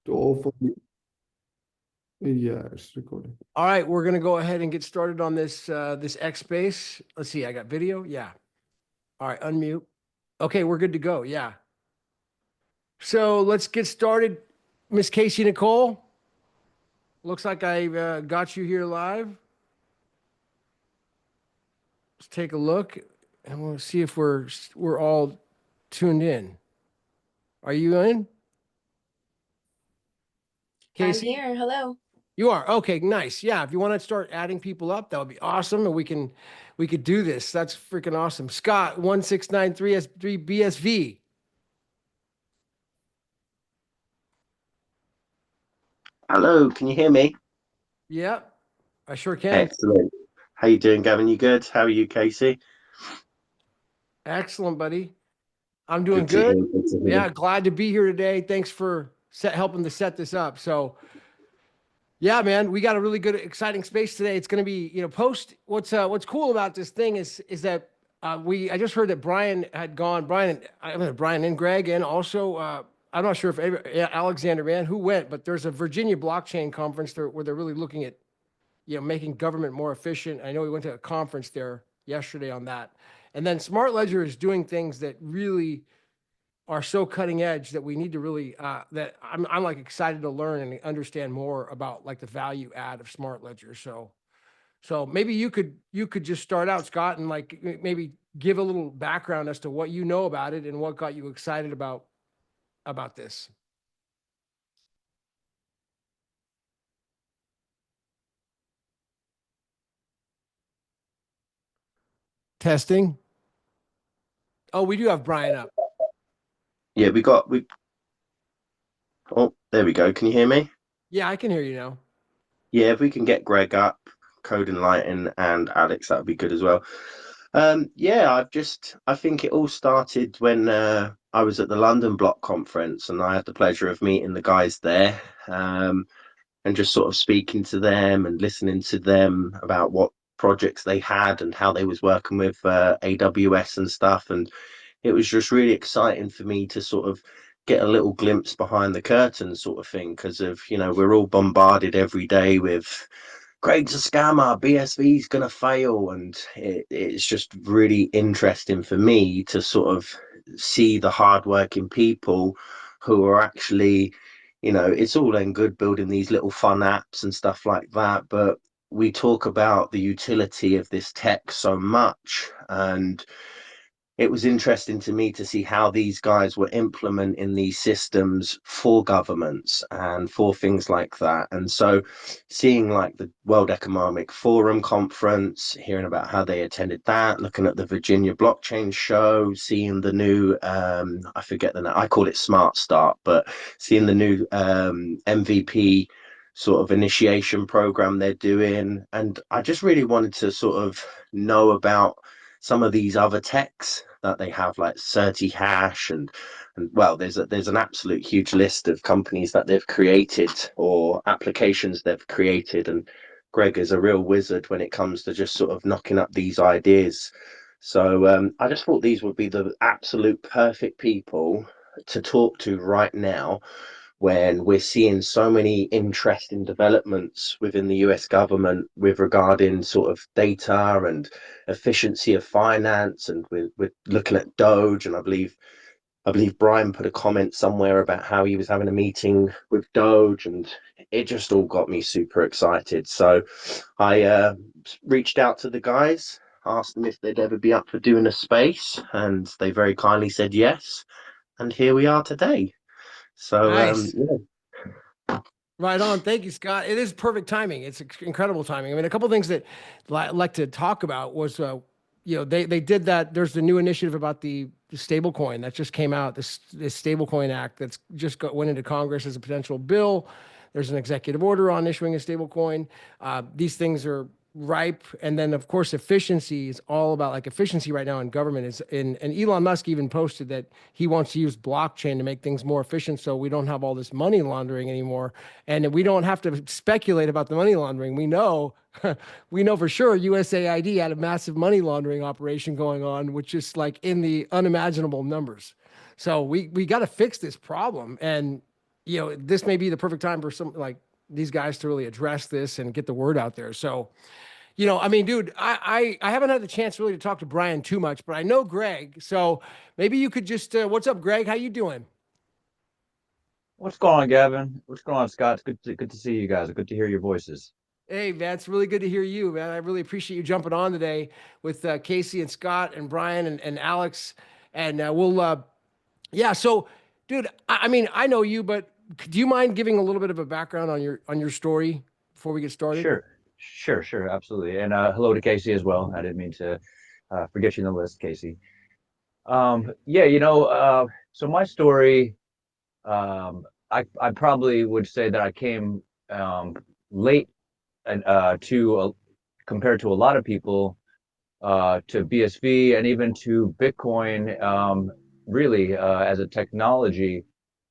All for me. Yeah, it's recording. All right, we're gonna go ahead and get started on this XSpace. Let's see, I got video. Yeah. All right, unmute. Okay, we're good to go. Yeah. So let's get started. Miss Casey Nicole. Looks like I got you here live. Let's take a look, and we'll see if we're all tuned in. Are you in, Casey? I'm here. Hello. You are. Okay, nice. Yeah, if you want to start adding people up, that would be awesome, and we could do this. That's freaking awesome. Scott 1693S3 BSV. Hello, can you hear me? Yep, I sure can. Excellent. How you doing, Gavin? You good? How are you, Casey? Excellent, buddy. I'm doing Good to good. hear. Good to hear. Yeah, glad to be here today. Thanks for helping to set this up. So, yeah, man, we got a really good, exciting space today. It's going to be, post. What's cool about this thing is that I just heard that Brian had gone. Brian and Greg, and also I'm not sure if Alexander Mann who went, but there's a Virginia blockchain conference there where they're really looking at, making government more efficient. I know we went to a conference there yesterday on that. And then SmartLedger is doing things that really are so cutting edge that we need to really that I'm like excited to learn and understand more about like the value add of SmartLedger. So maybe you could just start out, Scott, and like maybe give a little background as to what you know about it and what got you excited about this. Testing. Oh, we do have Brian up. Yeah, oh, there we go. Can you hear me? Yeah, I can hear you now. Yeah, if we can get Greg up, Code and Lighten, and Alex, that would be good as well. Yeah, I think it all started when I was at the London Block Conference, and I had the pleasure of meeting the guys there, and just sort of speaking to them and listening to them about what projects they had and how they was working with AWS and stuff. And it was just really exciting for me to sort of get a little glimpse behind the curtain sort of thing, because we're all bombarded every day with Craig's a scammer, BSV's gonna fail, and it's just really interesting for me to sort of see the hardworking people who are actually, it's all then good building these little fun apps and stuff like that, but we talk about the utility of this tech so much, and it was interesting to me to see how these guys were implementing these systems for governments and for things like that. And so seeing like the World Economic Forum conference, hearing about how they attended that, looking at the Virginia blockchain show, seeing the new, I forget the name, I call it Smart Start, but seeing the new MVP sort of initiation program they're doing. And I just really wanted to sort of know about some of these other techs that they have, like Certi-Hash, and well, there's an absolute huge list of companies that they've created or applications they've created. And Greg is a real wizard when it comes to just sort of knocking up these ideas. So I just thought these would be the absolute perfect people to talk to right now, when we're seeing so many interesting developments within the US government with regarding sort of data and efficiency of finance, and we're looking at Doge, and I believe Brian put a comment somewhere about how he was having a meeting with Doge, and it just all got me super excited. So I reached out to the guys, asked them if they'd ever be up for doing a space, and they very kindly said yes, and here we are today. So Nice. yeah. Right on. Thank you, Scott. It is perfect timing. It's incredible timing. I mean, a couple of things that I like to talk about was, they did that. There's the new initiative about the stable coin that just came out, this stable coin act that's just went into Congress as a potential bill. There's an executive order on issuing a stable coin. These things are ripe. And then of course, efficiency is all about like efficiency right now in government is and Elon Musk even posted that he wants to use blockchain to make things more efficient. So we don't have all this money laundering anymore. And we don't have to speculate about the money laundering. We know, we know for sure USAID had a massive money laundering operation going on, which is like in the unimaginable numbers. So we got to fix this problem. And this may be the perfect time for some like these guys to really address this and get the word out there. So, I mean, dude, I haven't had the chance really to talk to Brian too much, but I know Greg. So maybe you could just, what's up, Greg? How you doing? What's going on, Gavin? What's going on, Scott? It's good to see you guys. Good to hear your voices. Hey, man, it's really good to hear you, man. I really appreciate you jumping on today with Casey and Scott and Brian and Alex. And yeah. So, dude, I mean, I know you, but do you mind giving a little bit of a background on your story before we get started? Sure, absolutely. And hello to Casey as well. I didn't mean to forget you in the list, Casey. Yeah, so my story, I probably would say that I came late and compared to a lot of people to BSV and even to Bitcoin, really as a technology.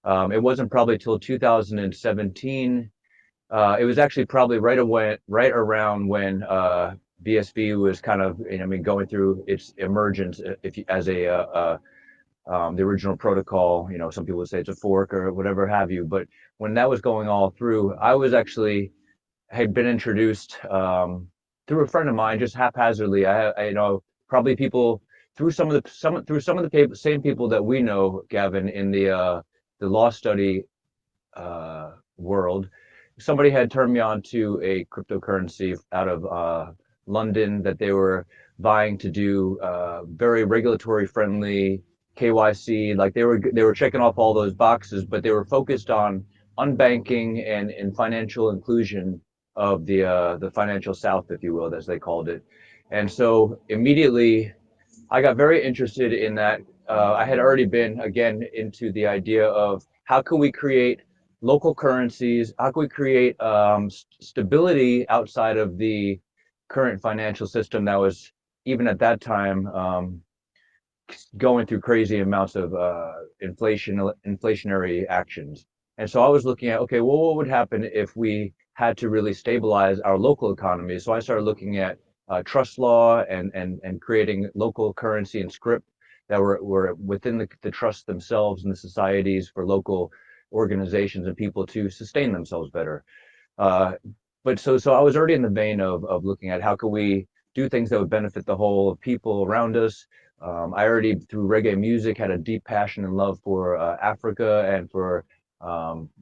It wasn't probably till 2017. It was actually probably right around when BSV was kind of, I mean, going through its emergence, if you, as a the original protocol. Some people would say it's a fork or whatever have you. But when that was going all through, I was actually had been introduced through a friend of mine, just haphazardly. Probably people through some of the same people that we know, Gavin, in the law study world. Somebody had turned me on to a cryptocurrency out of London that they were vying to do very regulatory friendly KYC. Like they were checking off all those boxes, but they were focused on unbanking and financial inclusion of the financial South, if you will, as they called it. And so immediately I got very interested in that. I had already been again into the idea of how can we create local currencies? How can we create stability outside of the current financial system that was even at that time going through crazy amounts of inflationary actions. And so I was looking at, okay, well, what would happen if we had to really stabilize our local economy? So I started looking at trust law and creating local currency and script that were within the trusts themselves and the societies for local organizations and people to sustain themselves better. But so I was already in the vein of looking at how can we do things that would benefit the whole people around us. I already, through reggae music, had a deep passion and love for Africa and for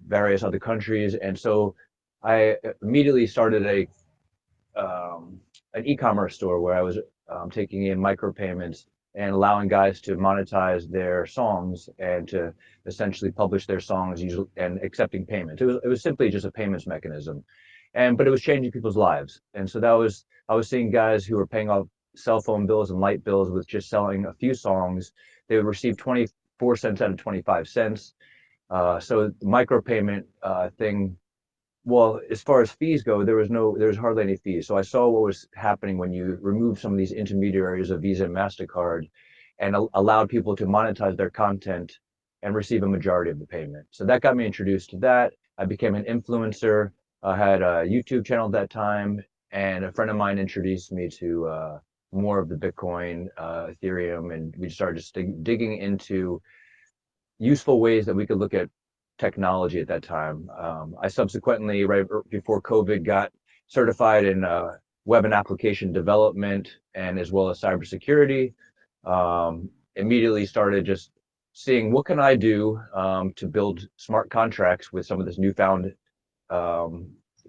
various other countries. And so I immediately started an e-commerce store where I was taking in micropayments and allowing guys to monetize their songs and to essentially publish their songs usually, and accepting payments. It was simply just a payments mechanism. But it was changing people's lives. And so I was seeing guys who were paying off cell phone bills and light bills with just selling a few songs. They would receive 24 cents out of 25 cents. So the micropayment thing, well, as far as fees go, there was hardly any fees. So I saw what was happening when you remove some of these intermediaries of Visa and MasterCard and allowed people to monetize their content and receive a majority of the payment. So that got me introduced to that. I became an influencer. I had a YouTube channel at that time, and a friend of mine introduced me to more of the Bitcoin, Ethereum, and we started just digging into useful ways that we could look at technology at that time. I subsequently, right before COVID, got certified in web and application development and as well as cybersecurity. Immediately started just seeing what can I do to build smart contracts with some of this newfound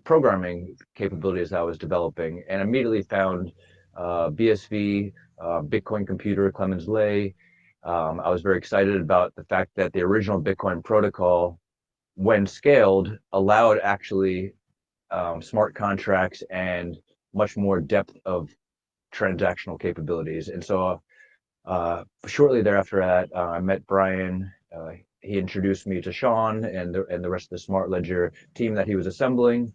programming capabilities that I was developing, and immediately found BSV, Bitcoin Computer, Clemens Lay. I was very excited about the fact that the original Bitcoin protocol, when scaled, allowed actually smart contracts and much more depth of transactional capabilities. And so shortly thereafter that, I met Brian. He introduced me to Sean and the rest of the Smart Ledger team that he was assembling.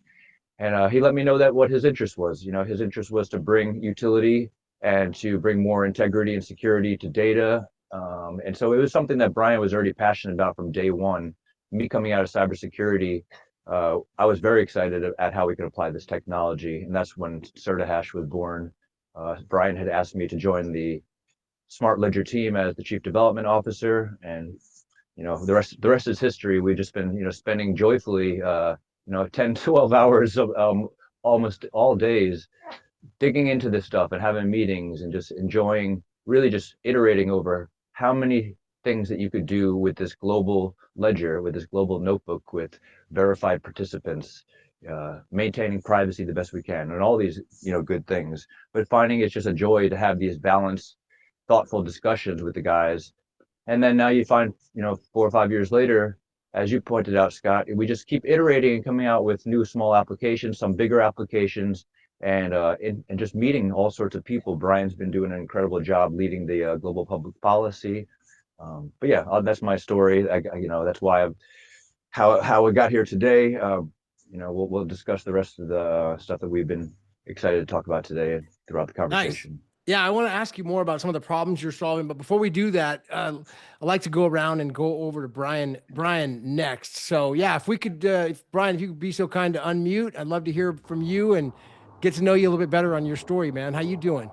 And he let me know that what his interest was. His interest was to bring utility and to bring more integrity and security to data. And so it was something that Brian was already passionate about from day one. Me coming out of cybersecurity, I was very excited at how we could apply this technology. And that's when CertaHash was born. Brian had asked me to join the Smart Ledger team as the chief development officer. And the rest is history. We've just been, spending joyfully, 10, 12 hours of almost all days digging into this stuff and having meetings and just enjoying, really just iterating over how many things that you could do with this global ledger, with this global notebook, with verified participants, maintaining privacy the best we can, and all these, good things. But finding it's just a joy to have these balanced, thoughtful discussions with the guys. And then now you find, 4 or 5 years later, as you pointed out, Scott, we just keep iterating and coming out with new small applications, some bigger applications, and just meeting all sorts of people. Brian's been doing an incredible job leading the global public policy. But yeah, that's my story. That's why how we got here today. We'll discuss the rest of the stuff that we've been excited to talk about today throughout the conversation. Yeah, I want to ask you more about some of the problems you're solving, but before we do that, I'd like to go around and go over to Brian next. So yeah, if we could, Brian, if you could be so kind to unmute, I'd love to hear from you and get to know you a little bit better on your story, man. How you doing?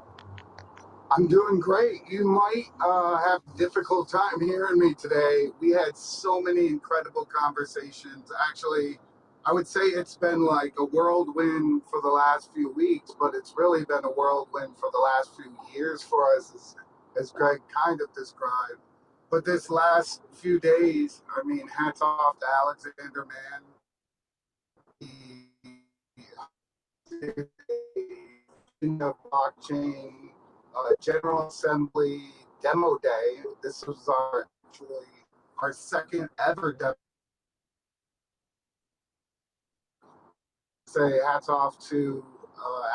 I'm doing great. You might have a difficult time hearing me today. We had so many incredible conversations. Actually, I would say it's been like a whirlwind for the last few weeks, but it's really been a whirlwind for the last few years for us, as Greg kind of described. But this last few days, I mean, hats off to Alexander Mann. The blockchain General Assembly demo day. This was our second ever demo. Say hats off to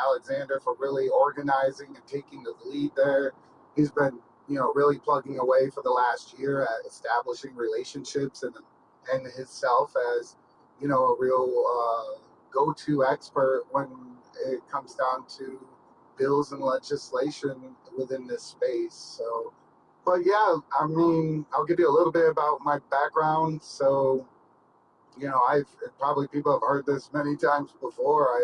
Alexander for really organizing and taking the lead there. He's been, really plugging away for the last year at establishing relationships and himself as, a real go-to expert when it comes down to bills and legislation within this space. So, but yeah, I mean, I'll give you a little bit about my background. So, I've probably people have heard this many times before.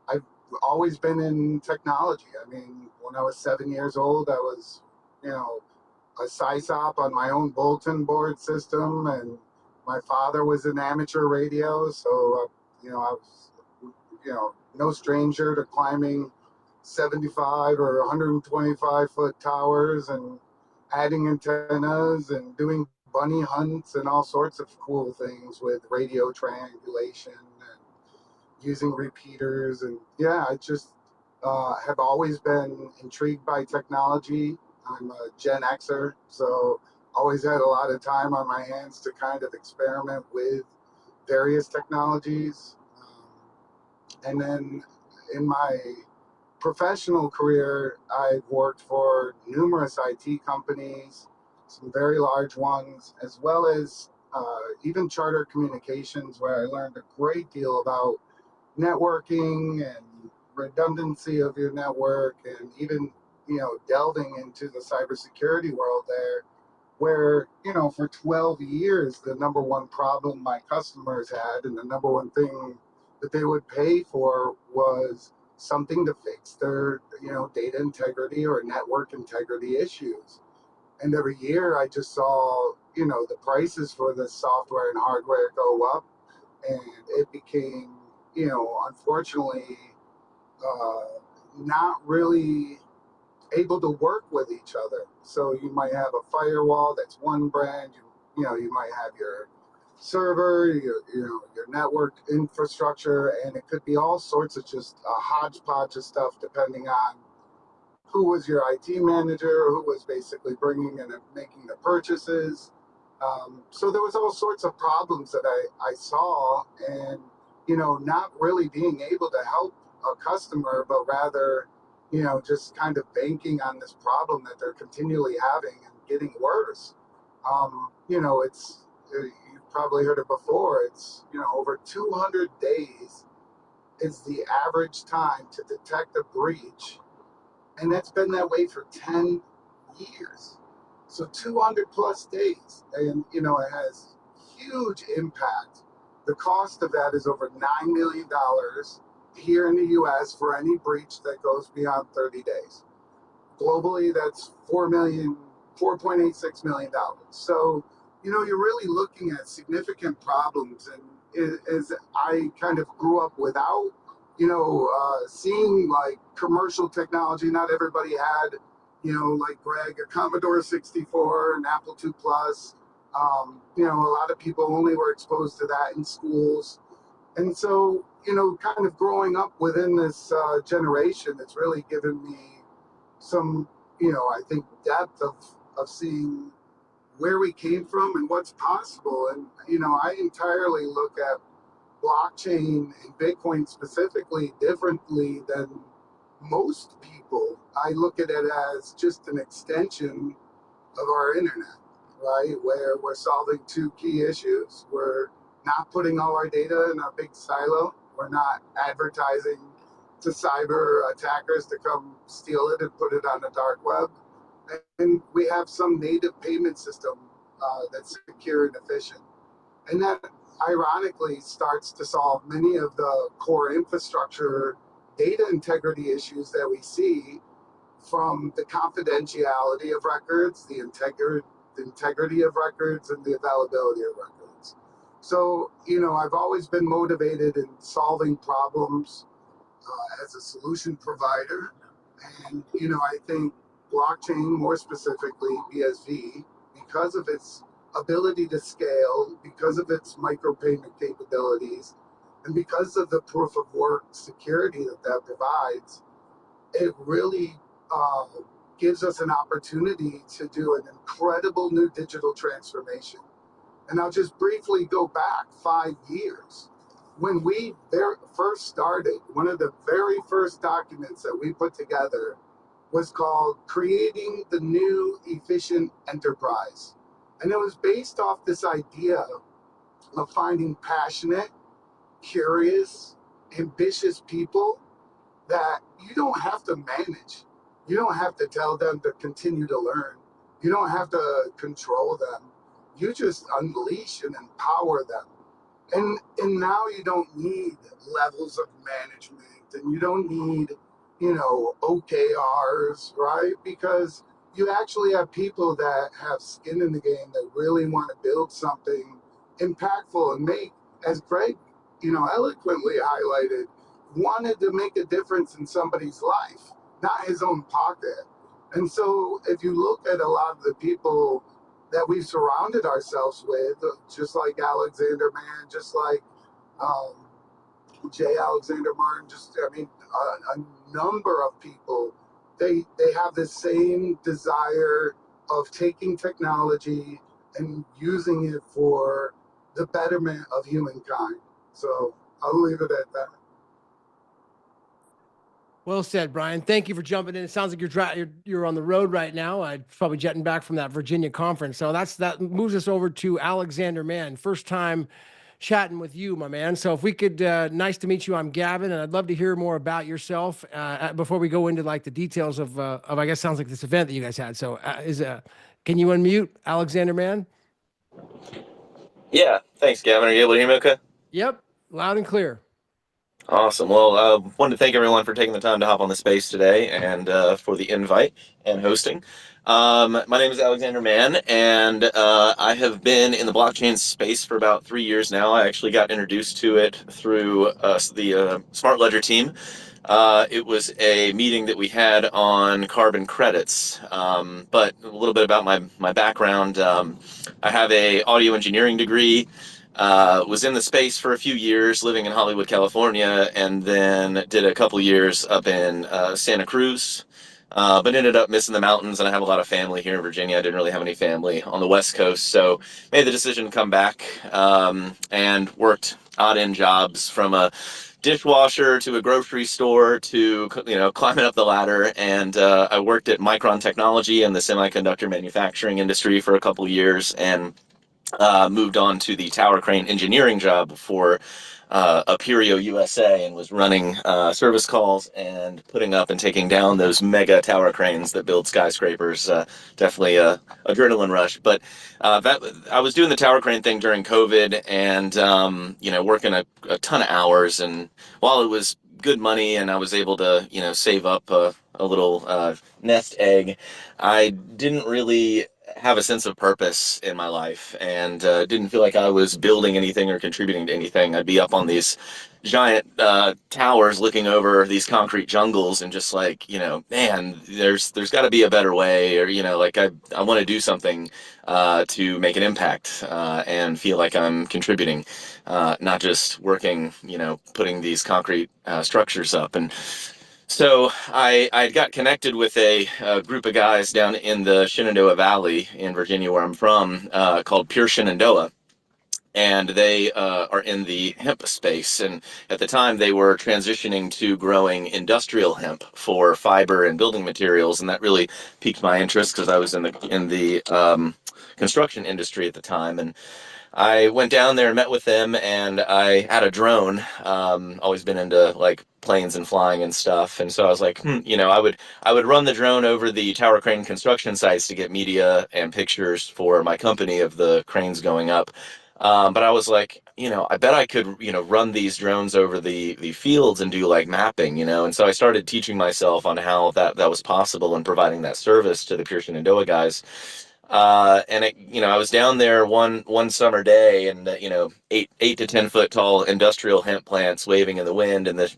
I've always been in technology. I mean, when I was 7 years old, I was, a SysOp on my own bulletin board system, and my father was in amateur radio, so I was, no stranger to climbing 75 or 125 foot towers and adding antennas and doing bunny hunts and all sorts of cool things with radio triangulation and using repeaters. And yeah, I just have always been intrigued by technology. I'm a Gen Xer, so always had a lot of time on my hands to kind of experiment with various technologies. And then in my professional career, I've worked for numerous IT companies, some very large ones, as well as even charter communications, where I learned a great deal about networking and redundancy of your network, and even, delving into the cybersecurity world there, where, for 12 years, the number one problem my customers had and the number one thing that they would pay for was something to fix their, data integrity or network integrity issues. And every year I just saw, the prices for the software and hardware go up, and it became, unfortunately, not really able to work with each other. So you might have a firewall that's one brand, you might have your server, your network infrastructure, and it could be all sorts of just a hodgepodge of stuff depending on who was your IT manager, who was basically bringing in and making the purchases. So there was all sorts of problems that I saw, and not really being able to help a customer, but rather just kind of banking on this problem that they're continually having and getting worse. It's you've probably heard it before. It's over 200 days is the average time to detect a breach, and that's been that way for 10 years. So 200 plus days, and it has huge impact. The cost of that is over $9 million here in the US for any breach that goes beyond 30 days. Globally, that's $4.86 million. So you're really looking at significant problems. And as I kind of grew up without, seeing like commercial technology, not everybody had, like Greg, a Commodore 64, an Apple II Plus. A lot of people only were exposed to that in schools. And so, kind of growing up within this generation, it's really given me some, I think, depth of seeing where we came from and what's possible. And, I entirely look at blockchain and Bitcoin specifically differently than most people. I look at it as just an extension of our internet, right? Where we're solving two key issues. We're not putting all our data in a big silo. We're not advertising to cyber attackers to come steal it and put it on the dark web. And we have some native payment system that's secure and efficient. And that ironically starts to solve many of the core infrastructure data integrity issues that we see, from the confidentiality of records, the integrity of records, and the availability of records. So, I've always been motivated in solving problems as a solution provider. And, I think blockchain, more specifically BSV, because of its ability to scale, because of its micropayment capabilities, and because of the proof of work security that provides, it really gives us an opportunity to do an incredible new digital transformation. And I'll just briefly go back 5 years. When we first started, one of the very first documents that we put together was called Creating the New Efficient Enterprise. And it was based off this idea of finding passionate, curious, ambitious people that you don't have to manage. You don't have to tell them to continue to learn. You don't have to control them. You just unleash and empower them. And now you don't need levels of management, and you don't need, OKRs, right? Because you actually have people that have skin in the game that really want to build something impactful and make, as Greg, eloquently highlighted, wanted to make a difference in somebody's life, not his own pocket. And so if you look at a lot of the people that we've surrounded ourselves with, just like Alexander Mann, just like J. Alexander Martin, a number of people, they have the same desire of taking technology and using it for the betterment of humankind. So I'll leave it at that. Well said, Brian. Thank you for jumping in. It sounds like you're on the road right now. I'm probably jetting back from that Virginia conference. So that moves us over to Alexander Mann. First time chatting with you, my man. So if we could, nice to meet you. I'm Gavin, and I'd love to hear more about yourself before we go into like the details of I guess sounds like this event that you guys had. So can you unmute Alexander Mann? Yeah, thanks, Gavin. Are you able to hear me okay? Yep, loud and clear. Awesome. Well, I wanted to thank everyone for taking the time to hop on the space today and for the invite and hosting. My name is Alexander Mann, and I have been in the blockchain space for about 3 years now. I actually got introduced to it through the SmartLedger team. It was a meeting that we had on carbon credits. But a little bit about my background. I have an audio engineering degree. Was in the space for a few years, living in Hollywood, California, and then did a couple years up in Santa Cruz, but ended up missing the mountains, and I have a lot of family here in Virginia. I didn't really have any family on the West Coast, so made the decision to come back and worked odd-end jobs from a dishwasher to a grocery store to climbing up the ladder. And I worked at Micron Technology in the semiconductor manufacturing industry for a couple years, and moved on to the tower crane engineering job for Aperio USA, and was running service calls and putting up and taking down those mega tower cranes that build skyscrapers. Definitely a adrenaline rush. But I was doing the tower crane thing during COVID, and working a ton of hours. And while it was good money and I was able to save up a little nest egg, I didn't really have a sense of purpose in my life, and didn't feel like I was building anything or contributing to anything. I'd be up on these giant towers looking over these concrete jungles and just like, man, there's got to be a better way, or like I want to do something to make an impact and feel like I'm contributing, not just working, putting these concrete structures up. And so I got connected with a group of guys down in the Shenandoah Valley in Virginia, where I'm from, called Pure Shenandoah. And they are in the hemp space. And at the time, they were transitioning to growing industrial hemp for fiber and building materials, and that really piqued my interest because I was in the construction industry at the time. And I went down there and met with them, and I had a drone. Always been into like planes and flying and stuff, and so I was like, I would run the drone over the tower crane construction sites to get media and pictures for my company of the cranes going up. But I was like, I bet I could, run these drones over the fields and do like mapping, and so I started teaching myself on how that was possible and providing that service to the Pure Shenandoah guys. And I was down there one summer day, and 8 to 10 foot tall industrial hemp plants waving in the wind, and this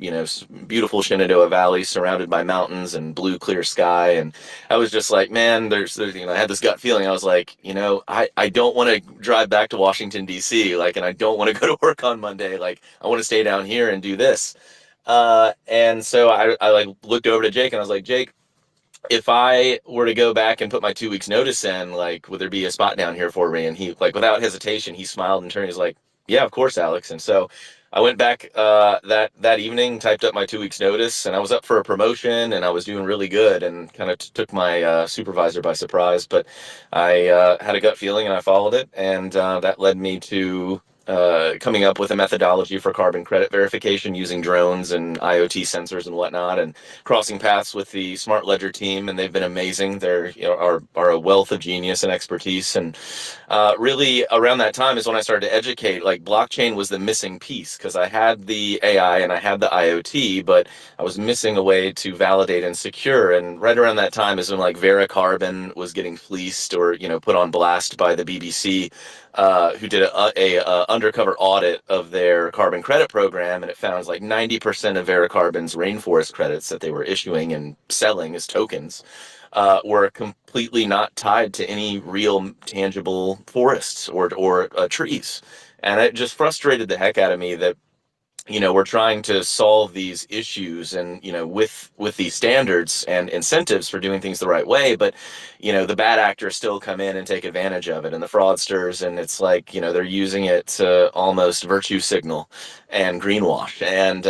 beautiful Shenandoah Valley surrounded by mountains and blue clear sky. And I was just like, man, there's I had this gut feeling. I was like, I don't want to drive back to Washington D.C. and I don't want to go to work on Monday. Like, I want to stay down here and do this. And so I like looked over to Jake, and I was like, Jake, if I were to go back and put my 2 weeks notice in, like, would there be a spot down here for me? And he, like, without hesitation, he smiled and turned. He's like, yeah, of course, Alex. And so I went back that evening, typed up my 2 weeks notice, and I was up for a promotion, and I was doing really good, and kind of took my supervisor by surprise. But I had a gut feeling, and I followed it, and that led me to coming up with a methodology for carbon credit verification using drones and IoT sensors and whatnot, and crossing paths with the SmartLedger team, and they've been amazing. They're are a wealth of genius and expertise, and really around that time is when I started to educate. Like, blockchain was the missing piece because I had the AI and I had the IoT, but I was missing a way to validate and secure. And right around that time is when like Veracarbon was getting fleeced or put on blast by the BBC. Who did a undercover audit of their carbon credit program, and it found like 90% of Veracarbon's rainforest credits that they were issuing and selling as tokens were completely not tied to any real tangible forests or trees. And it just frustrated the heck out of me that we're trying to solve these issues, and with these standards and incentives for doing things the right way, but the bad actors still come in and take advantage of it, and the fraudsters, and it's like they're using it to almost virtue signal and greenwash. And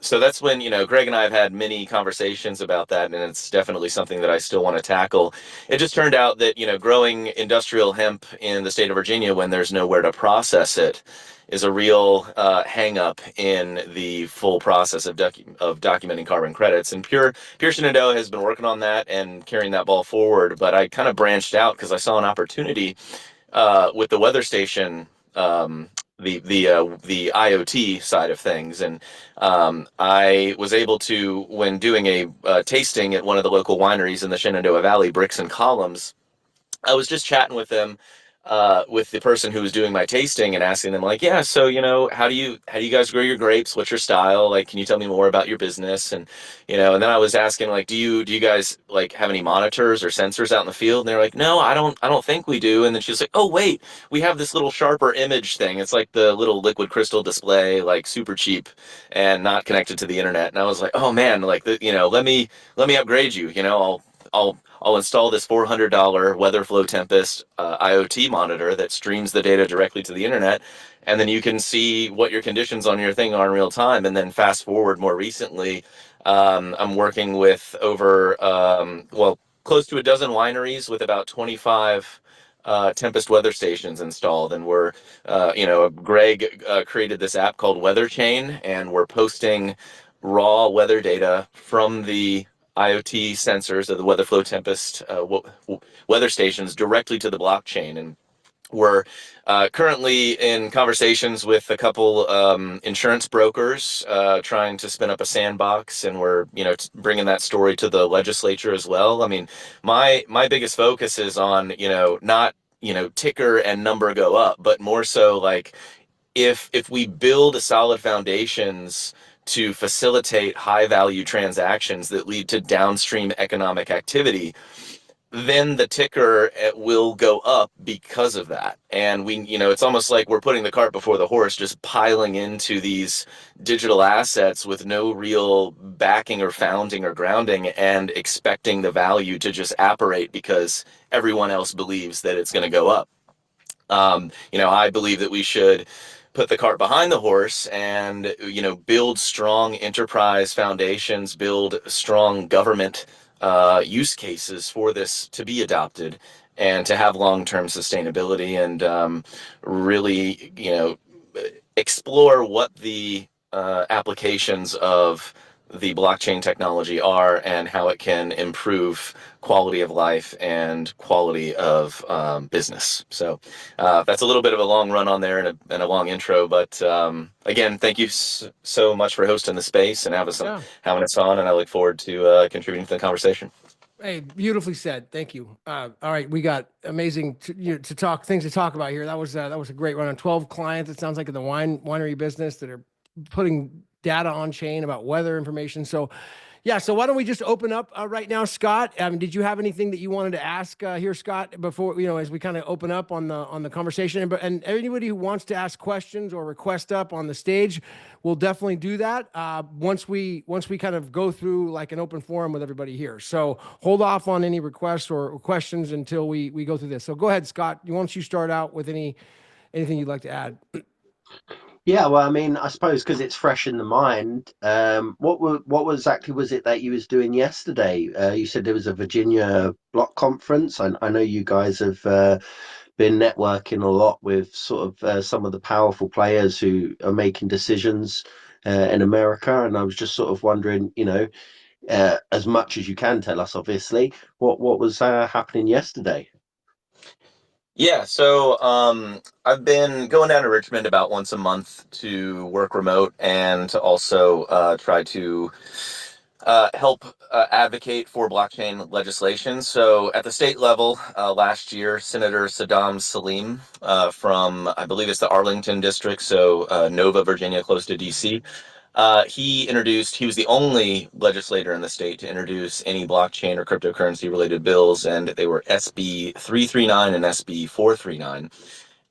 so that's when Greg and I have had many conversations about that, and it's definitely something that I still want to tackle. It just turned out that growing industrial hemp in the state of Virginia when there's nowhere to process it is a real hang up in the full process of documenting carbon credits. And Pure Shenandoah has been working on that and carrying that ball forward. But I kind of branched out because I saw an opportunity with the weather station, the IoT side of things. And I was able to, when doing a tasting at one of the local wineries in the Shenandoah Valley, Bricks and Columns, I was just chatting with them, with the person who was doing my tasting, and asking them like, yeah, so how do you guys grow your grapes? What's your style? Like, can you tell me more about your business? And and then I was asking like, do you guys like have any monitors or sensors out in the field? And they're like, no, I don't think we do. And then she's like, oh wait, we have this little sharper image thing. It's like the little liquid crystal display, like super cheap and not connected to the internet. And I was like, oh man, like let me upgrade you. I'll install this $400 WeatherFlow Tempest IoT monitor that streams the data directly to the internet, and then you can see what your conditions on your thing are in real time. And then fast forward more recently, I'm working with over close to a dozen wineries with about 25 Tempest weather stations installed, and we're Greg created this app called Weather Chain, and we're posting raw weather data from the IoT sensors of the WeatherFlow Tempest weather stations directly to the blockchain. And We're currently in conversations with a couple insurance brokers trying to spin up a sandbox, and we're bringing that story to the legislature as well. I mean, my biggest focus is on not ticker and number go up, but more so like if we build a solid foundations to facilitate high value transactions that lead to downstream economic activity, then the ticker will go up because of that. And it's almost like we're putting the cart before the horse, just piling into these digital assets with no real backing or founding or grounding, and expecting the value to just apparate because everyone else believes that it's going to go up. I believe that we should put the cart behind the horse and, build strong enterprise foundations, build strong government use cases for this to be adopted and to have long-term sustainability, and really, explore what the applications of the blockchain technology are and how it can improve quality of life and quality of business. So that's a little bit of a long run on there and a long intro, but again, thank you so much for hosting the space and having us on, and I look forward to contributing to the conversation. Hey, beautifully said. Thank you. All right, we got amazing things to talk about here. That was a great run on 12 clients. It sounds like in the winery business that are putting data on chain about weather information. So, yeah. So why don't we just open up right now, Scott? Did you have anything that you wanted to ask here, Scott, before as we kind of open up on the conversation? And anybody who wants to ask questions or request up on the stage, we'll definitely do that once we kind of go through like an open forum with everybody here. So hold off on any requests or questions until we go through this. So go ahead, Scott. Why don't you start out with anything you'd like to add? Yeah, well, I mean, I suppose because it's fresh in the mind. What exactly was it that you was doing yesterday? You said there was a Virginia block conference. I know you guys have been networking a lot with sort of some of the powerful players who are making decisions in America, and I was just sort of wondering, as much as you can tell us, obviously, what was happening yesterday. Yeah, so I've been going down to Richmond about once a month to work remote and to also try to help advocate for blockchain legislation. So at the state level, last year, Senator Saddam Salim from, I believe it's the Arlington district, so Nova, Virginia, close to DC, he was the only legislator in the state to introduce any blockchain or cryptocurrency related bills, and they were SB 339 and SB 439.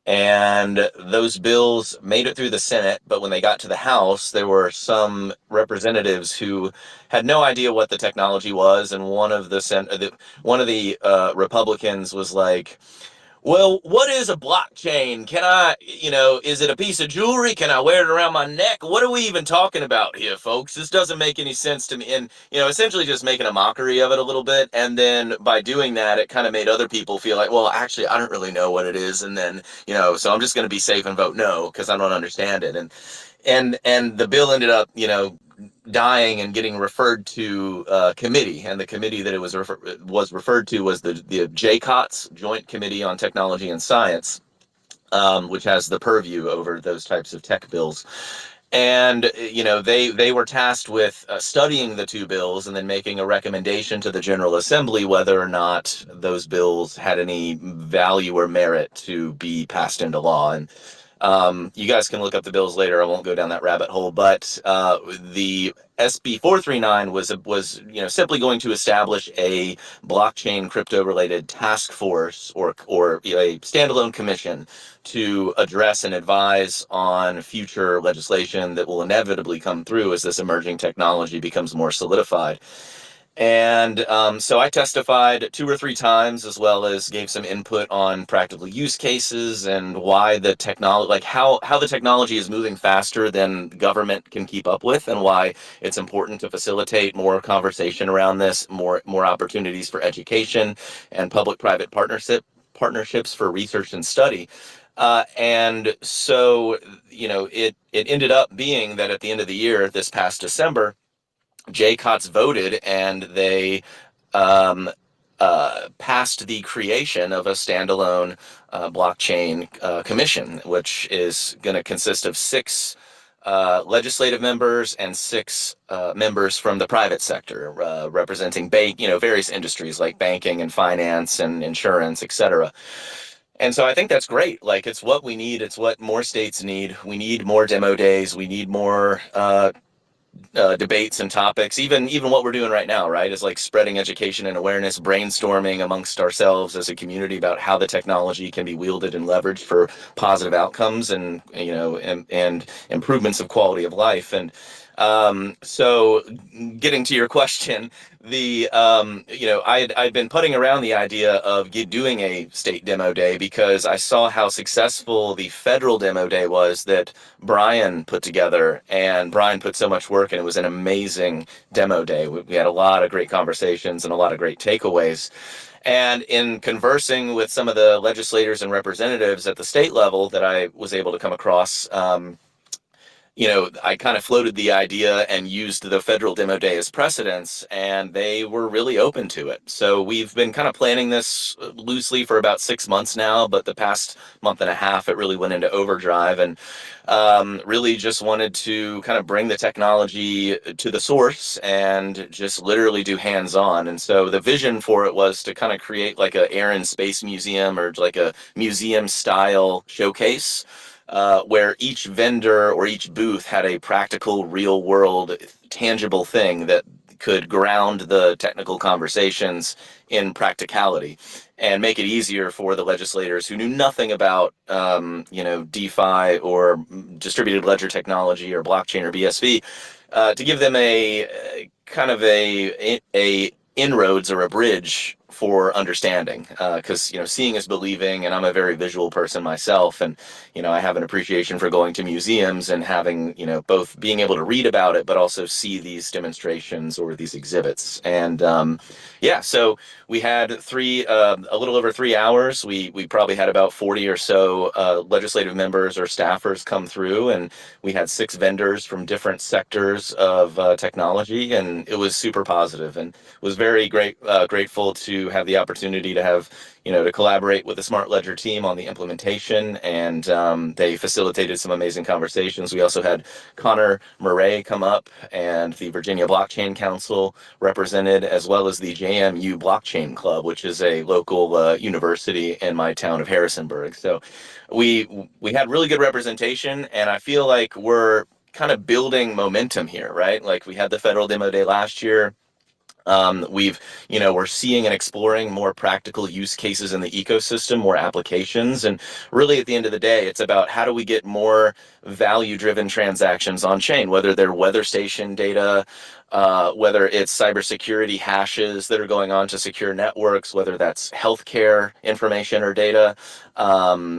And those bills made it through the Senate, but when they got to the House, there were some representatives who had no idea what the technology was, and one of the Republicans was like, well, what is a blockchain? Can I, is it a piece of jewelry? Can I wear it around my neck? What are we even talking about here, folks? This doesn't make any sense to me. And, essentially just making a mockery of it a little bit. And then by doing that, it kind of made other people feel like, well, actually, I don't really know what it is. And then, so I'm just going to be safe and vote no because I don't understand it. And the bill ended up, dying and getting referred to committee, and the committee that it was referred to was the JCOTS, Joint Committee on Technology and Science, which has the purview over those types of tech bills. And they were tasked with studying the two bills and then making a recommendation to the General Assembly whether or not those bills had any value or merit to be passed into law. And you guys can look up the bills later. I won't go down that rabbit hole, but the SB 439 was simply going to establish a blockchain crypto related task force or a standalone commission to address and advise on future legislation that will inevitably come through as this emerging technology becomes more solidified. And so I testified 2 or 3 times, as well as gave some input on practical use cases and why the technology, like how the technology is moving faster than government can keep up with, and why it's important to facilitate more conversation around this, more opportunities for education and public-private partnerships for research and study. And so, it ended up being that at the end of the year, this past December, JCOTS voted, and they passed the creation of a standalone blockchain commission, which is going to consist of 6 legislative members and 6 members from the private sector, representing various industries like banking and finance and insurance, etc. And so I think that's great. Like, it's what we need. It's what more states need. We need more demo days. We need more debates and topics. Even what we're doing right now, right, is like spreading education and awareness, brainstorming amongst ourselves as a community about how the technology can be wielded and leveraged for positive outcomes and and improvements of quality of life. And so getting to your question, I'd been putting around the idea of doing a state demo day because I saw how successful the federal demo day was that Brian put together, and Brian put so much work, and it was an amazing demo day. We had a lot of great conversations and a lot of great takeaways. And in conversing with some of the legislators and representatives at the state level that I was able to come across, I kind of floated the idea and used the federal demo day as precedence, and they were really open to it. So we've been kind of planning this loosely for about 6 months now, but the past month and a half, it really went into overdrive, and really just wanted to kind of bring the technology to the source and just literally do hands-on. And so the vision for it was to kind of create like a Air and Space Museum, or like a museum style showcase, where each vendor or each booth had a practical, real world, tangible thing that could ground the technical conversations in practicality and make it easier for the legislators who knew nothing about, DeFi or distributed ledger technology or blockchain or BSV, to give them a kind of a inroads or a bridge for understanding, because seeing is believing, and I'm a very visual person myself, and I have an appreciation for going to museums and having both being able to read about it but also see these demonstrations or these exhibits. And so we had a little over 3 hours. We probably had about 40 or so legislative members or staffers come through, and we had 6 vendors from different sectors of technology, and it was super positive, and was very grateful to have the opportunity to have to collaborate with the SmartLedger team on the implementation, and they facilitated some amazing conversations. We also had Connor Murray come up, and the Virginia Blockchain Council represented, as well as the JMU Blockchain Club, which is a local university in my town of Harrisonburg. So we had really good representation, and I feel like we're kind of building momentum here, right? Like, we had the federal demo day last year. We're seeing and exploring more practical use cases in the ecosystem, more applications. And really, at the end of the day, it's about how do we get more value-driven transactions on chain, whether they're weather station data, whether it's cybersecurity hashes that are going on to secure networks, whether that's healthcare information or data,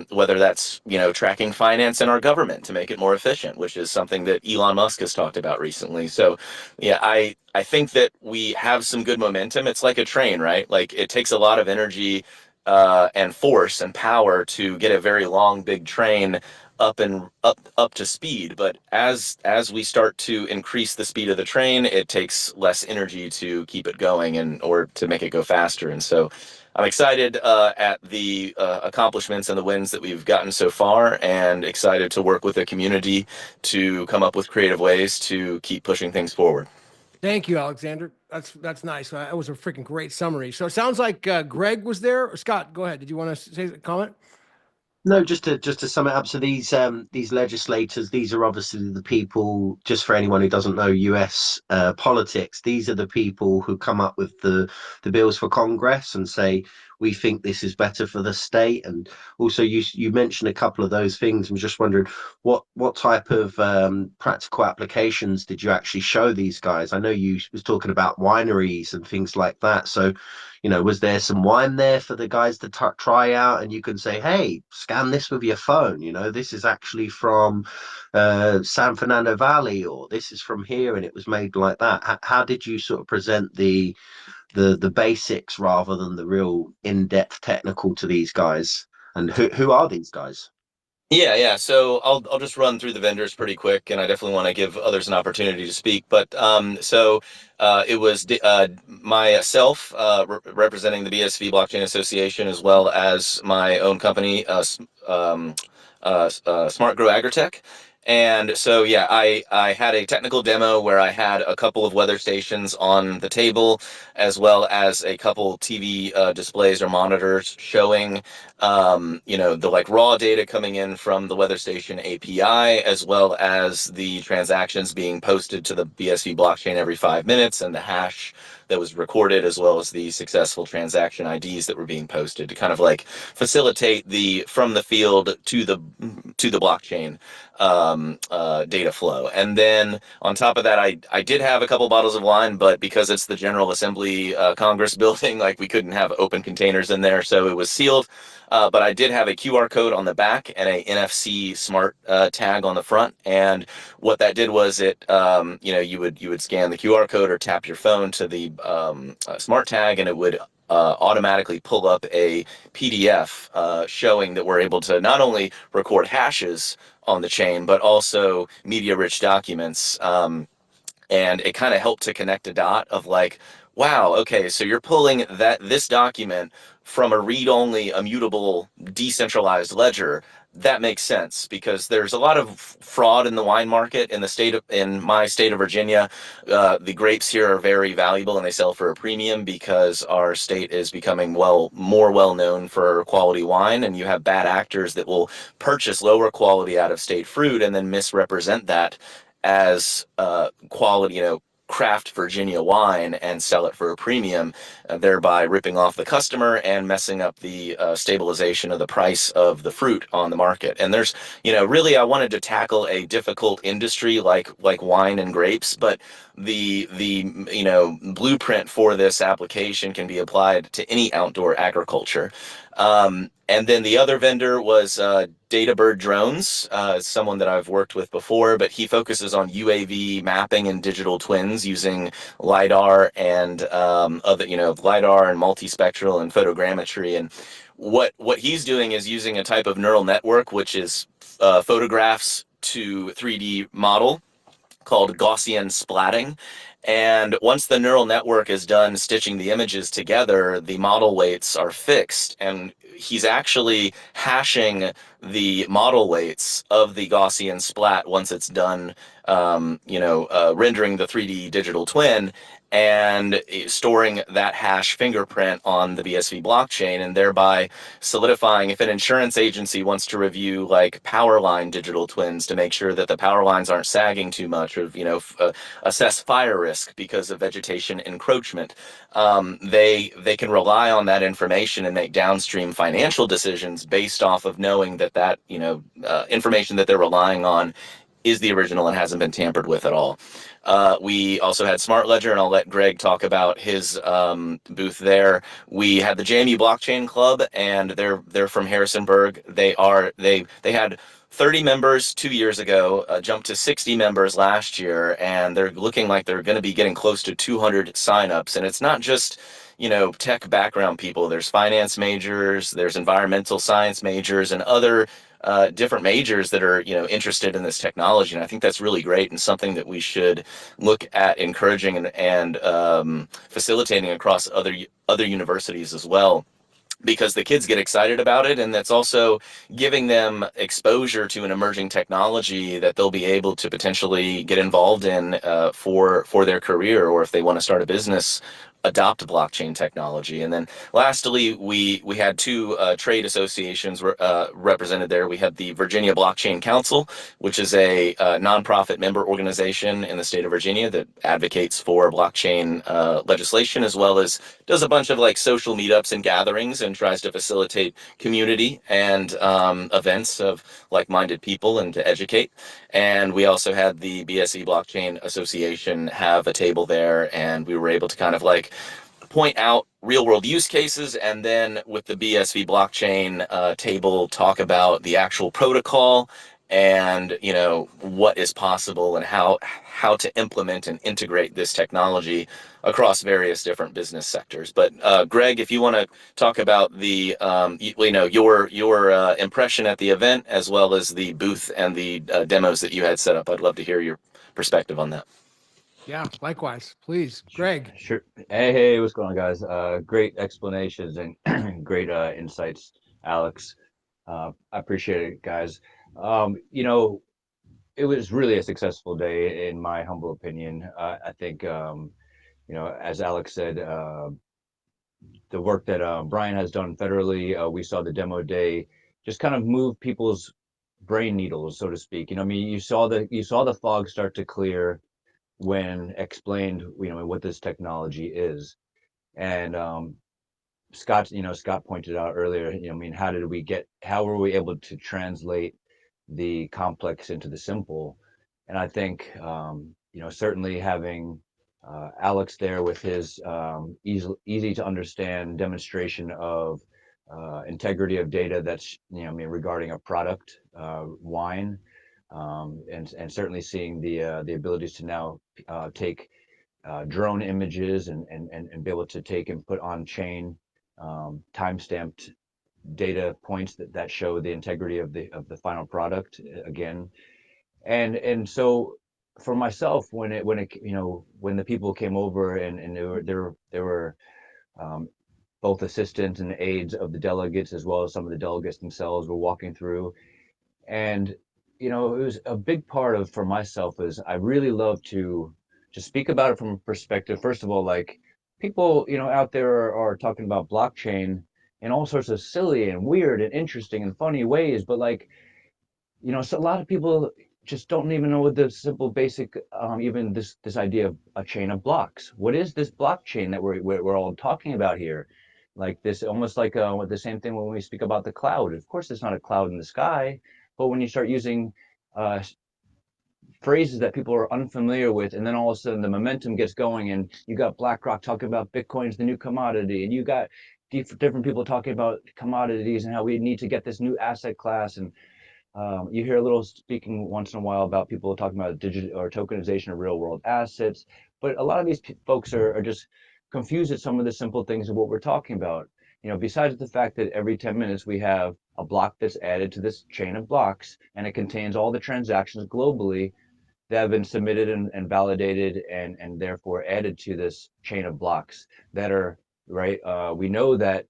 whether that's, tracking finance in our government to make it more efficient, which is something that Elon Musk has talked about recently. So, yeah, I think that we have some good momentum. It's like a train, right? Like, it takes a lot of energy and force and power to get a very long, big train up to speed. But as we start to increase the speed of the train, it takes less energy to keep it going or to make it go faster. And so I'm excited at the accomplishments and the wins that we've gotten so far, and excited to work with the community to come up with creative ways to keep pushing things forward. Thank you, Alexander. That's nice. That was a freaking great summary. So it sounds like Greg was there. Or Scott, go ahead. Did you want to say a comment? No, just to sum it up. So these legislators, these are obviously the people. Just for anyone who doesn't know US politics, these are the people who come up with the bills for Congress and say, we think this is better for the state. And also, you mentioned a couple of those things. I'm just wondering what type of practical applications did you actually show these guys? I know you was talking about wineries and things like that. So, was there some wine there for the guys to try out? And you can say, hey, scan this with your phone. This is actually from San Fernando Valley, or this is from here, and it was made like that. How did you sort of present the basics rather than the real in-depth technical to these guys? And who are these guys? Yeah. So I'll just run through the vendors pretty quick, and I definitely want to give others an opportunity to speak. But it was myself representing the BSV Blockchain Association, as well as my own company, Smart Grow Agritech. And so, yeah, I had a technical demo where I had a couple of weather stations on the table, as well as a couple TV displays or monitors showing the like raw data coming in from the weather station API, as well as the transactions being posted to the BSV blockchain every 5 minutes, and the hash that was recorded, as well as the successful transaction IDs that were being posted to kind of like facilitate the from the field to the blockchain data flow. And then on top of that, I did have a couple bottles of wine, but because it's the General Assembly Congress building, like we couldn't have open containers in there, so it was sealed. But I did have a QR code on the back and a NFC smart tag on the front. And what that did was you would scan the QR code or tap your phone to the smart tag, and it would automatically pull up a PDF showing that we're able to not only record hashes on the chain, but also media-rich documents. And it kind of helped to connect a dot of like, wow, okay, so you're pulling this document from a read-only, immutable, decentralized ledger. That makes sense because there's a lot of fraud in the wine market in my state of Virginia. The grapes here are very valuable and they sell for a premium because our state is becoming more well known for quality wine, and you have bad actors that will purchase lower quality out of state fruit and then misrepresent that as quality, craft Virginia wine and sell it for a premium, thereby ripping off the customer and messing up the stabilization of the price of the fruit on the market. And there's, really, I wanted to tackle a difficult industry like wine and grapes, but the blueprint for this application can be applied to any outdoor agriculture. And then the other vendor was Databird Drones, someone that I've worked with before, but he focuses on UAV mapping and digital twins using LiDAR and LiDAR and multispectral and photogrammetry. And what he's doing is using a type of neural network, which is photographs to 3D model, called Gaussian splatting. And once the neural network is done stitching the images together, the model weights are fixed. And he's actually hashing the model weights of the Gaussian splat once it's done, rendering the 3D digital twin and storing that hash fingerprint on the BSV blockchain, and thereby solidifying if an insurance agency wants to review like power line digital twins to make sure that the power lines aren't sagging too much, or assess fire risk because of vegetation encroachment. They can rely on that information and make downstream financial decisions based off of knowing that information that they're relying on is the original and hasn't been tampered with at all. We also had SmartLedger, and I'll let Greg talk about his booth there. We had the JMU Blockchain Club, and they're from Harrisonburg. They had 30 members 2 years ago, jumped to 60 members last year, and they're looking like they're going to be getting close to 200 signups. And it's not just tech background people. There's finance majors, there's environmental science majors, and other different majors that are interested in this technology. And I think that's really great and something that we should look at encouraging and facilitating across other universities as well, because the kids get excited about it, and that's also giving them exposure to an emerging technology that they'll be able to potentially get involved in for their career, or if they want to start a business, adopt blockchain technology. And then lastly, we had two trade associations represented there. We had the Virginia Blockchain Council, which is a nonprofit member organization in the state of Virginia that advocates for blockchain legislation, as well as does a bunch of like social meetups and gatherings and tries to facilitate community and events of like-minded people and to educate. And we also had the BSE Blockchain Association have a table there, and we were able to kind of like point out real world use cases, and then with the BSV blockchain table talk about the actual protocol and what is possible and how to implement and integrate this technology across various different business sectors. But Greg, if you want to talk about the your impression at the event, as well as the booth and the demos that you had set up, I'd love to hear your perspective on that. Yeah, likewise, please, Greg. Sure. Hey, what's going on, guys? Great explanations and great insights, Alex. I appreciate it, guys. It was really a successful day, in my humble opinion. I think, as Alex said, the work that Brian has done federally, we saw the demo day just kind of move people's brain needles, so to speak. I mean, you saw the fog start to clear when explained, what this technology is. And Scott pointed out earlier, I mean, how were we able to translate the complex into the simple? And I think, certainly having Alex there with his easy to understand demonstration of integrity of data that's, regarding a product, wine, and certainly seeing the abilities to now take drone images and be able to take and put on chain time-stamped data points that show the integrity of the final product again. And so for myself, when the people came over and there were both assistants and aides of the delegates, as well as some of the delegates themselves were walking through. And it was a big part of, for myself, is I really love to speak about it from a perspective, first of all, like people out there are talking about blockchain in all sorts of silly and weird and interesting and funny ways, but like so a lot of people just don't even know what the simple basic even this idea of a chain of blocks. What is this blockchain that we're all talking about here? Like this, almost like the same thing when we speak about the cloud. Of course, it's not a cloud in the sky, but when you start using phrases that people are unfamiliar with, and then all of a sudden the momentum gets going, and you got BlackRock talking about Bitcoin's the new commodity, and you got different people talking about commodities and how we need to get this new asset class, and you hear a little speaking once in a while about people talking about digital or tokenization of real world assets, but a lot of these folks are just confused at some of the simple things of what we're talking about. Besides the fact that every 10 minutes we have a block that's added to this chain of blocks, and it contains all the transactions globally that have been submitted and validated and therefore added to this chain of blocks that are right. We know that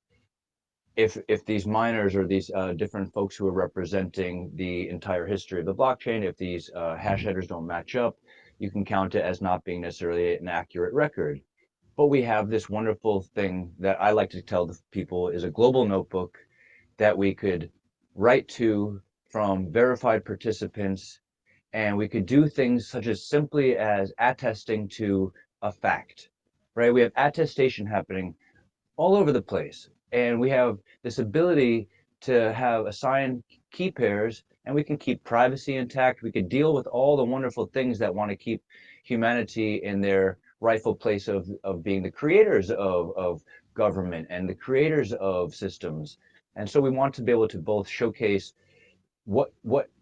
if these miners or these different folks who are representing the entire history of the blockchain, if these hash headers don't match up, you can count it as not being necessarily an accurate record. But we have this wonderful thing that I like to tell the people is a global notebook that we could write to from verified participants, and we could do things such as simply as attesting to a fact, right? We have attestation happening all over the place. And we have this ability to have assigned key pairs, and we can keep privacy intact. We could deal with all the wonderful things that want to keep humanity in their rightful place of being the creators of government and the creators of systems. And so we want to be able to both showcase what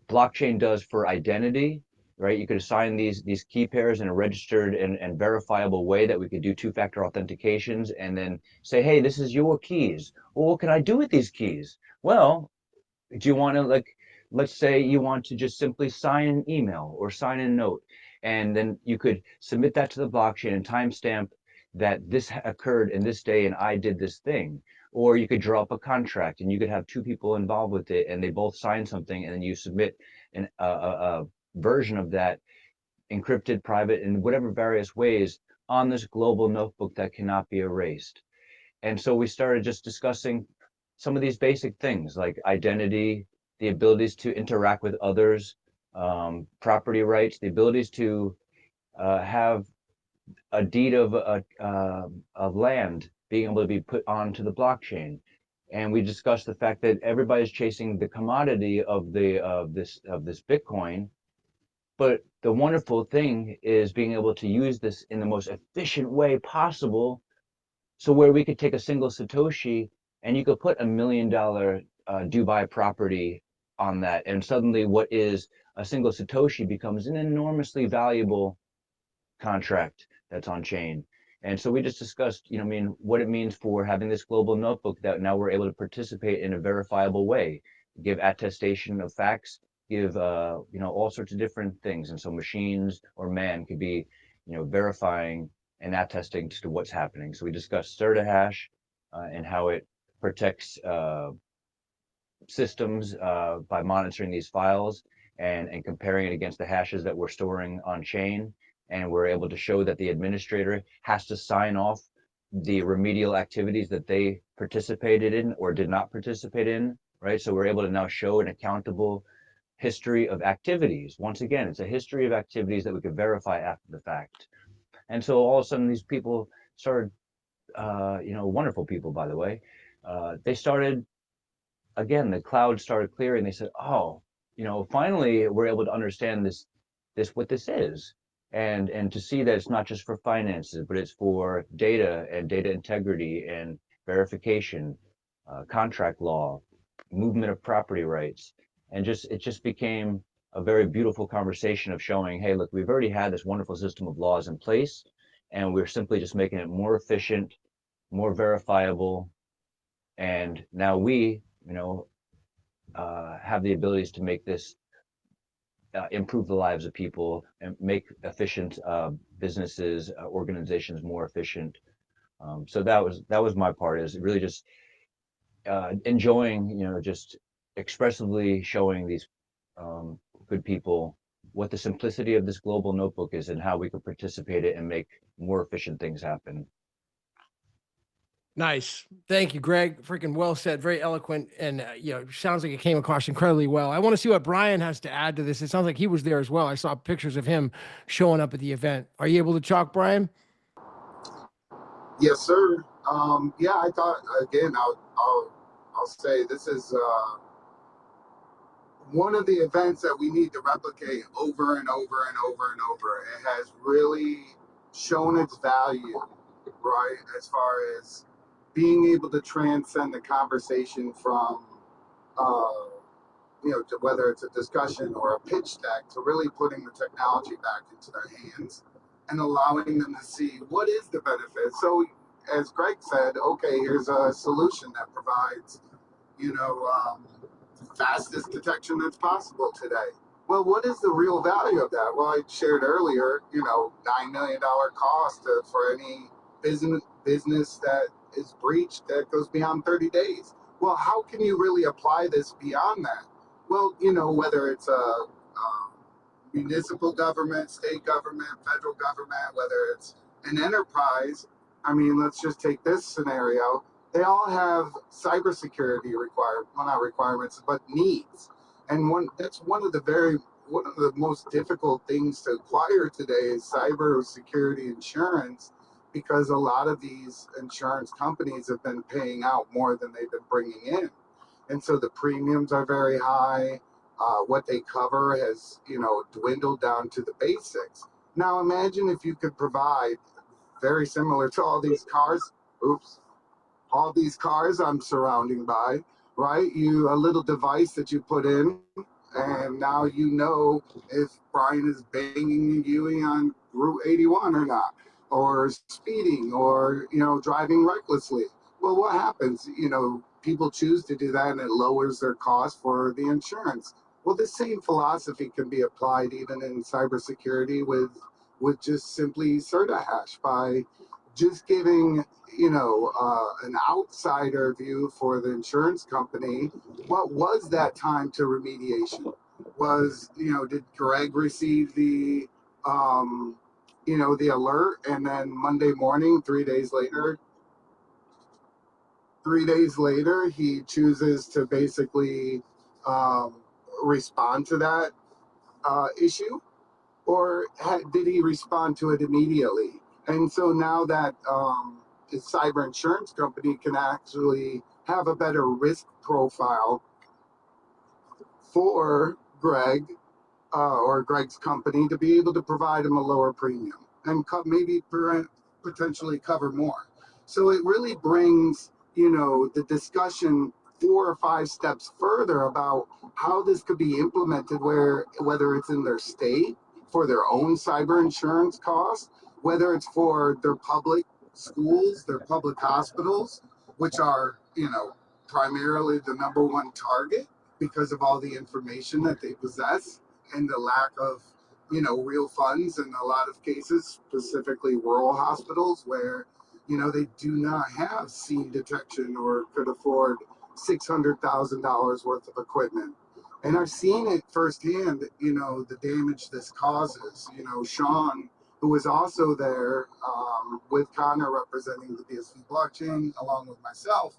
blockchain does for identity, right? You could assign these key pairs in a registered and verifiable way that we could do two-factor authentications, and then say, hey, this is your keys. Well, what can I do with these keys? Well, do you want to, let's say you want to just simply sign an email or sign a note, and then you could submit that to the blockchain and timestamp that this occurred in this day and I did this thing. Or you could draw up a contract and you could have two people involved with it and they both sign something, and then you submit a version of that, encrypted, private, in whatever various ways, on this global notebook that cannot be erased. And so we started just discussing some of these basic things like identity, the abilities to interact with others, property rights, the abilities to have a deed of land being able to be put onto the blockchain. And we discussed the fact that everybody's chasing the commodity of this Bitcoin, but the wonderful thing is being able to use this in the most efficient way possible. So where we could take a single Satoshi and you could put $1 million Dubai property on that. And suddenly what is a single Satoshi becomes an enormously valuable contract that's on chain. And so we just discussed, I mean, what it means for having this global notebook that now we're able to participate in a verifiable way, give attestation of facts, give, all sorts of different things. And so machines or man could be, verifying and attesting to what's happening. So we discussed certihash and how it protects systems by monitoring these files and comparing it against the hashes that we're storing on chain. And we're able to show that the administrator has to sign off the remedial activities that they participated in or did not participate in, right? So we're able to now show an accountable history of activities. Once again, it's a history of activities that we could verify after the fact. And so all of a sudden these people started, wonderful people, by the way, they started, again, the cloud started clearing. They said, oh, finally we're able to understand what this is. And to see that it's not just for finances, but it's for data and data integrity and verification, contract law, movement of property rights. And it just became a very beautiful conversation of showing, hey, look, we've already had this wonderful system of laws in place, and we're simply just making it more efficient, more verifiable. And now we, have the abilities to make this improve the lives of people and make efficient businesses, organizations more efficient. So that was my part, is really just enjoying, just expressively showing these good people what the simplicity of this global notebook is and how we could participate in it and make more efficient things happen. Nice. Thank you, Greg. Freaking well said. Very eloquent. And, sounds like it came across incredibly well. I want to see what Brian has to add to this. It sounds like he was there as well. I saw pictures of him showing up at the event. Are you able to talk, Brian? Yes, sir. Yeah, I thought, again, I'll say this is one of the events that we need to replicate over and over and over and over. It has really shown its value, right, as far as being able to transcend the conversation from, to whether it's a discussion or a pitch deck, to really putting the technology back into their hands and allowing them to see what is the benefit. So, as Greg said, okay, here's a solution that provides, fastest detection that's possible today. Well, what is the real value of that? Well, I shared earlier, $9 million cost for any business that is breached that goes beyond 30 days. Well, how can you really apply this beyond that? Well, whether it's a municipal government, state government, federal government, whether it's an enterprise. I mean, let's just take this scenario. They all have cybersecurity not requirements, but needs. And that's one of the most difficult things to acquire today is cybersecurity insurance, because a lot of these insurance companies have been paying out more than they've been bringing in. And so the premiums are very high. What they cover has, dwindled down to the basics. Now imagine if you could provide, very similar to all these cars, all these cars I'm surrounding by, right? A little device that you put in, and now if Brian is banging you on Route 81 or not, or speeding, or driving recklessly. Well, what happens? People choose to do that, and it lowers their cost for the insurance. Well, the same philosophy can be applied even in cybersecurity with just simply certihash, by just giving an outsider view for the insurance company. What was that time to remediation? Did Greg receive the the alert, and then Monday morning, 3 days later, he chooses to basically respond to that issue? Or did he respond to it immediately? And so now that the cyber insurance company can actually have a better risk profile for Greg or Greg's company to be able to provide him a lower premium and maybe potentially cover more. So it really brings, the discussion 4 or 5 steps further about how this could be implemented, whether it's in their state for their own cyber insurance costs, whether it's for their public schools, their public hospitals, which are, primarily the number one target because of all the information that they possess and the lack of, real funds in a lot of cases, specifically rural hospitals where, they do not have scene detection or could afford $600,000 worth of equipment. And I've seen it firsthand, the damage this causes. Sean, who was also there with Connor representing the BSV blockchain, along with myself,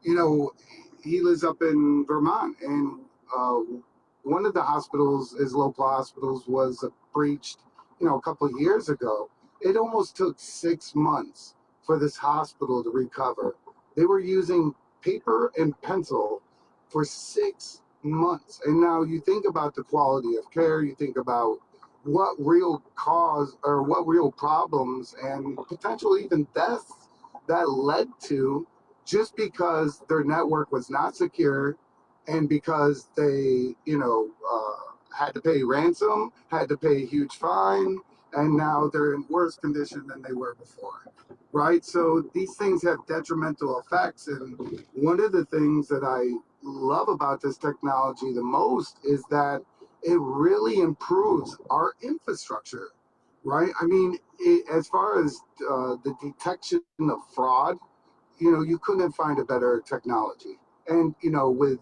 he lives up in Vermont, and one of the hospitals, his local hospitals, was breached, a couple of years ago. It almost took 6 months for this hospital to recover. They were using paper and pencil for 6 months. And now you think about the quality of care, you think about what real cause or what real problems and potentially even deaths that led to, just because their network was not secure and because they, had to pay ransom, had to pay a huge fine, and now they're in worse condition than they were before, right? So these things have detrimental effects. And one of the things that I love about this technology the most is that it really improves our infrastructure, right? I mean, as far as the detection of fraud, you couldn't find a better technology. And, with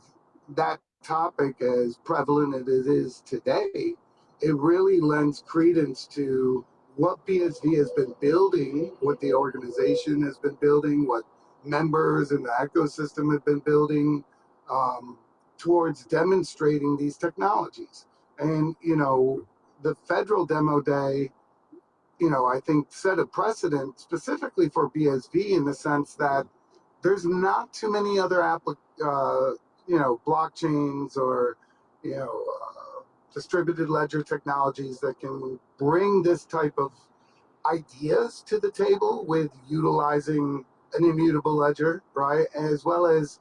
that topic as prevalent as it is today, it really lends credence to what BSV has been building, what the organization has been building, what members in the ecosystem have been building towards demonstrating these technologies. And, the federal demo day, I think set a precedent specifically for BSV in the sense that there's not too many other blockchains or, distributed ledger technologies that can bring this type of ideas to the table with utilizing an immutable ledger, right? As well as,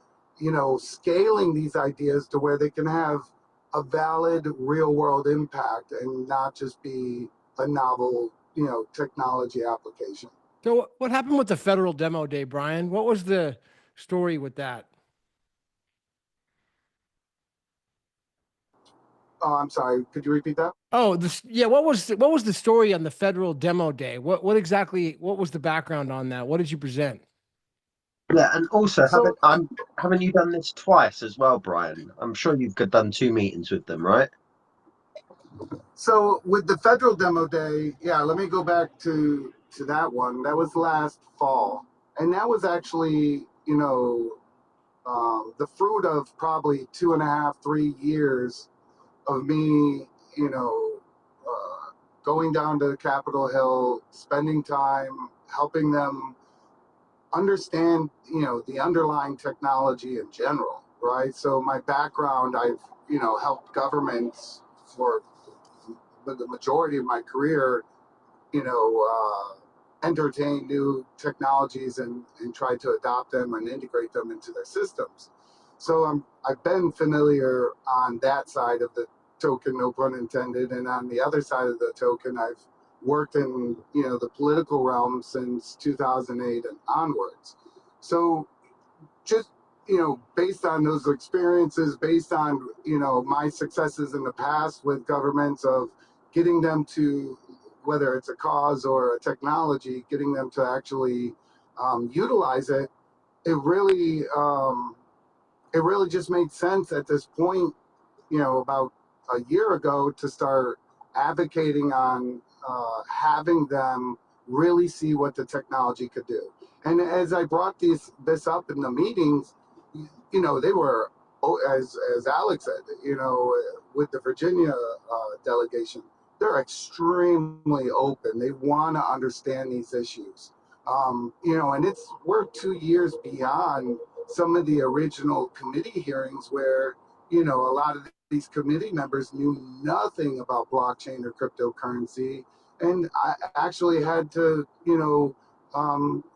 scaling these ideas to where they can have a valid real world impact and not just be a novel, technology application. So what happened with the federal demo day, Brian? What was the story with that? Oh, I'm sorry. Could you repeat that? Oh, yeah. What was the story on the federal demo day? What was the background on that? What did you present? Yeah, and also So, haven't you done this twice as well, Brian? I'm sure you've done 2 meetings with them, right? so with the federal demo day, yeah, let me go back to that one. That was last fall, and that was actually, the fruit of probably 2.5, 3 years of me, going down to Capitol Hill, spending time helping them understand, the underlying technology in general, right? So my background, I've, helped governments for the majority of my career, entertain new technologies and try to adopt them and integrate them into their systems. So I've been familiar on that side of the token, no pun intended, and on the other side of the token, I've worked in the political realm since 2008 and onwards. So just based on those experiences, based on my successes in the past with governments of getting them to, whether it's a cause or a technology, getting them to actually utilize it, it really just made sense at this point, about a year ago, to start advocating on having them really see what the technology could do. And as I brought this up in the meetings, they were, as Alex said, with the Virginia delegation, they're extremely open. They want to understand these issues. And we're 2 years beyond some of the original committee hearings where, a lot of these committee members knew nothing about blockchain or cryptocurrency. And I actually had to,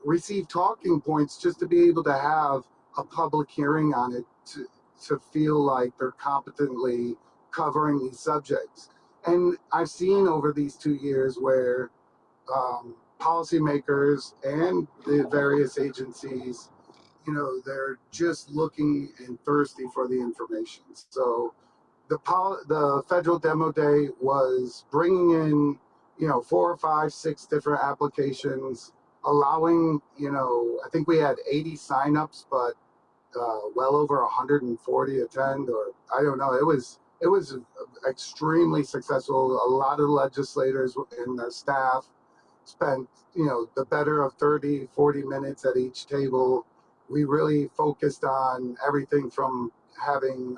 receive talking points just to be able to have a public hearing on it to feel like they're competently covering these subjects. And I've seen over these 2 years where policymakers and the various agencies, they're just looking and thirsty for the information. So the federal demo day was bringing in, 4, 5, 6 different applications, allowing, I think we had 80 signups, but well over 140 attend, or I don't know. It was extremely successful. A lot of legislators and their staff spent, the better of 30, 40 minutes at each table. We really focused on everything from having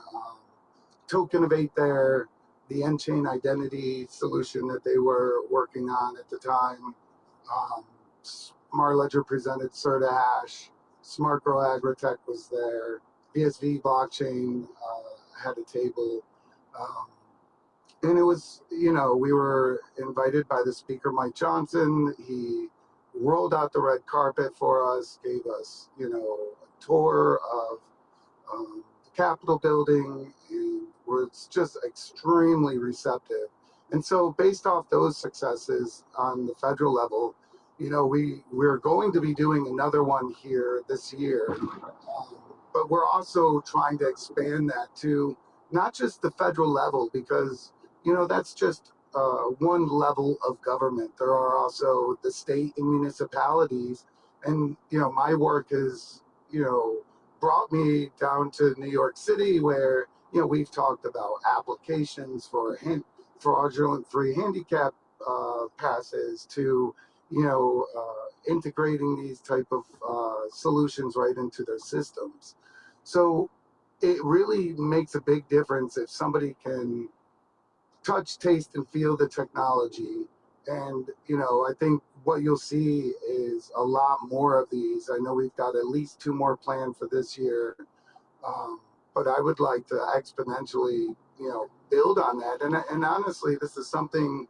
Tokenivate there, the end-chain identity solution that they were working on at the time. SmartLedger presented CertaHash. SmartGrow Agritech was there. BSV blockchain had a table. And it was, we were invited by the speaker, Mike Johnson. He rolled out the red carpet for us, gave us, a tour of the Capitol building, and was just extremely receptive. And so based off those successes on the federal level, we're going to be doing another one here this year. But we're also trying to expand that to not just the federal level, because, that's just one level of government. There are also the state and municipalities. And, my work is, brought me down to New York City, where, we've talked about applications for fraudulent free handicap passes to, integrating these type of solutions right into their systems. So it really makes a big difference if somebody can touch, taste, and feel the technology. And, I think what you'll see is a lot more of these. I know we've got at least 2 more planned for this year. But I would like to exponentially, build on that. And honestly, this is something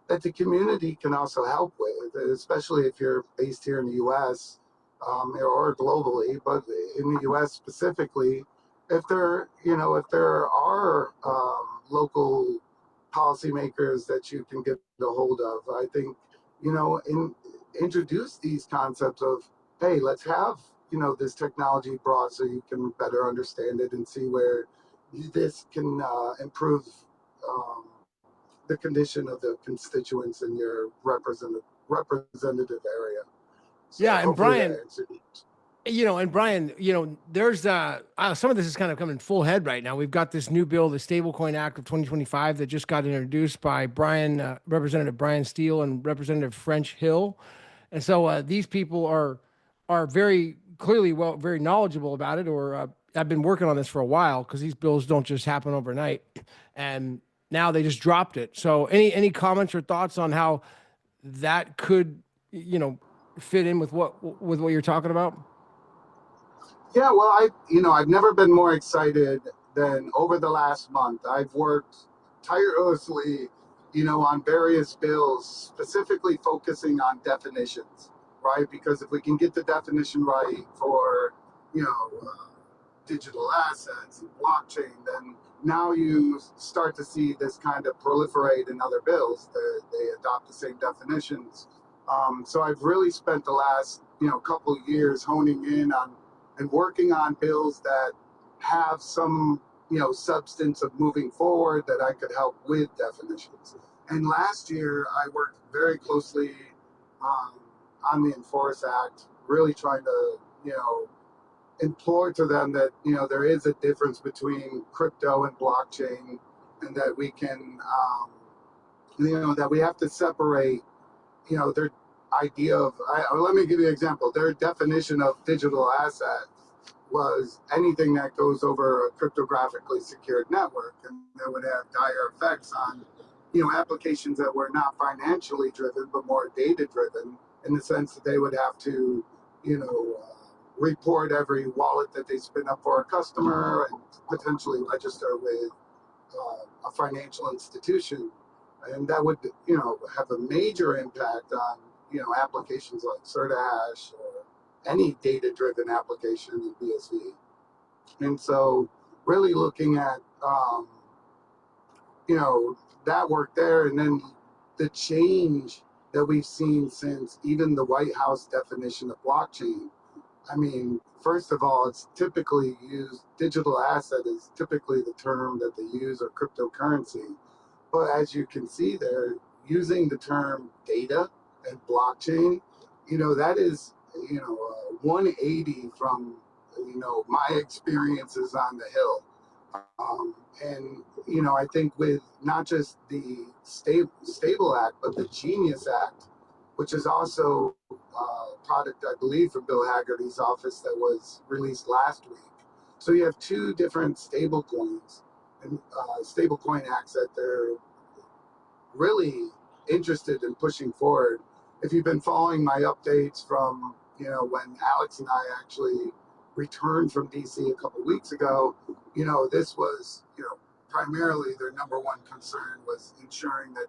that the community can also help with, especially if you're based here in the U.S. Or globally, but in the U.S. specifically, if there are local policymakers that you can get a hold of, I think, introduce these concepts of, hey, let's have, this technology brought so you can better understand it and see where this can improve the condition of the constituents in your representative area. So Yeah, and Brian, Brian, there's some of this is kind of coming full head right now. We've got this new bill, the Stablecoin Act of 2025, that just got introduced by Representative Brian Steele and Representative French Hill, and so these people are very clearly very knowledgeable about it, or have been working on this for a while, because these bills don't just happen overnight, and now they just dropped it. So any comments or thoughts on how that could fit in with what you're talking about? Yeah, well, I've never been more excited than over the last month. I've worked tirelessly, on various bills, specifically focusing on definitions, right? Because if we can get the definition right for, digital assets and blockchain, then now you start to see this kind of proliferate in other bills. They adopt the same definitions. So I've really spent the last, couple of years honing in on and working on bills that have some, substance of moving forward that I could help with definitions. And last year, I worked very closely on the Enforce Act, really trying to, implore to them that, there is a difference between crypto and blockchain, and that we can, that we have to separate, their idea of, let me give you an example. Their definition of digital asset was anything that goes over a cryptographically secured network, and that would have dire effects on, applications that were not financially driven, but more data driven, in the sense that they would have to, report every wallet that they spin up for a customer and potentially register with a financial institution. And that would, have a major impact on, applications like CertaHash or any data-driven application in BSV. And so really looking at, you know, that work there, and then the change that we've seen since even the White House definition of blockchain. I mean, first of all, it's typically used, digital asset is typically the term that they use, or cryptocurrency. But as you can see there, using the term data and blockchain, you know, that is, you know, 180 from, you know, my experiences on the Hill. And, you know, I think with not just the Stable Act, but the Genius Act, which is also a product, I believe, from Bill Hagerty's office that was released last week. So you have two different stable coins and stablecoin acts that they're really interested in pushing forward. If you've been following my updates from, you know, when Alex and I actually returned from DC a couple weeks ago, you know, this was, you know, primarily their number one concern was ensuring that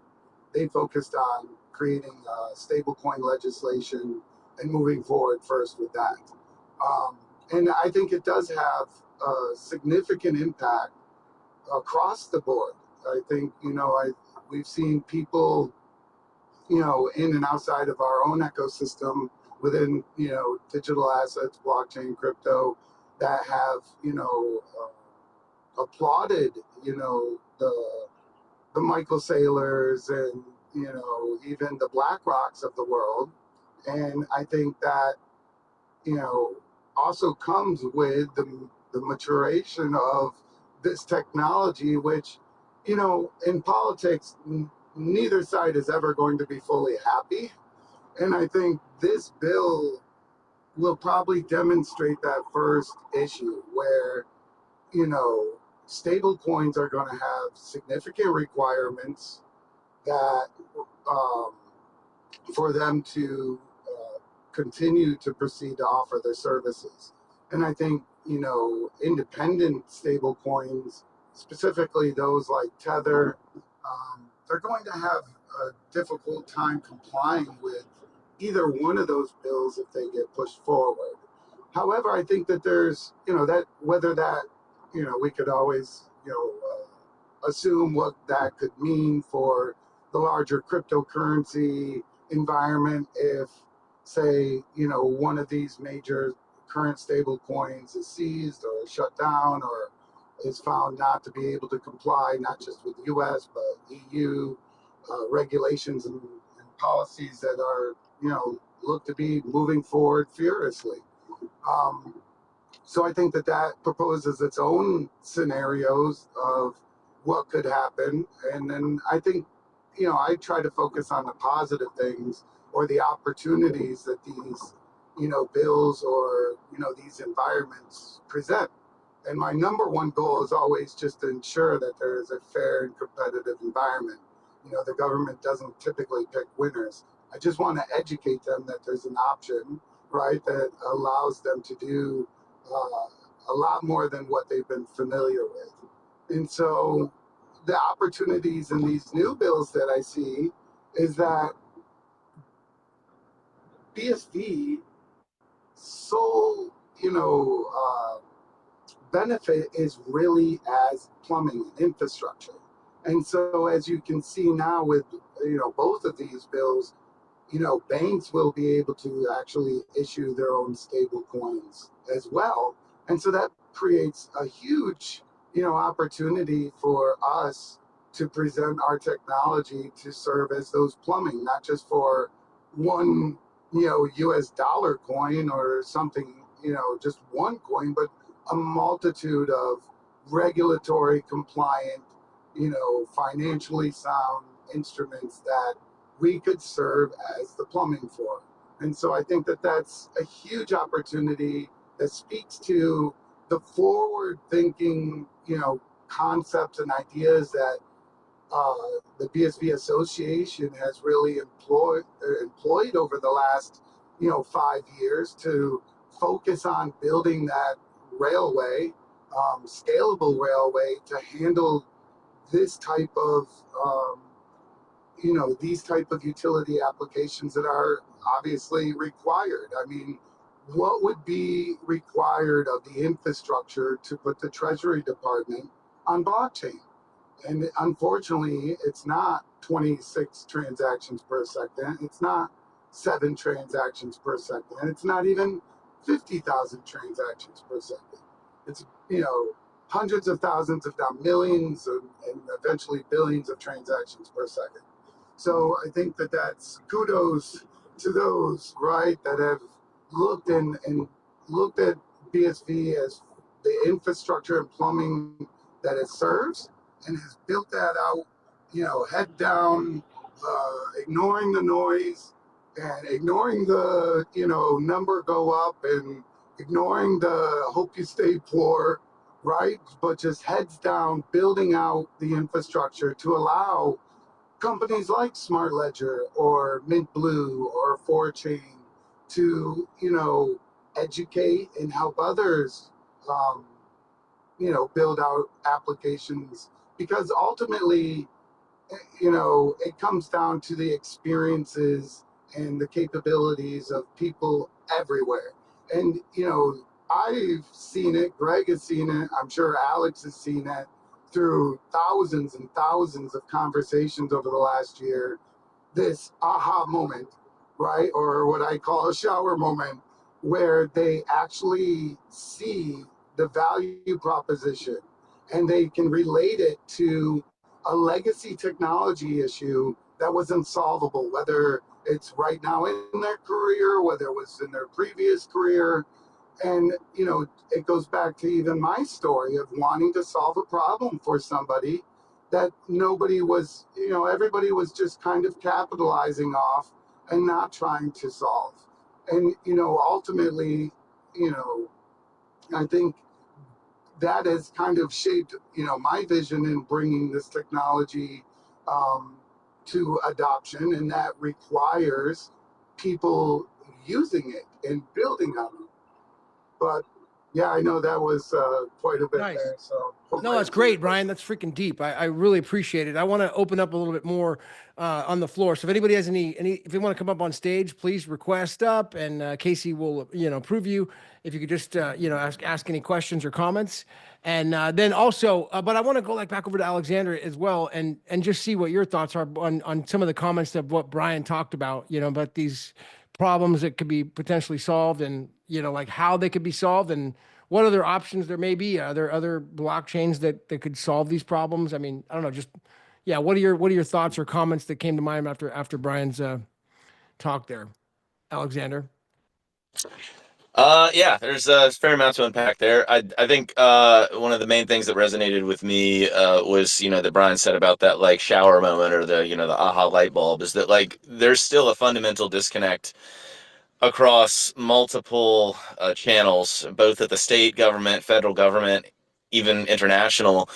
they focused on creating stablecoin legislation and moving forward first with that. And I think it does have a significant impact across the board. I think, you know, we've seen people, you know, in and outside of our own ecosystem within, you know, digital assets, blockchain, crypto, that have, you know, applauded, you know, the Michael Saylors and, you know, even the BlackRocks of the world. And I think that, you know, also comes with the maturation of this technology, which, you know, in politics, neither side is ever going to be fully happy. And I think this bill will probably demonstrate that first issue where, you know, stable coins are going to have significant requirements that for them to continue to proceed to offer their services. And I think, you know, independent stable coins, specifically those like Tether, they're going to have a difficult time complying with either one of those bills if they get pushed forward. However, I think that there's, you know, that whether that, you know, we could always, you know, assume what that could mean for the larger cryptocurrency environment if, say, you know, one of these major current stable coins is seized or shut down or is found not to be able to comply, not just with US, but EU regulations and policies that are, you know, look to be moving forward furiously. So I think that that proposes its own scenarios of what could happen. And then I think, you know, I try to focus on the positive things or the opportunities that these, you know, bills or, you know, these environments present. And my number one goal is always just to ensure that there is a fair and competitive environment. You know, the government doesn't typically pick winners. I just want to educate them that there's an option, right, that allows them to do a lot more than what they've been familiar with. And so the opportunities in these new bills that I see is that BSV sole, you know, benefit is really as plumbing and infrastructure. And so as you can see now with, you know, both of these bills, you know, banks will be able to actually issue their own stable coins as well. And so that creates a huge, you know, opportunity for us to present our technology to serve as those plumbing, not just for one, you know, US dollar coin or something, you know, just one coin, but a multitude of regulatory compliant, you know, financially sound instruments that we could serve as the plumbing for. And so I think that that's a huge opportunity that speaks to the forward thinking, you know, concepts and ideas that the BSV Association has really employed over the last, you know, 5 years to focus on building that railway, scalable railway to handle this type of you know, these type of utility applications that are obviously required. I mean, what would be required of the infrastructure to put the Treasury Department on blockchain. And unfortunately, it's not 26 transactions per second. It's not 7 transactions per second. It's not even 50,000 transactions per second. It's, hundreds of thousands, if not millions, and eventually billions of transactions per second. So I think that that's kudos to those, right, that have looked and looked at BSV as the infrastructure and plumbing that it serves, and has built that out, head down, ignoring the noise and ignoring the, number go up and ignoring the hope you stay poor, right? But just heads down, building out the infrastructure to allow companies like SmartLedger or Mint Blue or 4Chain to, educate and help others, build out applications, because ultimately, it comes down to the experiences and the capabilities of people everywhere. And, I've seen it, Greg has seen it, I'm sure Alex has seen it through thousands and thousands of conversations over the last year, this aha moment, right? Or what I call a shower moment, where they actually see the value proposition and they can relate it to a legacy technology issue that was unsolvable, whether it's right now in their career, whether it was in their previous career. And, it goes back to even my story of wanting to solve a problem for somebody that nobody was, everybody was just kind of capitalizing off and not trying to solve. And, ultimately, I think that has kind of shaped, my vision in bringing this technology to adoption, and that requires people using it and building on it. But yeah, I know that was quite a bit Nice. there. So No, that's great, Brian. That's freaking deep. I really appreciate it. I want to open up a little bit more on the floor. So if anybody has any, if you want to come up on stage, please request up, and Casey will, approve you. If you could just, ask any questions or comments, and then also, but I want to go back over to Alexander as well, and just see what your thoughts are on some of the comments of what Brian talked about, about these problems that could be potentially solved, and how they could be solved, and what other options there may be. Are there other blockchains that could solve these problems? I mean, I don't know, just, yeah. What are your thoughts or comments that came to mind after Brian's talk there, Alexander? Yeah, there's a fair amount to unpack there. I think one of the main things that resonated with me was, that Brian said about that shower moment, or the aha light bulb, is that there's still a fundamental disconnect across multiple channels, both at the state government, federal government, even international,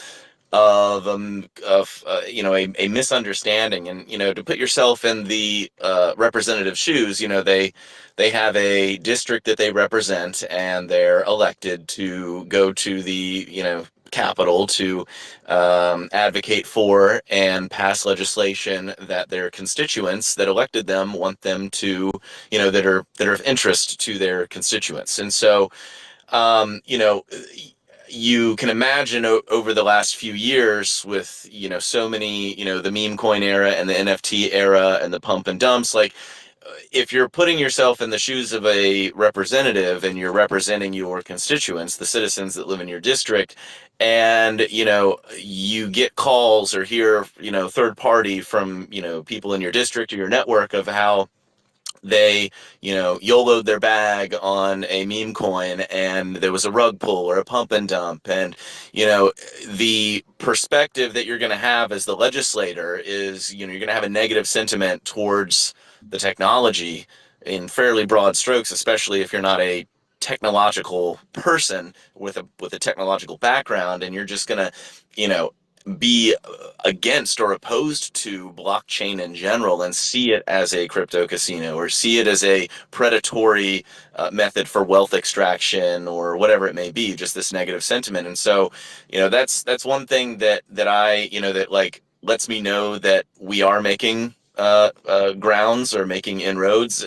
of a misunderstanding. And to put yourself in the representative shoes, they have a district that they represent, and they're elected to go to the Capitol to advocate for and pass legislation that their constituents that elected them want them to, that are of interest to their constituents. And so you can imagine over the last few years with, so many, the meme coin era and the NFT era and the pump and dumps, if you're putting yourself in the shoes of a representative and you're representing your constituents, the citizens that live in your district, and, you get calls or hear, third party from, people in your district or your network of how they, YOLO'd their bag on a meme coin, and there was a rug pull or a pump and dump. And, the perspective that you're going to have as the legislator is, you're going to have a negative sentiment towards the technology in fairly broad strokes, especially if you're not a technological person with a technological background, and you're just going to, be against or opposed to blockchain in general, and see it as a crypto casino, or see it as a predatory method for wealth extraction, or whatever it may be, just this negative sentiment. And so, that's one thing that I, that lets me know that we are making grounds or making inroads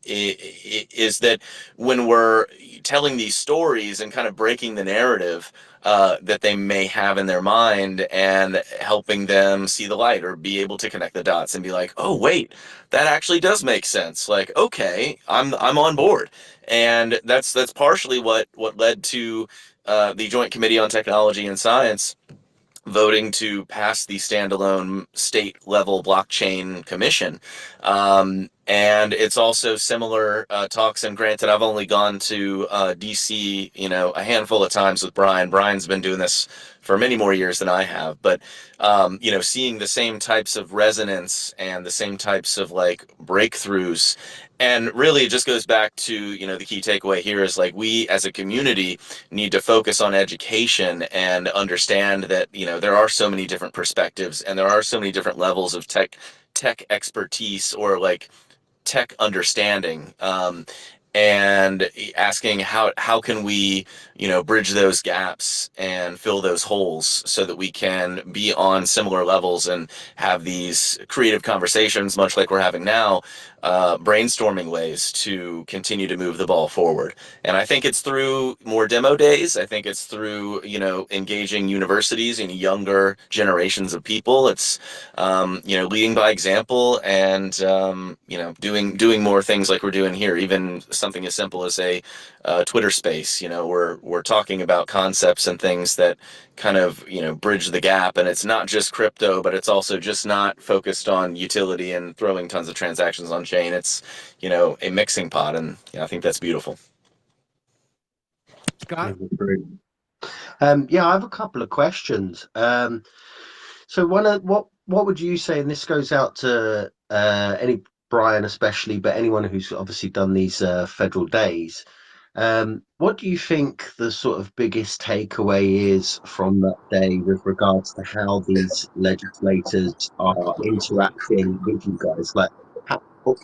is that when we're telling these stories and kind of breaking the narrative that they may have in their mind and helping them see the light or be able to connect the dots and be like, oh wait, that actually does make sense. Like, okay, I'm on board. And that's partially what led to the Joint Committee on Technology and Science voting to pass the standalone state level blockchain commission. And it's also similar talks. And granted, I've only gone to DC, a handful of times with Brian. Brian's been doing this for many more years than I have, but seeing the same types of resonance and the same types of like breakthroughs. And really it just goes back to, the key takeaway here is like we as a community need to focus on education and understand that, there are so many different perspectives and there are so many different levels of tech expertise or like tech understanding, and asking how can we bridge those gaps and fill those holes so that we can be on similar levels and have these creative conversations much like we're having now, brainstorming ways to continue to move the ball forward. And I think it's through more demo days. I think it's through engaging universities and younger generations of people. It's leading by example and doing more things like we're doing here, even something as simple as a Twitter space. We're talking about concepts and things that kind of bridge the gap, and it's not just crypto, but it's also just not focused on utility and throwing tons of transactions on chain. It's a mixing pot, and I think that's beautiful. Scott? Yeah, I have a couple of questions. So what would you say, and this goes out to any Brian especially, but anyone who's obviously done these federal days, what do you think the sort of biggest takeaway is from that day with regards to how these legislators are interacting with you guys? Like,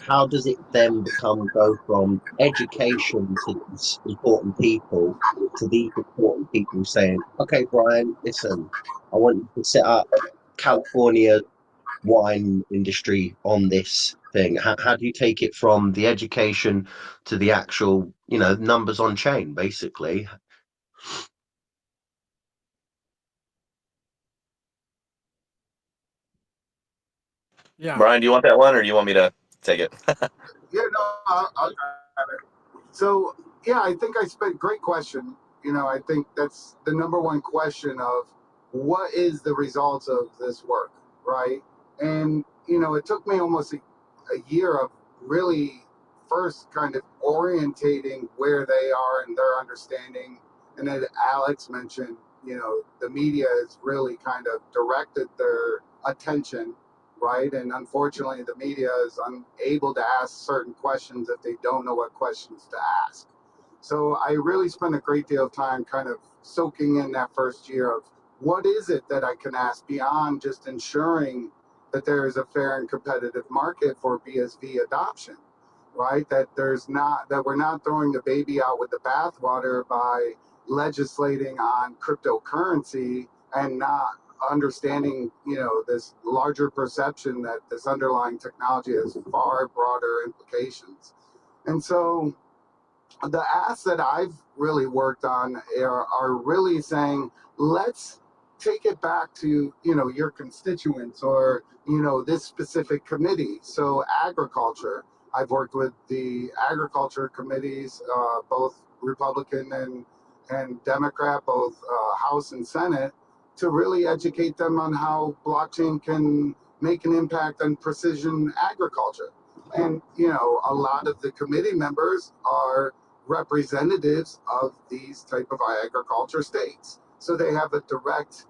how does it then go from education to these important people to these important people saying, okay, Brian, listen, I want you to set up California wine industry on this thing? How do you take it from the education to the actual, numbers on chain, basically? Yeah. Brian, do you want that one or do you want me to take it? Yeah, no, I'll grab it. So, yeah, I think I spent great question. I think that's the number one question of what is the results of this work, right? And, it took me almost a year of really first kind of orientating where they are and their understanding. And then Alex mentioned, the media has really kind of directed their attention, right? And unfortunately, the media is unable to ask certain questions if they don't know what questions to ask. So I really spent a great deal of time kind of soaking in that first year of what is it that I can ask beyond just ensuring that there is a fair and competitive market for BSV adoption, right? That we're not throwing the baby out with the bathwater by legislating on cryptocurrency and not understanding, this larger perception that this underlying technology has far broader implications. And so the asks that I've really worked on are really saying, let's take it back to, your constituents or, this specific committee. So agriculture, I've worked with the agriculture committees, both Republican and Democrat, both House and Senate, to really educate them on how blockchain can make an impact on precision agriculture. And, a lot of the committee members are representatives of these type of agriculture states. So they have a direct,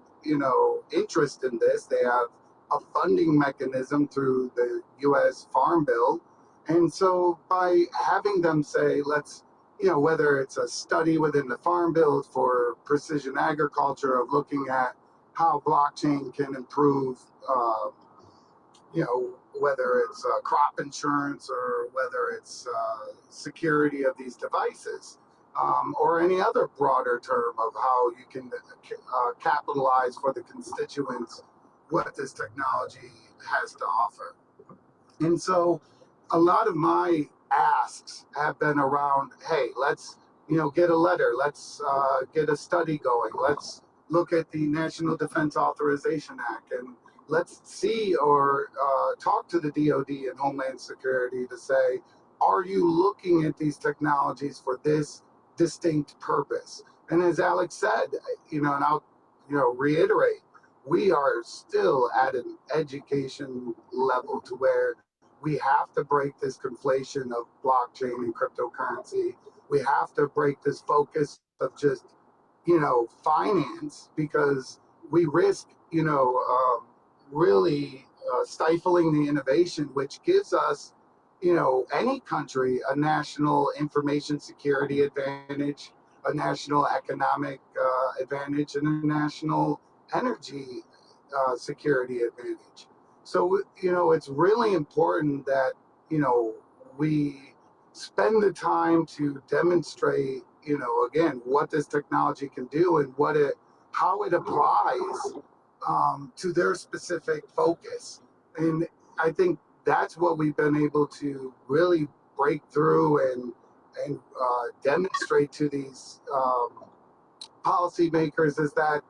interest in this. They have a funding mechanism through the U.S. Farm Bill. And so by having them say, let's, whether it's a study within the Farm Bill for precision agriculture of looking at how blockchain can improve, whether it's crop insurance or whether it's security of these devices, or any other broader term of how you can capitalize for the constituents what this technology has to offer. And so a lot of my asks have been around, hey, let's, get a letter. Let's get a study going. Let's look at the National Defense Authorization Act and let's see or talk to the DoD and Homeland Security to say, are you looking at these technologies for this distinct purpose? And as Alex said, and I'll, reiterate, we are still at an education level to where we have to break this conflation of blockchain and cryptocurrency. We have to break this focus of just, finance, because we risk, really stifling the innovation, which gives us, any country a national information security advantage, a national economic advantage, and a national energy security advantage. So, it's really important that, we spend the time to demonstrate, again, what this technology can do and how it applies to their specific focus. And I think that's what we've been able to really break through and demonstrate to these policymakers is that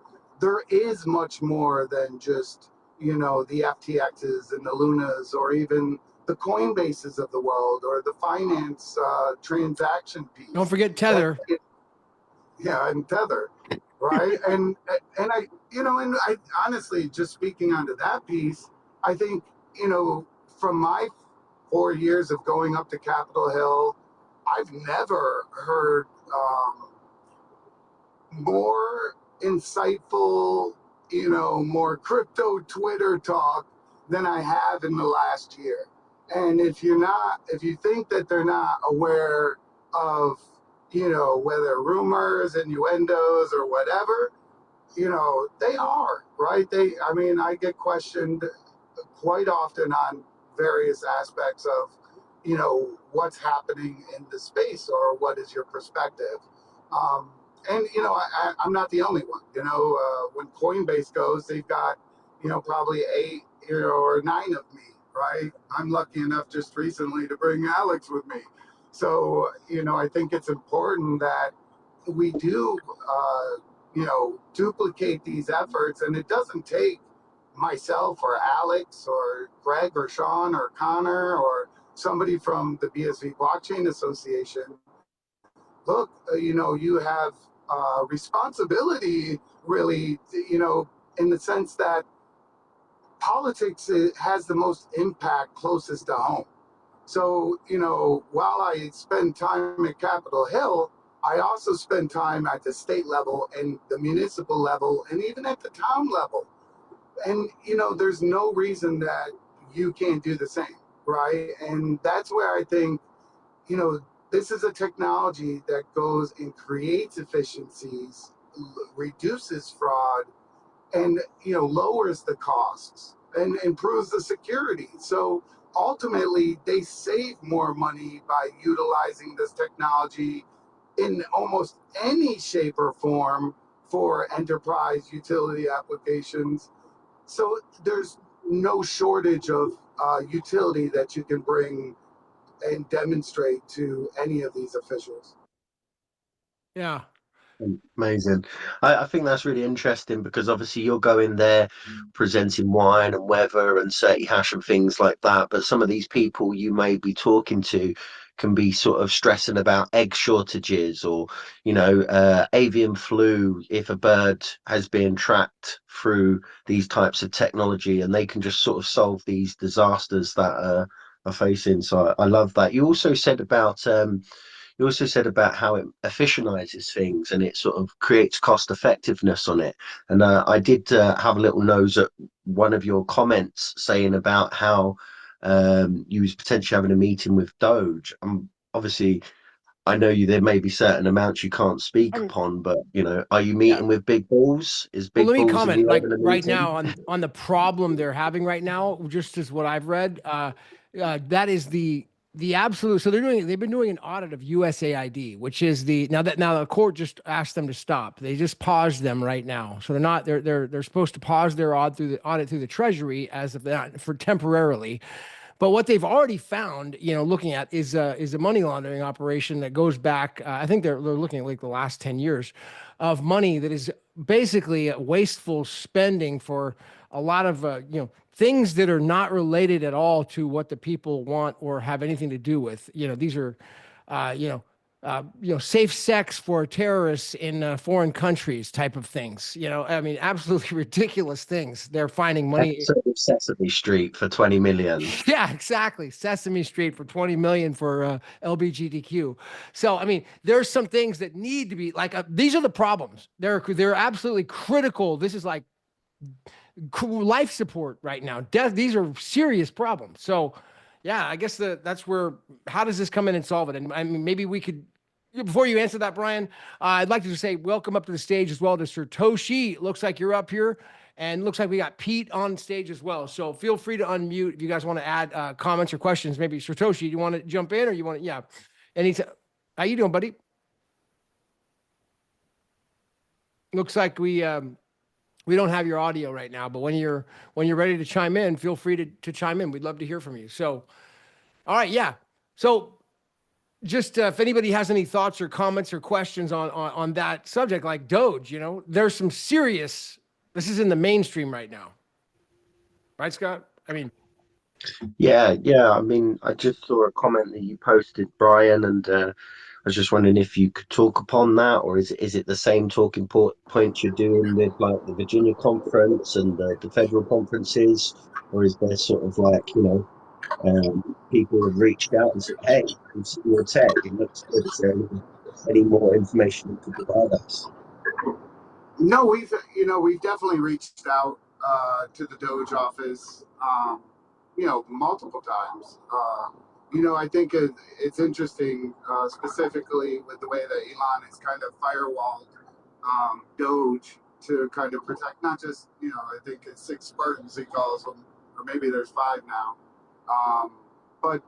there is much more than just, the FTXs and the Lunas or even the Coinbases of the world or the finance transaction piece. Don't forget Tether. Yeah, and Tether, right? and I honestly, just speaking onto that piece, I think, from my 4 years of going up to Capitol Hill, I've never heard more insightful, more crypto Twitter talk than I have in the last year. And if you think that they're not aware of, whether rumors, innuendos, or whatever, they are, right? I get questioned quite often on various aspects of, what's happening in the space or what is your perspective. And I'm not the only one. When Coinbase goes, they've got, probably 8, or 9 of me, right? I'm lucky enough just recently to bring Alex with me. So, I think it's important that we do, duplicate these efforts, and it doesn't take myself or Alex or Greg or Sean or Connor or somebody from the BSV Blockchain Association. Look, you have responsibility, really, in the sense that politics has the most impact closest to home. So, while I spend time at Capitol Hill, I also spend time at the state level and the municipal level and even at the town level. And, there's no reason that you can't do the same, right? And that's where I think, this is a technology that goes and creates efficiencies, reduces fraud, and lowers the costs and improves the security. So ultimately, they save more money by utilizing this technology in almost any shape or form for enterprise utility applications. So there's no shortage of utility that you can bring and demonstrate to any of these officials. Yeah. Amazing. I think that's really interesting because obviously you're going there presenting wine and weather and certain hash and things like that. But some of these people you may be talking to can be sort of stressing about egg shortages or, avian flu if a bird has been tracked through these types of technology, and they can just sort of solve these disasters that are facing. So I love that. You also said about how it efficientizes things and it sort of creates cost effectiveness on it. And I did have a little nose at one of your comments saying about how you was potentially having a meeting with Doge. Obviously, I know there may be certain amounts you can't speak upon, but are you meeting with big balls? Is Well, big let me balls in comment the like air in a right meeting? now on the problem they're having right now, just as what I've read. That is the absolute. So they've been doing an audit of USAID, which is now the court just asked them to stop. They just paused them right now. So they're supposed to pause their audit through the Treasury as of that for temporarily. But what they've already found, looking at is a money laundering operation that goes back. I think they're looking at like the last 10 years of money that is basically wasteful spending for a lot of things that are not related at all to what the people want or have anything to do with. These are safe sex for terrorists in foreign countries type of things. I mean, absolutely ridiculous things. They're finding money. Episode of Sesame Street for 20 million. Yeah, exactly. Sesame Street for 20 million for LGBTQ. So, I mean, there's some things that need to be like, these are the problems. They're absolutely critical. This is like life support right now. Death. These are serious problems. So, yeah, I guess that's where, how does this come in and solve it? And I mean, maybe we could, before you answer that, Brian, I'd like to just say welcome up to the stage as well to Satoshi. Looks like you're up here, and looks like we got Pete on stage as well. So feel free to unmute if you guys want to add comments or questions. Maybe Satoshi, do you want to jump in, or you want to, yeah. How you doing, buddy? Looks like we don't have your audio right now, but when you're ready to chime in, feel free to chime in. We'd love to hear from you. So, all right, yeah. So just if anybody has any thoughts or comments or questions on that subject, like Doge, there's some serious, this is in the mainstream right now. Right, Scott? I mean, Yeah. I mean, I just saw a comment that you posted, Brian, and I was just wondering if you could talk upon that, or is it the same talking points you're doing with like the Virginia conference and the federal conferences, or is there sort of like, people have reached out and said, hey, we've seen your tech, it looks good. Is there any more information you could provide us? No, we've definitely reached out to the Doge office, multiple times. I think it's interesting, specifically with the way that Elon has kind of firewalled Doge to kind of protect not just, I think it's 6 Spartans he calls them, or maybe there's 5 now. But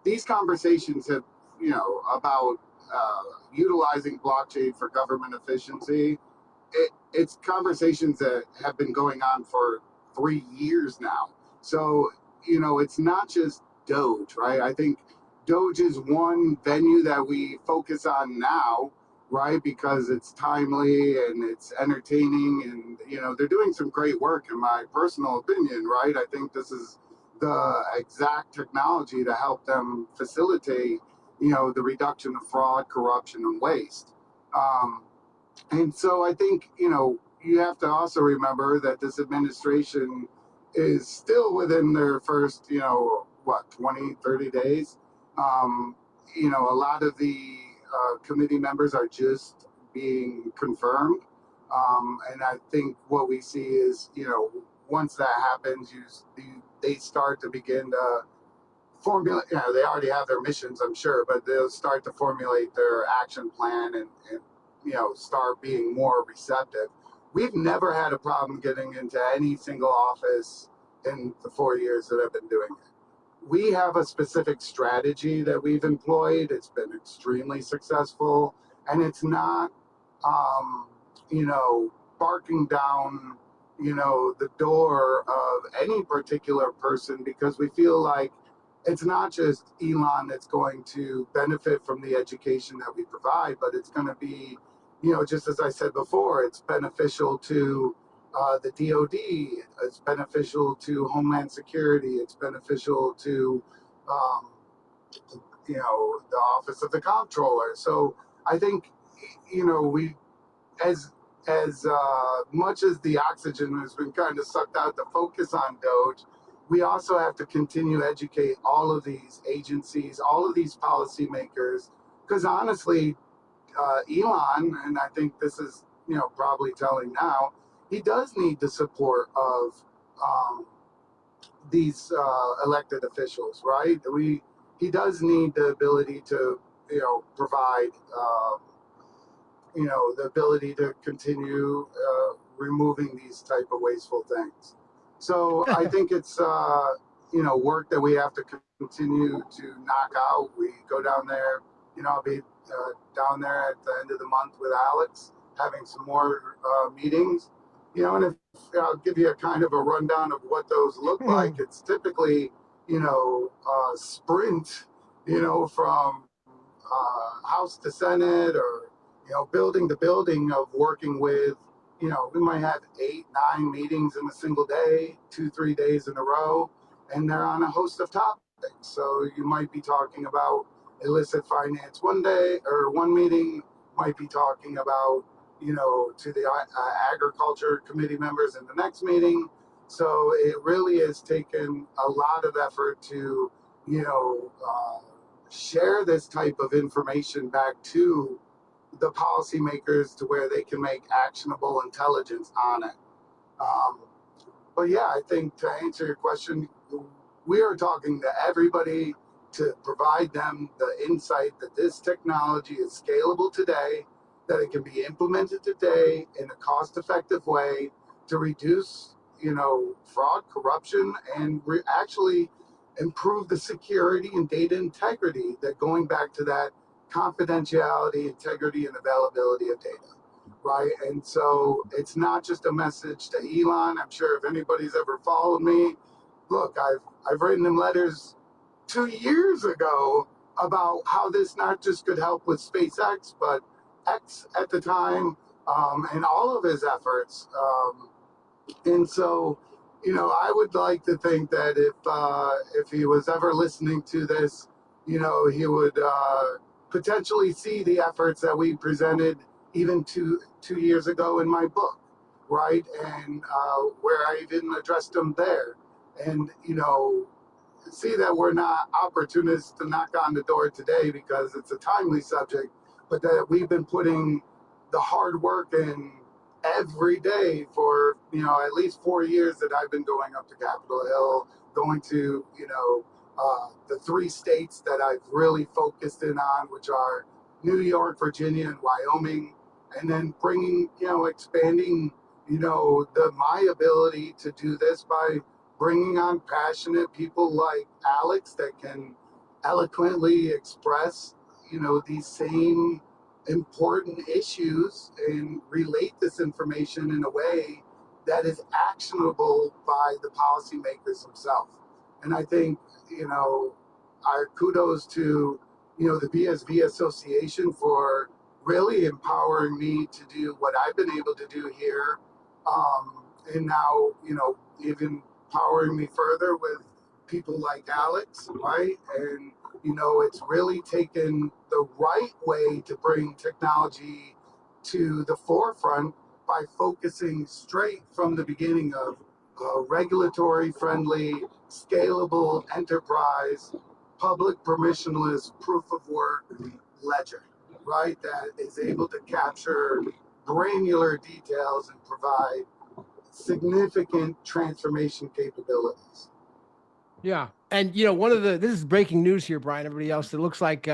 these conversations have, about utilizing blockchain for government efficiency. It's conversations that have been going on for 3 years now. So, it's not just Doge, right? I think Doge is one venue that we focus on now, right? Because it's timely and it's entertaining, and, they're doing some great work in my personal opinion, right? I think this is the exact technology to help them facilitate, the reduction of fraud, corruption, and waste. And so I think, you have to also remember that this administration is still within their first, 20, 30 days. A lot of the committee members are just being confirmed. And I think what we see is, once that happens, they start to begin to formulate, they already have their missions, I'm sure, but they'll start to formulate their action plan and start being more receptive. We've never had a problem getting into any single office in the 4 years that I've been doing it. We have a specific strategy that we've employed. It's been extremely successful, and it's not, barking down, the door of any particular person, because we feel like it's not just Elon that's going to benefit from the education that we provide, but it's going to be, just as I said before, it's beneficial to the DoD, it's beneficial to Homeland Security, it's beneficial to, the Office of the Comptroller. So I think, we, as much as the oxygen has been kind of sucked out to focus on Doge, we also have to continue to educate all of these agencies, all of these policymakers, because honestly, Elon, and I think this is, probably telling now, he does need the support of these elected officials, right? He does need the ability to, provide, the ability to continue removing these type of wasteful things. So I think it's, work that we have to continue to knock out. We go down there, I'll be down there at the end of the month with Alex, having some more meetings, And if I'll give you a kind of a rundown of what those look like, it's typically, sprint, from House to Senate, or, building to building, of working with, we might have 8, 9 meetings in a single day, 2, 3 days in a row, and they're on a host of topics. So you might be talking about illicit finance one day, or one meeting might be talking about, to the agriculture committee members in the next meeting. So it really has taken a lot of effort to, share this type of information back to the policymakers, to where they can make actionable intelligence on it. But yeah, I think, to answer your question, we are talking to everybody to provide them the insight that this technology is scalable today, that it can be implemented today in a cost-effective way to reduce, fraud, corruption, and actually improve the security and data integrity, that going back to that confidentiality, integrity, and availability of data. Right. And so it's not just a message to Elon. I'm sure if anybody's ever followed me, look, I've written him letters 2 years ago about how this not just could help with SpaceX, but X at the time, and all of his efforts. And so, I would like to think that if he was ever listening to this, he would potentially see the efforts that we presented even two years ago in my book, right? And where I even addressed them there. And, see that we're not opportunists to knock on the door today because it's a timely subject, but that we've been putting the hard work in every day for, at least 4 years that I've been going up to Capitol Hill, going to, the 3 states that I've really focused in on, which are New York, Virginia, and Wyoming, and then bringing, expanding, my ability to do this by bringing on passionate people like Alex that can eloquently express, these same important issues and relate this information in a way that is actionable by the policymakers themselves. And I think, our kudos to, the BSV Association for really empowering me to do what I've been able to do here. And now, even empowering me further with people like Alex, right? And, it's really taken the right way to bring technology to the forefront by focusing straight from the beginning of a regulatory friendly, scalable enterprise, public permissionless proof of work ledger, right? That is able to capture granular details and provide significant transformation capabilities. Yeah. And this is breaking news here, Brian, everybody else. It looks like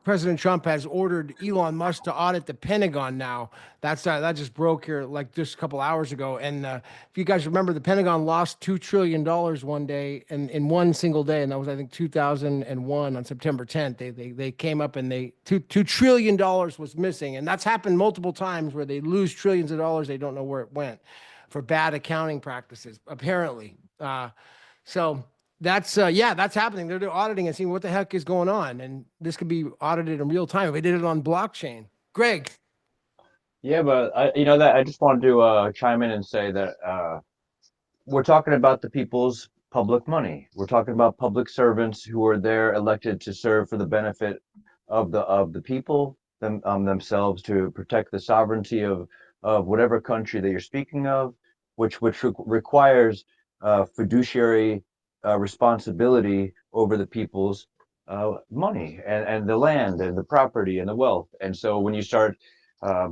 President Trump has ordered Elon Musk to audit the Pentagon now. That just broke here like just a couple hours ago. And if you guys remember, the Pentagon lost $2 trillion one day, and in one single day, and that was, I think, 2001 on September 10th. They came up and $2 trillion was missing. And that's happened multiple times where they lose trillions of dollars. They don't know where it went for bad accounting practices, apparently. So that's happening. They're auditing and seeing what the heck is going on. And this could be audited in real time. They did it on blockchain. Greg. Yeah, but I just wanted to chime in and say that we're talking about the people's public money. We're talking about public servants who are there elected to serve for the benefit of the people themselves, to protect the sovereignty of whatever country that you're speaking of, which requires fiduciary responsibility over the people's money and the land and the property and the wealth. And so when you start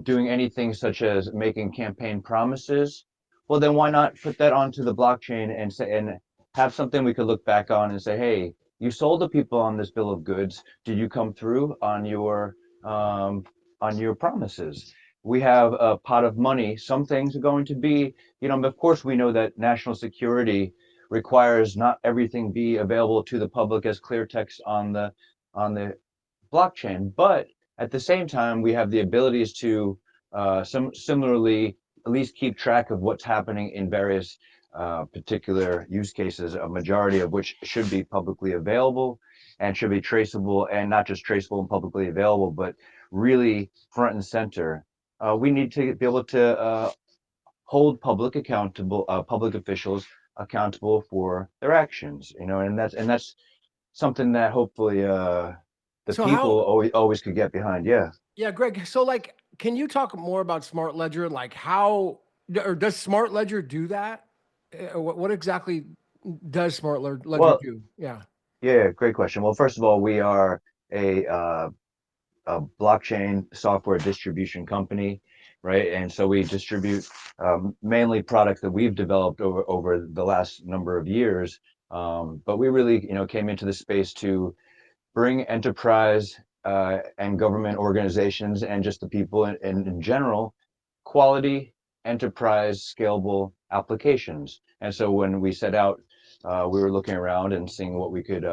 doing anything such as making campaign promises, well, then why not put that onto the blockchain and have something we could look back on and say, hey, you sold the people on this bill of goods. Did you come through on your promises? We have a pot of money. Some things are going to be, of course, we know that national security requires not everything be available to the public as clear text on the blockchain, but at the same time, we have the abilities to similarly at least keep track of what's happening in various particular use cases, a majority of which should be publicly available and should be traceable, and not just traceable and publicly available, but really front and center. We need to be able to hold public officials accountable for their actions, and that's something that hopefully the So people always could get behind. Yeah. yeah, Greg, so like, can you talk more about Smart Ledger? Like how, or does Smart Ledger do that? What exactly does Smart Ledger Well, do? Yeah. yeah, great question. Well, first of all, we are a blockchain software distribution company, right? And so we distribute mainly products that we've developed over the last number of years. But we really, came into the space to bring enterprise and government organizations and just the people in general quality enterprise scalable applications. And so when we set out, we were looking around and seeing what we could,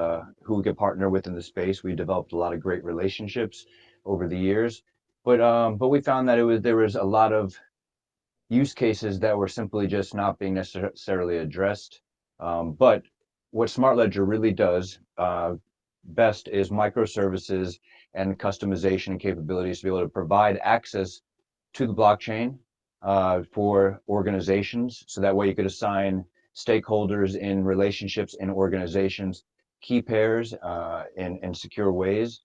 who we could partner with in the space. We developed a lot of great relationships over the years, but we found that there was a lot of use cases that were simply just not being necessarily addressed. But what Smart Ledger really does best is microservices and customization and capabilities to be able to provide access to the blockchain for organizations. So that way you could assign stakeholders in relationships in organizations key pairs in secure ways.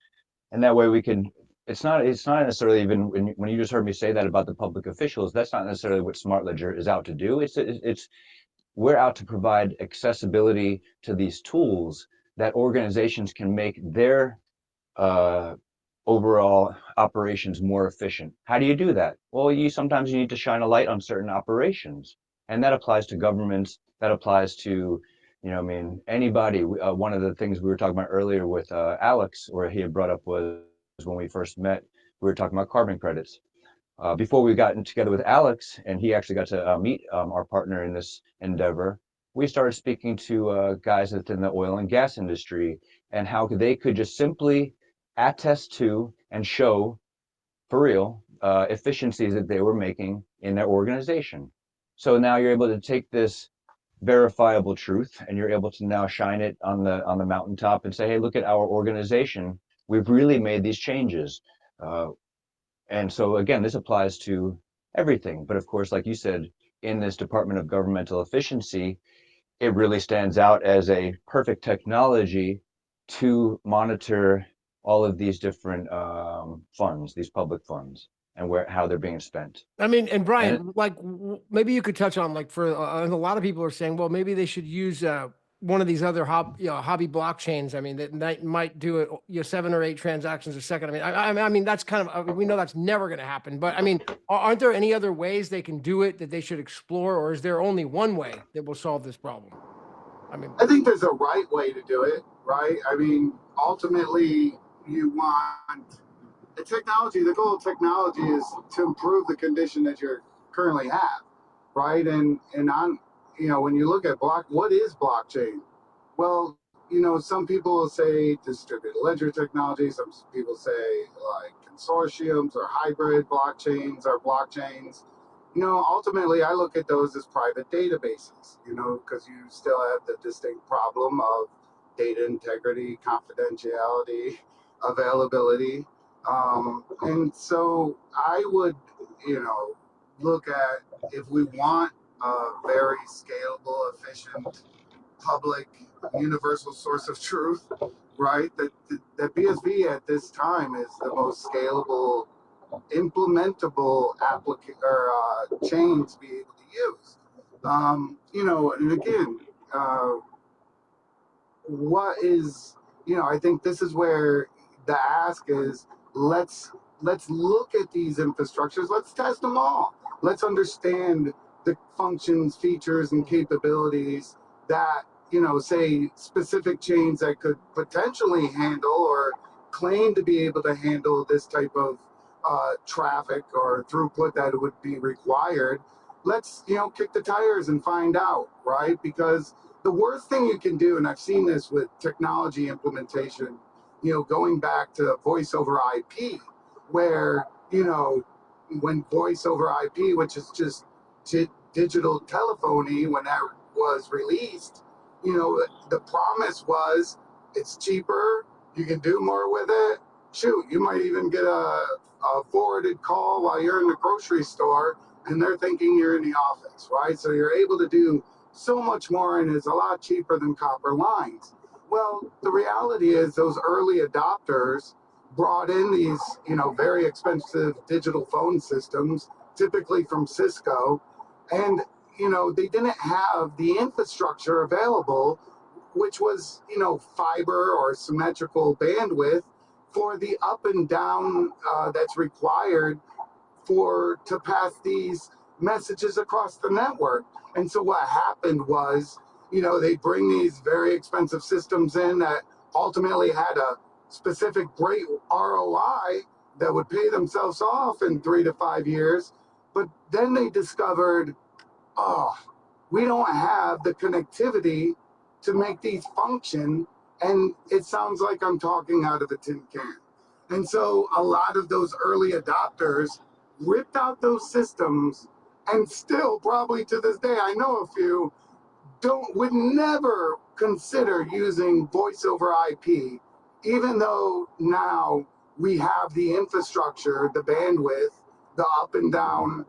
And that way we can, it's not necessarily, even when you just heard me say that about the public officials, that's not necessarily what Smart Ledger is out to do. It's we're out to provide accessibility to these tools that organizations can make their uh, overall operations more efficient. How do you do that? Well, sometimes you need to shine a light on certain operations, and that applies to governments. That applies to, anybody. One of the things we were talking about earlier with Alex, or he had brought up, was when we first met. We were talking about carbon credits. Before we got together with Alex, and he actually got to meet our partner in this endeavor, we started speaking to guys within the oil and gas industry and how they could just simply attest to and show for real efficiencies that they were making in their organization. So now you're able to take this verifiable truth and you're able to now shine it on the mountaintop and say, hey, look at our organization. We've really made these changes. And so again, this applies to everything. But of course, like you said, in this Department of Governmental Efficiency, it really stands out as a perfect technology to monitor all of these different funds, these public funds, and how they're being spent. I mean, and And Brian, like maybe you could touch on, like, for and a lot of people are saying, well, maybe they should use one of these other hobby blockchains. I mean, that might do it, 7 or 8 transactions a second. I mean, I mean that's kind of, we know that's never going to happen. But I mean, aren't there any other ways they can do it that they should explore, or is there only one way that will solve this problem? I mean, I think there's a right way to do it, right? I mean, ultimately, you want the goal of technology is to improve the condition that you currently have, right? And on, when you look at what is blockchain? Well, some people will say distributed ledger technology. Some people say like consortiums or hybrid blockchains or blockchains. Ultimately, I look at those as private databases, because you still have the distinct problem of data integrity, confidentiality, availability. And so I would, look at, if we want a very scalable, efficient, public, universal source of truth, right? That BSV at this time is the most scalable, implementable chain to be able to use. And again, what is, I think this is where the ask is, let's look at these infrastructures, let's test them all, let's understand the functions, features, and capabilities that, say specific chains that could potentially handle or claim to be able to handle this type of traffic or throughput that would be required. Let's, kick the tires and find out, right? Because the worst thing you can do, and I've seen this with technology implementation, going back to voice over IP, where, when voice over IP, which is just digital telephony, when that was released, the promise was it's cheaper, you can do more with it. Shoot, you might even get a forwarded call while you're in the grocery store and they're thinking you're in the office, right? So you're able to do so much more, and it's a lot cheaper than copper lines. Well, the reality is those early adopters brought in these, very expensive digital phone systems, typically from Cisco, and they didn't have the infrastructure available, which was fiber or symmetrical bandwidth for the up and down that's required to pass these messages across the network. And so what happened was, they bring these very expensive systems in that ultimately had a specific great ROI that would pay themselves off in 3 to 5 years. But then they discovered, oh, we don't have the connectivity to make these function. And it sounds like I'm talking out of a tin can. And so a lot of those early adopters ripped out those systems, and still probably to this day, I know a few would never consider using voice over IP, even though now we have the infrastructure, the bandwidth, the up and down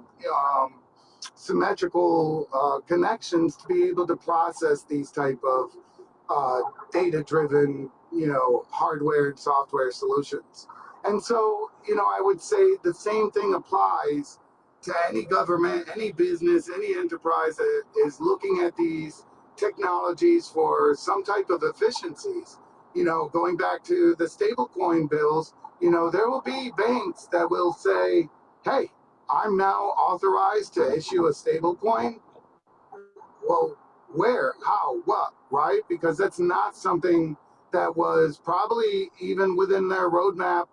symmetrical connections to be able to process these type of data-driven, hardware and software solutions. And so, I would say the same thing applies to any government, any business, any enterprise that is looking at these technologies for some type of efficiencies. Going back to the stablecoin bills, there will be banks that will say, hey, I'm now authorized to issue a stablecoin. Well, where, how, what, right? Because that's not something that was probably even within their roadmap,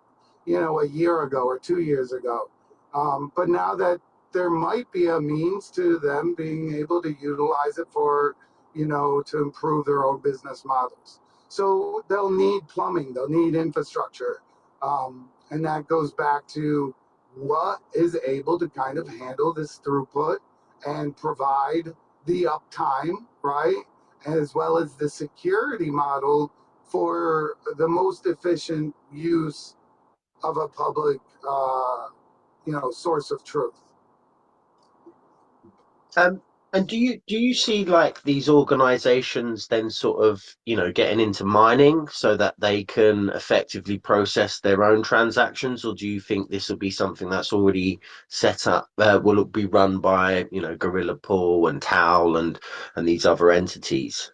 a year ago or 2 years ago. But now that there might be a means to them being able to utilize it for, to improve their own business models. So they'll need plumbing, they'll need infrastructure. And that goes back to what is able to kind of handle this throughput and provide the uptime, right? As well as the security model for the most efficient use of a public, source of truth. And do you see like these organizations then sort of, getting into mining so that they can effectively process their own transactions, or do you think this will be something that's already set up? Will it be run by, Gorilla Pool and Tau and these other entities?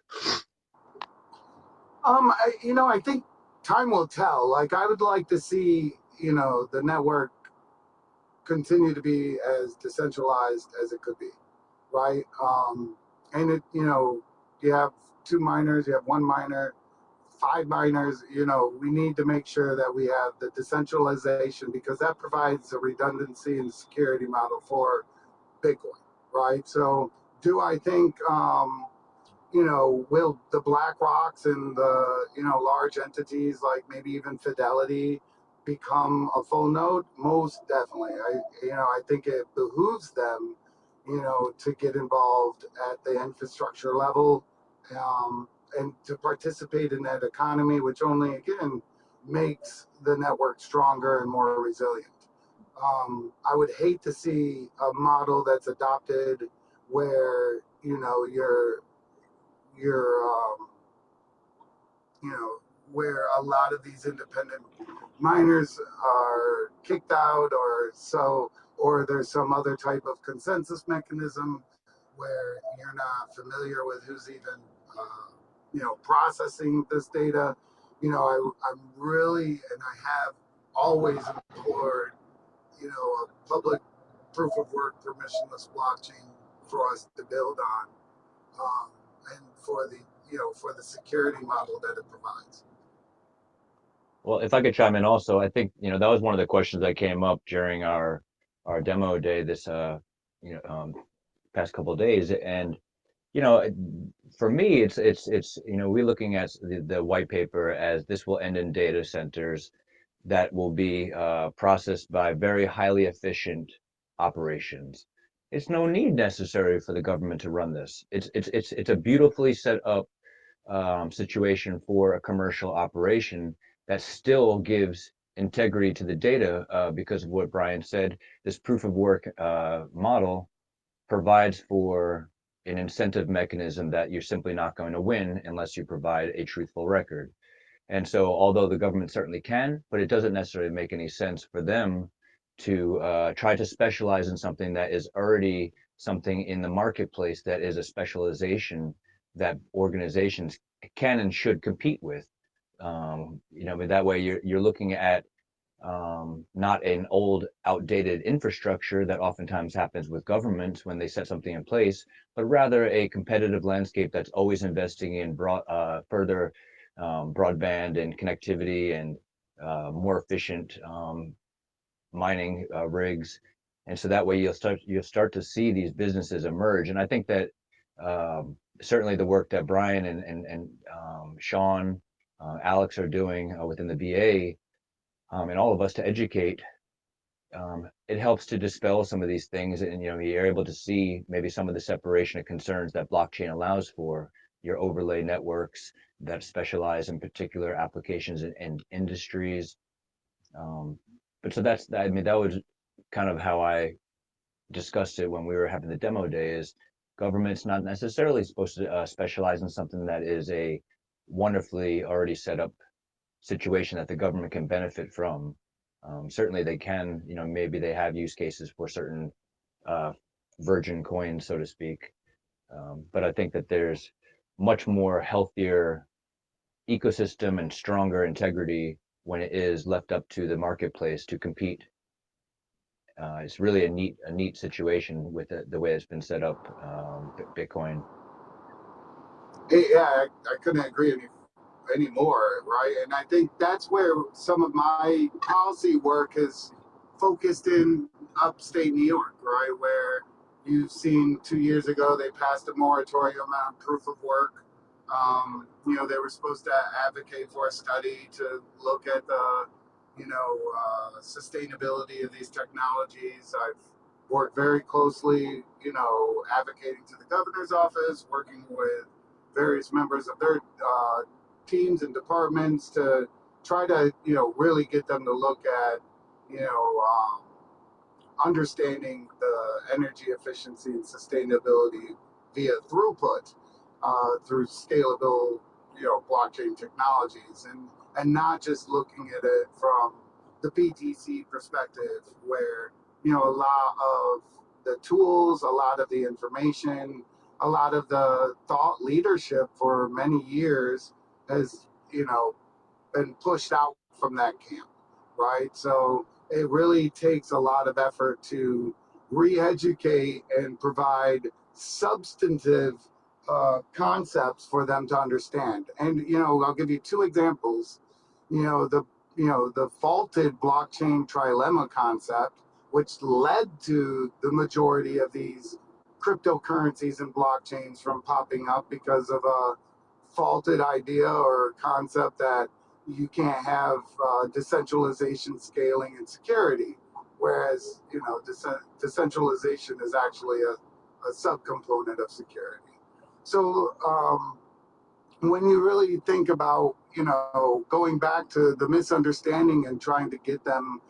I think time will tell. Like, I would like to see, the network continue to be as decentralized as it could be, right? And you have 2 miners, you have 1 miner, 5 miners. We need to make sure that we have the decentralization, because that provides a redundancy and security model for Bitcoin, right? So, do I think, will the Black Rocks and the, large entities like maybe even Fidelity become a full node? Most definitely. I think it behooves them, to get involved at the infrastructure level, and to participate in that economy, which only, again, makes the network stronger and more resilient. I would hate to see a model that's adopted where, where a lot of these independent miners are kicked out, or there's some other type of consensus mechanism where you're not familiar with who's even, processing this data. I'm really, and I have always implored, a public proof of work permissionless blockchain for us to build on, and for the security model that it provides. Well, if I could chime in also, I think, that was one of the questions that came up during our demo day this past couple of days. And, for me, it's we're looking at the white paper as this will end in data centers that will be processed by very highly efficient operations. it's no need necessary for the government to run this. It's a beautifully set up situation for a commercial operation that still gives integrity to the data because of what Brian said. This proof of work model provides for an incentive mechanism that you're simply not going to win unless you provide a truthful record. And so, although the government certainly can, but it doesn't necessarily make any sense for them to try to specialize in something that is already something in the marketplace that is a specialization that organizations can and should compete with. But that way you're looking at not an old, outdated infrastructure that oftentimes happens with governments when they set something in place, but rather a competitive landscape that's always investing in further broadband and connectivity and more efficient mining rigs. And so that way you'll start to see these businesses emerge. And I think that certainly the work that Brian and Sean, Alex are doing within the VA, and all of us to educate, it helps to dispel some of these things. And you're able to see maybe some of the separation of concerns that blockchain allows for your overlay networks that specialize in particular applications and industries. But so that was kind of how I discussed it when we were having the demo day. Is government's not necessarily supposed to specialize in something that is a wonderfully already set up situation that the government can benefit from. Certainly they can, maybe they have use cases for certain virgin coins, so to speak. But I think that there's much more healthier ecosystem and stronger integrity when it is left up to the marketplace to compete. It's really a neat situation with the way it's been set up, Bitcoin. Yeah, I couldn't agree anymore, right? And I think that's where some of my policy work has focused in upstate New York, right? Where you've seen 2 years ago they passed a moratorium on proof of work. They were supposed to advocate for a study to look at the, sustainability of these technologies. I've worked very closely, advocating to the governor's office, working with various members of their teams and departments to try to, really get them to look at, understanding the energy efficiency and sustainability via throughput through scalable, blockchain technologies, and not just looking at it from the BTC perspective, where a lot of the tools, a lot of the information, a lot of the thought leadership for many years has been pushed out from that camp, right? So it really takes a lot of effort to re-educate and provide substantive concepts for them to understand. And I'll give you two examples. The faulted blockchain trilemma concept, which led to the majority of these cryptocurrencies and blockchains from popping up because of a faulted idea or concept that you can't have decentralization, scaling, and security, whereas decentralization is actually a subcomponent of security. So when you really think about going back to the misunderstanding and trying to get them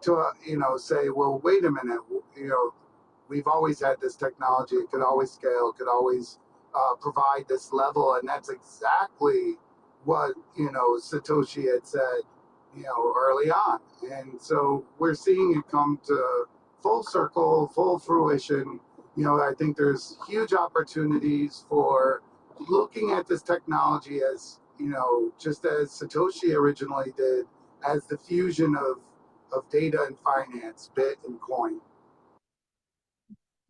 to say, well, wait a minute, we've always had this technology, it could always scale, it could always provide this level, and that's exactly what Satoshi had said early on. And so we're seeing it come to full circle, full fruition. I think there's huge opportunities for looking at this technology as just as Satoshi originally did, as the fusion of data and finance, bit and coin.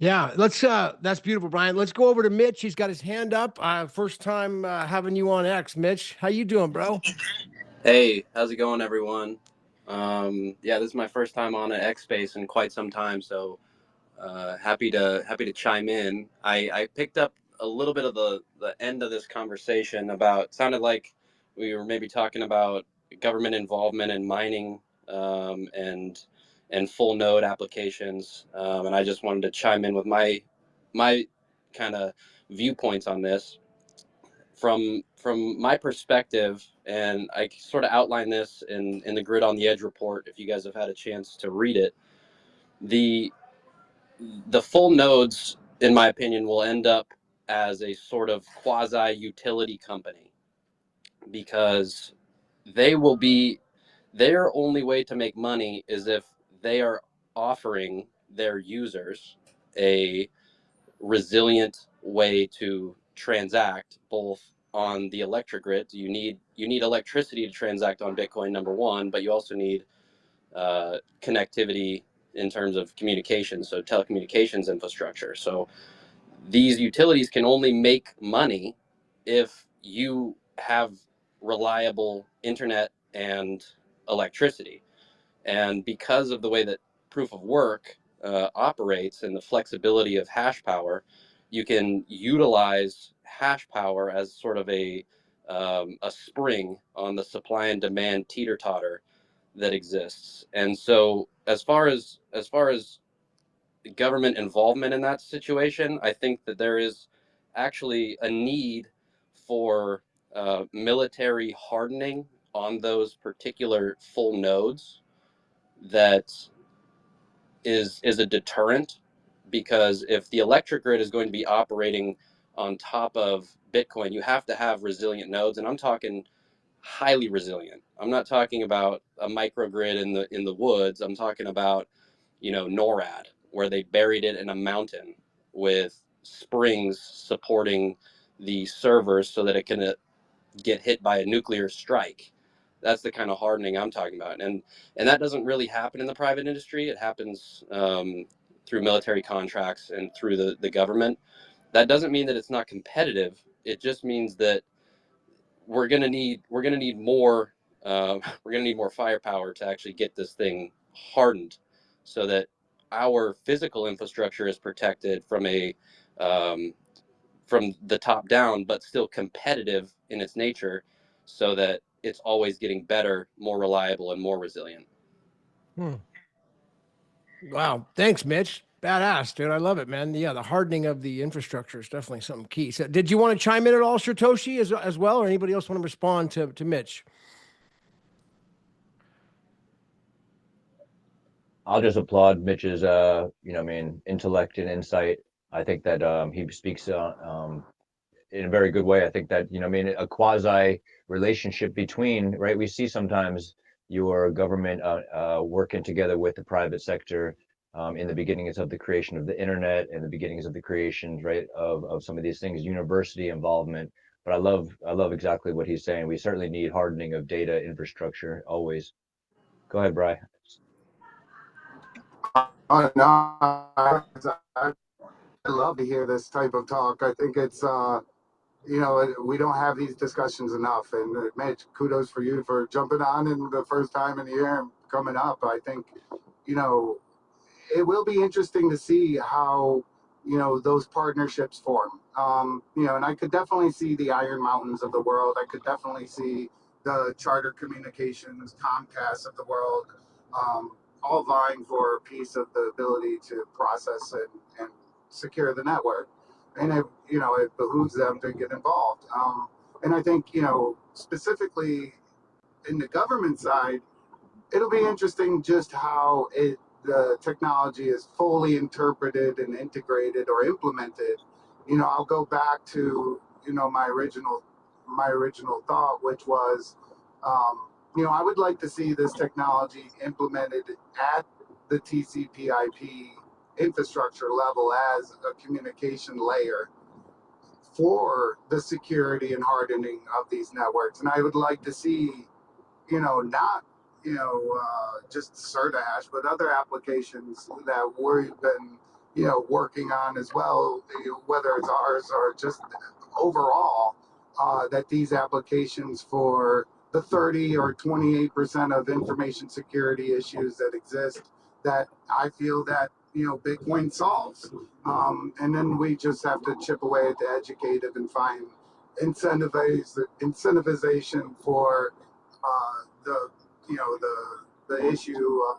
Yeah, that's beautiful, Brian. Let's go over to Mitch. He's got his hand up. First time having you on X, Mitch. How you doing, bro? Hey, how's it going, everyone? Yeah, this is my first time on an XSpace in quite some time, so happy to chime in. I picked up a little bit of the end of this conversation about, sounded like we were maybe talking about government involvement in mining, and and full node applications. And I just wanted to chime in with my kind of viewpoints on this from my perspective, and I sort of outline this in the Grid on the Edge report. If you guys have had a chance to read it, the full nodes, in my opinion, will end up as a sort of quasi utility company, because they will be, their only way to make money is if they are offering their users a resilient way to transact both on the electric grid. You need electricity to transact on Bitcoin, number one, but you also need connectivity in terms of communication, so telecommunications infrastructure. So these utilities can only make money if you have reliable internet and electricity. And because of the way that proof of work operates and the flexibility of hash power, you can utilize hash power as sort of a spring on the supply and demand teeter totter that exists. And so, as far as government involvement in that situation, I think that there is actually a need for military hardening on those particular full nodes that is a deterrent, because if the electric grid is going to be operating on top of Bitcoin, you have to have resilient nodes, and I'm talking highly resilient. I'm not talking about a microgrid in the woods. I'm talking about, NORAD, where they buried it in a mountain with springs supporting the servers so that it can get hit by a nuclear strike. That's the kind of hardening I'm talking about, and that doesn't really happen in the private industry. It happens through military contracts and through the government. That doesn't mean that it's not competitive. It just means that we're gonna need more we're gonna need more firepower to actually get this thing hardened, so that our physical infrastructure is protected um, from the top down, but still competitive in its nature, so that it's always getting better, more reliable, and more resilient. Wow. Thanks, Mitch. Badass, dude. I love it, man. Yeah, the hardening of the infrastructure is definitely something key. So did you want to chime in at all, Satoshi, as well, or anybody else want to respond to Mitch? I'll just applaud Mitch's, intellect and insight. I think that he speaks in a very good way. I think that, a quasi relationship between, right? We see sometimes your government working together with the private sector in the beginnings of the creation of the internet and the beginnings of the creations, right, of some of these things, university involvement. But I love exactly what he's saying. We certainly need hardening of data infrastructure always. Go ahead, Brian. No, I love to hear this type of talk. I think it's, we don't have these discussions enough. And Mitch, kudos for you for jumping on in the first time in the year and coming up. I think, it will be interesting to see how, those partnerships form. And I could definitely see the Iron Mountains of the world. I could definitely see the Charter Communications, Comcast of the world, all vying for a piece of the ability to process and secure the network. And it behooves them to get involved. And I think, specifically in the government side, it'll be interesting just how the technology is fully interpreted and integrated or implemented. I'll go back to my original thought, which was, I would like to see this technology implemented at the TCP/IP infrastructure level as a communication layer for the security and hardening of these networks. And I would like to see, not, just Cerdash, but other applications that we've been, working on as well, whether it's ours or just overall, that these applications for the 30 or 28% of information security issues that exist, that I feel that, Bitcoin solves. And then we just have to chip away at the educative and find incentivization for the issue of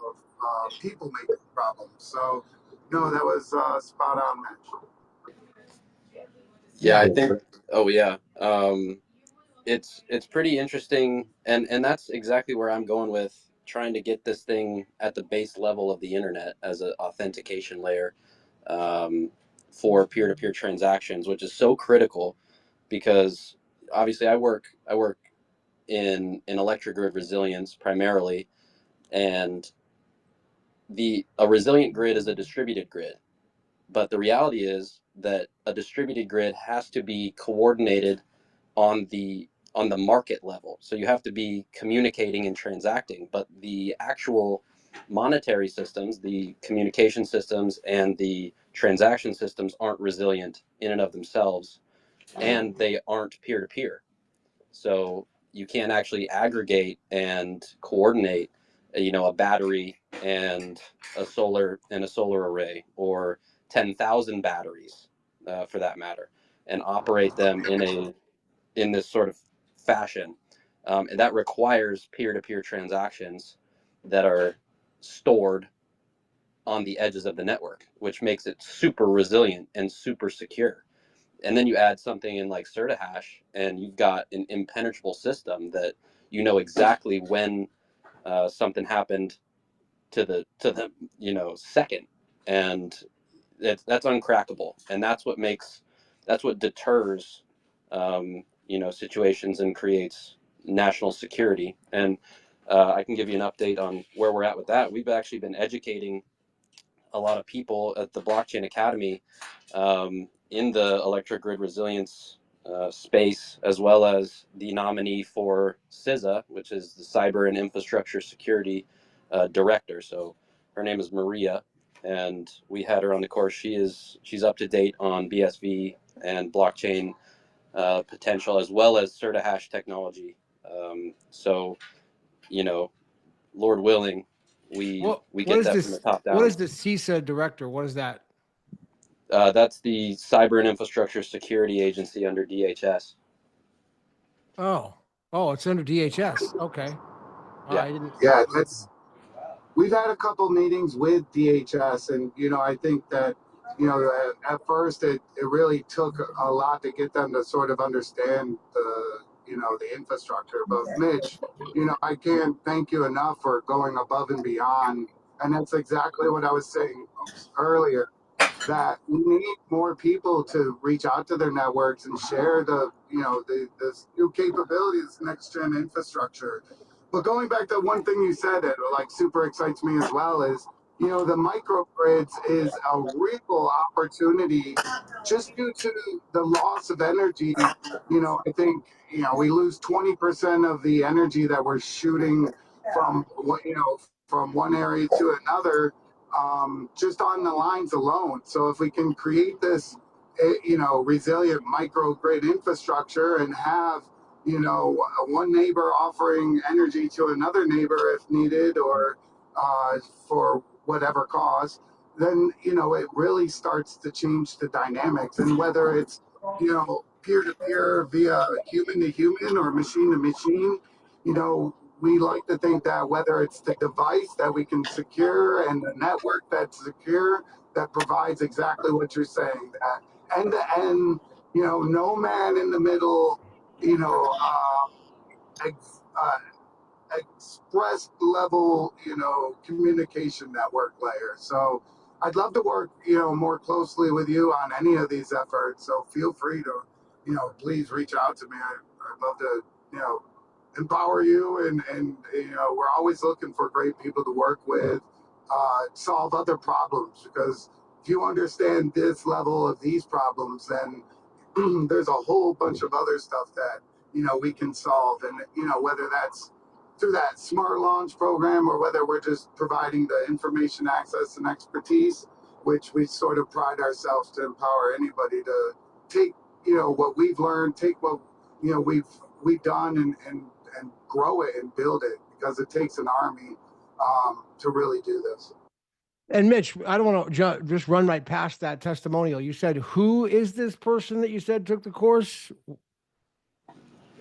people making problems. So, no, that was spot on, Mitch. Yeah, I think. Oh yeah. It's pretty interesting, and that's exactly where I'm going with trying to get this thing at the base level of the internet as an authentication layer for peer-to-peer transactions, which is so critical because obviously I work in electric grid resilience primarily, and a resilient grid is a distributed grid. But the reality is that a distributed grid has to be coordinated on the market level. So you have to be communicating and transacting, but the actual monetary systems, the communication systems and the transaction systems aren't resilient in and of themselves, and they aren't peer to peer. So you can't actually aggregate and coordinate, a battery and a solar array, or 10,000 batteries, for that matter, and operate them in this sort of fashion. And that requires peer-to-peer transactions that are stored on the edges of the network, which makes it super resilient and super secure. And then you add something in like CertaHash, and you've got an impenetrable system that exactly when something happened to the second, and that's uncrackable, and that's what deters situations and creates national security. And I can give you an update on where we're at with that. We've actually been educating a lot of people at the Blockchain Academy in the electric grid resilience space, as well as the nominee for CISA, which is the Cyber and Infrastructure Security Director. So her name is Maria, and we had her on the course. She's up to date on BSV and blockchain potential, as well as CertaHash technology. So, Lord willing, we get that from the top down. What is the CISA director? What is that? That's the Cyber and Infrastructure Security Agency under DHS. Oh, it's under DHS. Okay. Yeah. I didn't. Yeah, we've had a couple meetings with DHS, and I think that at first it really took a lot to get them to sort of understand the infrastructure. But Mitch, I can't thank you enough for going above and beyond, and that's exactly what I was saying earlier, that we need more people to reach out to their networks and share the new capabilities, next gen infrastructure. But going back to one thing you said that like super excites me as well is, the microgrids is a real opportunity just due to the loss of energy. I think, we lose 20% of the energy that we're shooting from from one area to another, just on the lines alone. So if we can create this, resilient microgrid infrastructure and have, one neighbor offering energy to another neighbor if needed, or for whatever cause, then it really starts to change the dynamics. And whether it's peer to peer via human to human or machine to machine, we like to think that whether it's the device that we can secure and the network that's secure, that provides exactly what you're saying, that end to end, no man in the middle, you know, ex, express level, communication network layer. So I'd love to work, more closely with you on any of these efforts. So feel free to, please reach out to me. I'd love to, empower you, and we're always looking for great people to work with, solve other problems, because if you understand this level of these problems, then there's a whole bunch of other stuff that we can solve. And whether that's through that smart launch program, or whether we're just providing the information access and expertise, which we sort of pride ourselves to empower anybody to take what we've learned, take what we've done, and grow it and build it, because it takes an army to really do this. And Mitch, I don't want to just run right past that testimonial. You said, who is this person that you said took the course?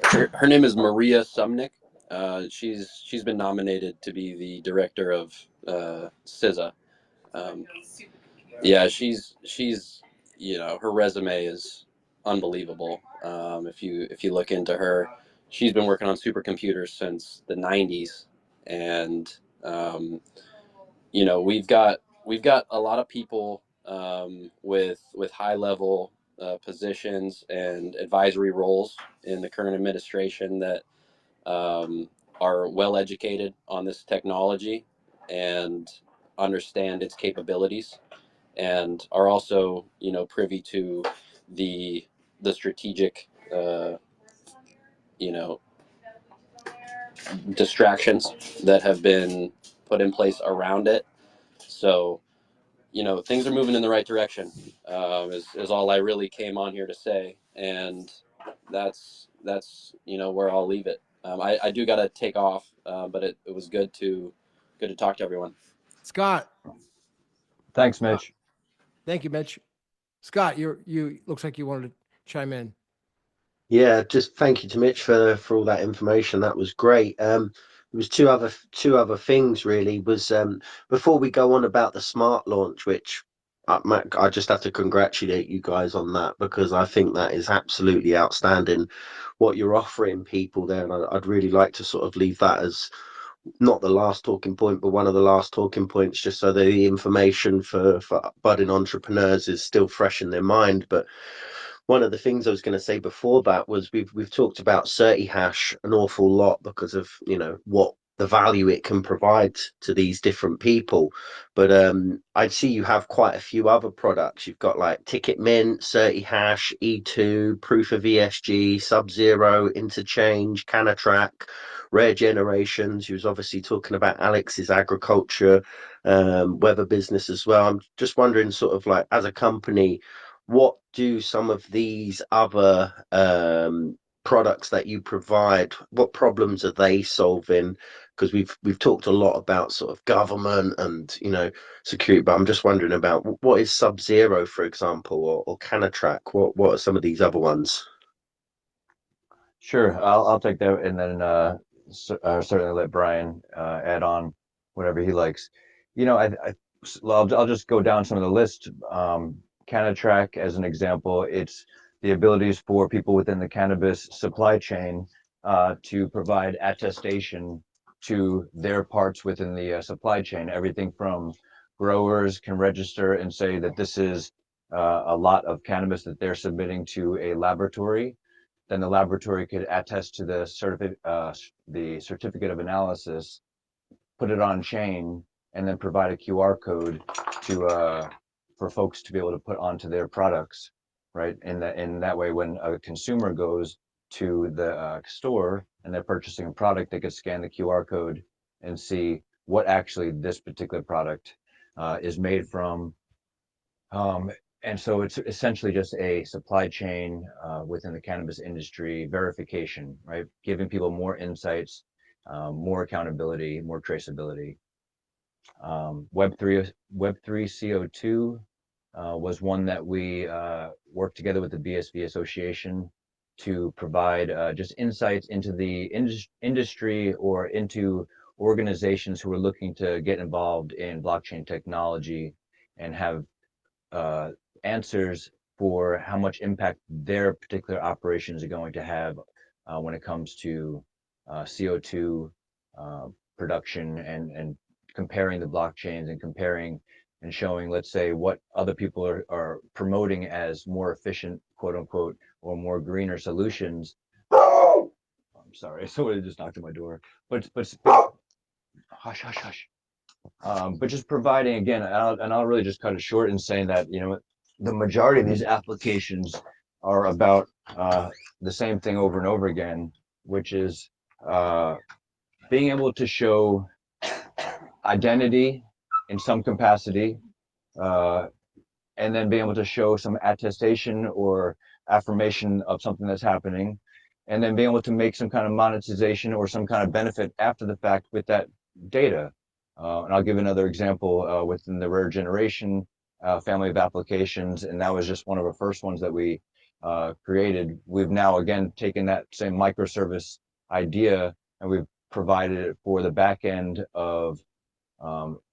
Her name is Maria Sumnick. She's been nominated to be the director of CISA. Yeah, she's her resume is unbelievable. If you look into her, she's been working on supercomputers since the 90s, and we've got a lot of people with high level positions and advisory roles in the current administration that um, are well educated on this technology and understand its capabilities, and are also privy to the strategic you know distractions that have been put in place around it. So things are moving in the right direction. Is all I really came on here to say, and that's where I'll leave it. I do got to take off, but it was good to talk to everyone. Scott. Thanks, Mitch. Thank you, Mitch. Scott, you looks like you wanted to chime in. Yeah, just thank you to Mitch for all that information. That was great. There was two other things really. Was before we go on about the smart launch, which I just have to congratulate you guys on that, because I think that is absolutely outstanding what you're offering people there, and I'd really like to sort of leave that as not the last talking point, but one of the last talking points, just so the information for budding entrepreneurs is still fresh in their mind. But one of the things I was going to say before that was we've talked about CertiHash an awful lot because of what the value it can provide to these different people. But I see you have quite a few other products. You've got like Ticket Mint, CertiHash, E2, Proof of ESG, Sub-Zero, Interchange, Canatrack, Rare Generations. You was obviously talking about Alex's agriculture, weather business as well. I'm just wondering, sort of like, as a company, what do some of these other products that you provide, what problems are they solving? Because we've talked a lot about sort of government and security, but I'm just wondering about what is Sub-Zero, for example, or Canatrack. What are some of these other ones? Sure, I'll take that, and then certainly let Brian add on whatever he likes. Well, I'll just go down some of the list. Canatrack, as an example, it's the abilities for people within the cannabis supply chain to provide attestation to their parts within the supply chain. Everything from growers can register and say that this is a lot of cannabis that they're submitting to a laboratory. Then the laboratory could attest to the certificate of analysis, put it on chain, and then provide a QR code to for folks to be able to put onto their products, right? In that way, when a consumer goes to the store and they're purchasing a product, they could scan the QR code and see what actually this particular product is made from. And so it's essentially just a supply chain within the cannabis industry verification, right? Giving people more insights, more accountability, more traceability. Web3 CO2 was one that we worked together with the BSV Association to provide just insights into the industry or into organizations who are looking to get involved in blockchain technology and have answers for how much impact their particular operations are going to have when it comes to CO2 production, and comparing the blockchains and comparing and showing, let's say, what other people are promoting as more efficient, quote unquote, or more greener solutions. I'm sorry, somebody just knocked on my door. But hush, hush, hush. But just providing, again, and I'll really just cut it short in saying that the majority of these applications are about the same thing over and over again, which is being able to show identity in some capacity, and then being able to show some attestation or affirmation of something that's happening, and then being able to make some kind of monetization or some kind of benefit after the fact with that data. And I'll give another example within the rare generation family of applications, and that was just one of the first ones that we created. We've now again taken that same microservice idea and we've provided it for the back end of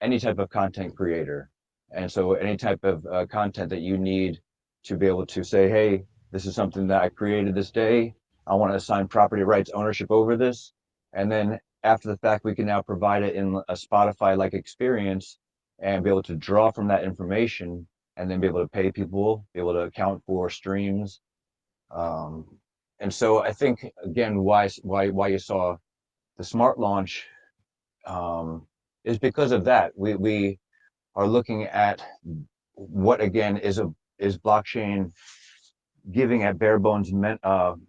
any type of content creator. And so any type of content that you need to be able to say, hey, this is something that I created this day. I want to assign property rights ownership over this. And then after the fact, we can now provide it in a Spotify-like experience and be able to draw from that information and then be able to pay people, be able to account for streams. And so I think, again, why you saw the Smart launch is because of that. We are looking at what, again, is blockchain giving at bare bones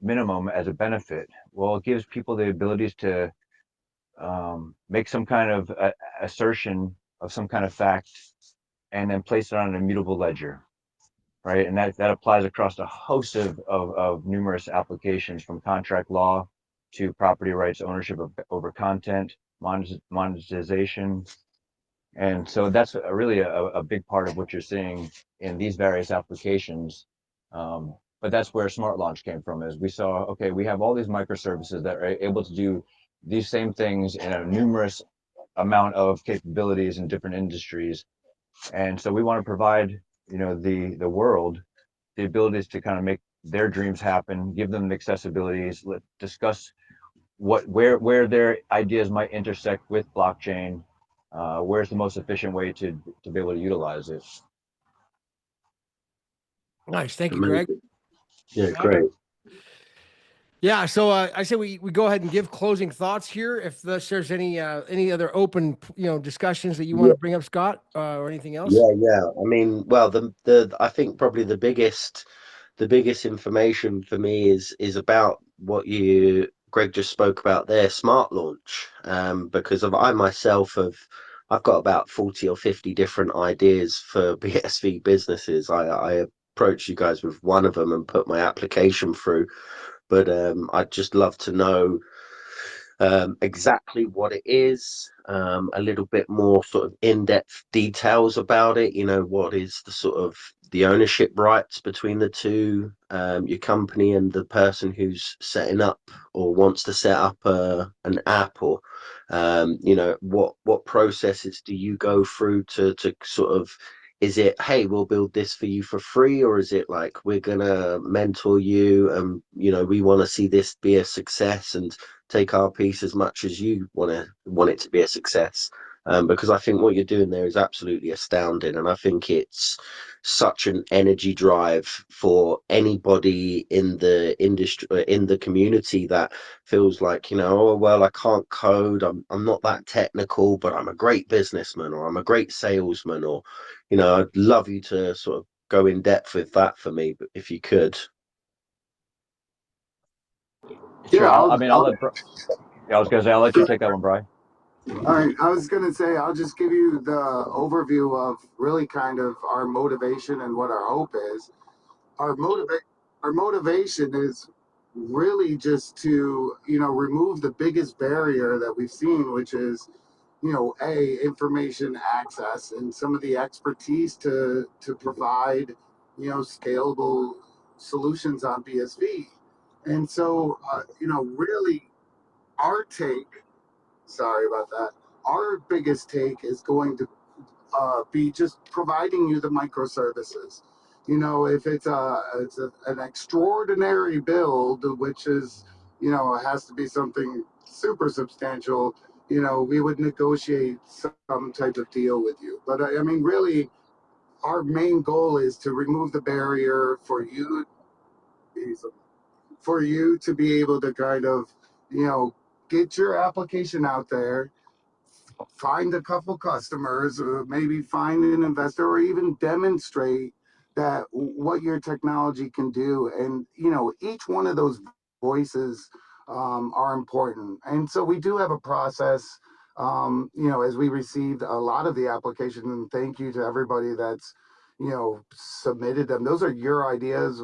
minimum as a benefit. Well, it gives people the abilities to make some kind of assertion of some kind of fact and then place it on an immutable ledger, right? And that applies across a host of numerous applications, from contract law to property rights ownership over content, monetization. And so that's really a big part of what you're seeing in these various applications. But that's where Smart Launch came from, is we saw, okay, we have all these microservices that are able to do these same things in a numerous amount of capabilities in different industries. And so we want to provide, the world the abilities to kind of make their dreams happen, give them the accessibilities, discuss where their ideas might intersect with blockchain, where's the most efficient way to be able to utilize it. Nice. Thank you, Greg. Yeah, great. Yeah. So I say we go ahead and give closing thoughts here. If there's any other open, discussions that you want to bring up, Scott, or anything else. Yeah. I mean, well, the I think probably the biggest information for me is about what Greg just spoke about there, Smart Launch. Because I myself I've got about 40 or 50 different ideas for BSV businesses. I approached you guys with one of them and put my application through, but I'd just love to know exactly what it is, a little bit more sort of in-depth details about it. What is the sort of the ownership rights between the two, your company and the person who's setting up or wants to set up an app, or what processes do you go through to sort of, is it, hey, we'll build this for you for free, or is it like, we're gonna mentor you and we want to see this be a success and take our piece as much as you want it to be a success? Because I think what you're doing there is absolutely astounding, and I think it's such an energy drive for anybody in the industry, in the community, that feels like, oh well, I can't code, I'm not that technical, but I'm a great businessman, or I'm a great salesman, or I'd love you to sort of go in depth with that for me, if you could. Sure. Yeah, I'll let. I was gonna say, I'll let you take that one, Brian. all right. I was gonna say I'll just give you the overview of really kind of our motivation and what our hope is. Our motivation is really just to remove the biggest barrier that we've seen, which is information access and some of the expertise to provide scalable solutions on BSV. And so really our take, sorry about that, our biggest take is going to be just providing you the microservices. If an extraordinary build, which is, it has to be something super substantial, we would negotiate some type of deal with you. But I mean, really, our main goal is to remove the barrier for you to be able to kind of, get your application out there, find a couple customers, or maybe find an investor, or even demonstrate that what your technology can do. And each one of those voices are important. And so we do have a process. As we received a lot of the applications, and thank you to everybody that's submitted them. Those are your ideas.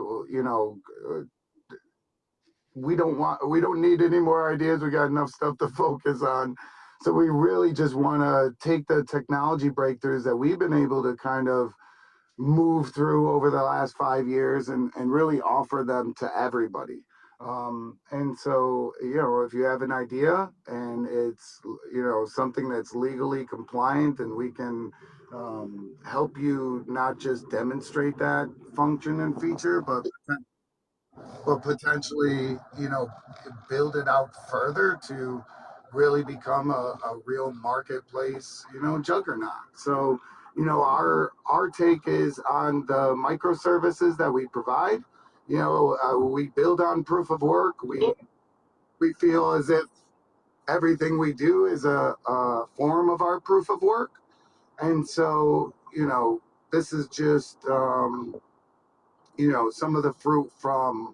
We don't need any more ideas. We got enough stuff to focus on. So we really just want to take the technology breakthroughs that we've been able to kind of move through over the last 5 years and really offer them to everybody. And so, if you have an idea and it's, something that's legally compliant, and we can help you not just demonstrate that function and feature, but potentially, build it out further to really become a real marketplace, juggernaut. So, our take is on the microservices that we provide. We build on proof of work. We feel as if everything we do is a form of our proof of work. And so, this is just, some of the fruit from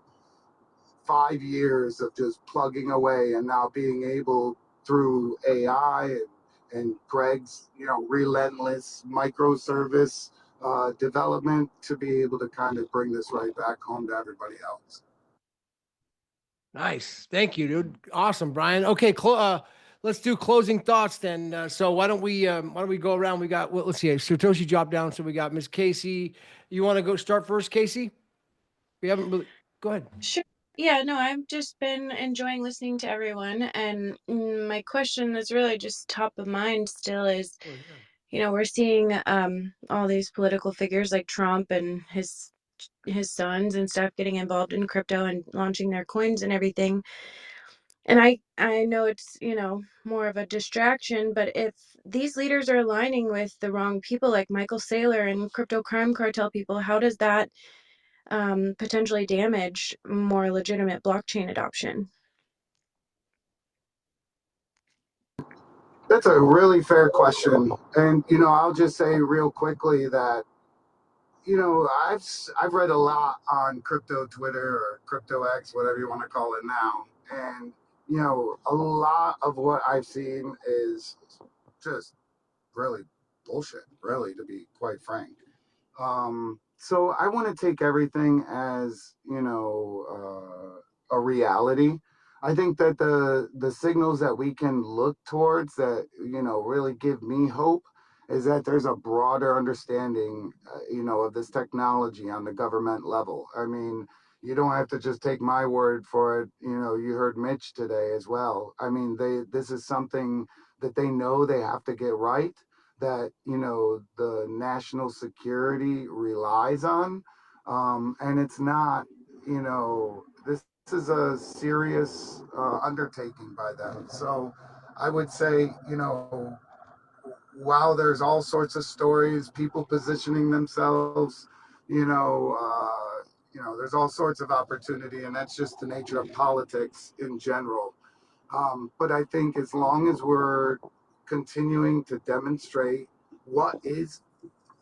5 years of just plugging away, and now being able, through AI and Greg's, relentless microservice development, to be able to kind of bring this right back home to everybody else. Nice. Thank you, dude. Awesome, Brian. Okay. Let's do closing thoughts then. So why don't we go around? We got, well, let's see. Satoshi dropped down. So we got Miss Casey. You want to go start first, Casey? We haven't really, go ahead. Sure. Yeah, no, I've just been enjoying listening to everyone. And my question is really just top of mind still is, we're seeing all these political figures like Trump and his sons and stuff getting involved in crypto and launching their coins and everything. And I know it's, more of a distraction, but if these leaders are aligning with the wrong people like Michael Saylor and crypto crime cartel people, how does that potentially damage more legitimate blockchain adoption? That's a really fair question. And, I'll just say real quickly that, I've read a lot on crypto Twitter, or crypto X, whatever you want to call it now. And, a lot of what I've seen is just really bullshit, really, to be quite frank. So I want to take everything as, a reality. I think that the signals that we can look towards that, really give me hope, is that there's a broader understanding, of this technology on the government level. I mean, you don't have to just take my word for it. You heard Mitch today as well. I mean, this is something that they know they have to get right, that, the national security relies on. And it's not, this is a serious undertaking by them. So I would say, while there's all sorts of stories, people positioning themselves, there's all sorts of opportunity, and that's just the nature of politics in general. But I think as long as we're continuing to demonstrate what is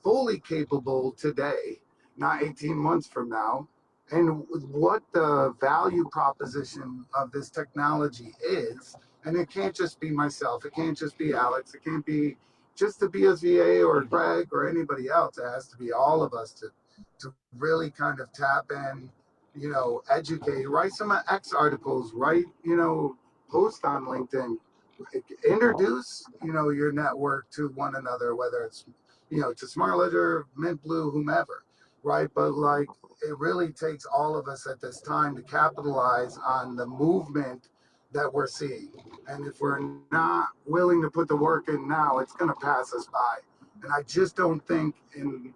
fully capable today, not 18 months from now, and what the value proposition of this technology is. And it can't just be myself, it can't just be Alex, it can't be just the BSVA or Greg or anybody else. It has to be all of us to really kind of tap in, educate, write some X articles, write, post on LinkedIn, introduce, your network to one another, whether it's, to SmartLedger, Mint Blue, whomever, right? But like, it really takes all of us at this time to capitalize on the movement that we're seeing. And if we're not willing to put the work in now, it's going to pass us by. And I just don't think in,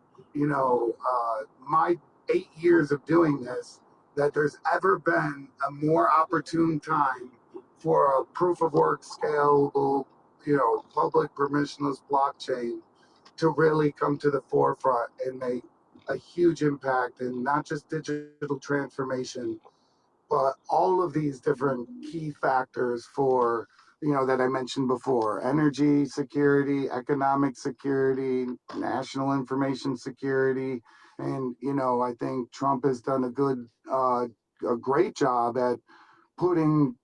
my 8 years of doing this, that there's ever been a more opportune time for a proof of work scalable, public permissionless blockchain to really come to the forefront and make a huge impact in not just digital transformation, but all of these different key factors for, that I mentioned before: energy security, economic security, national information security. And, I think Trump has done a great job at putting,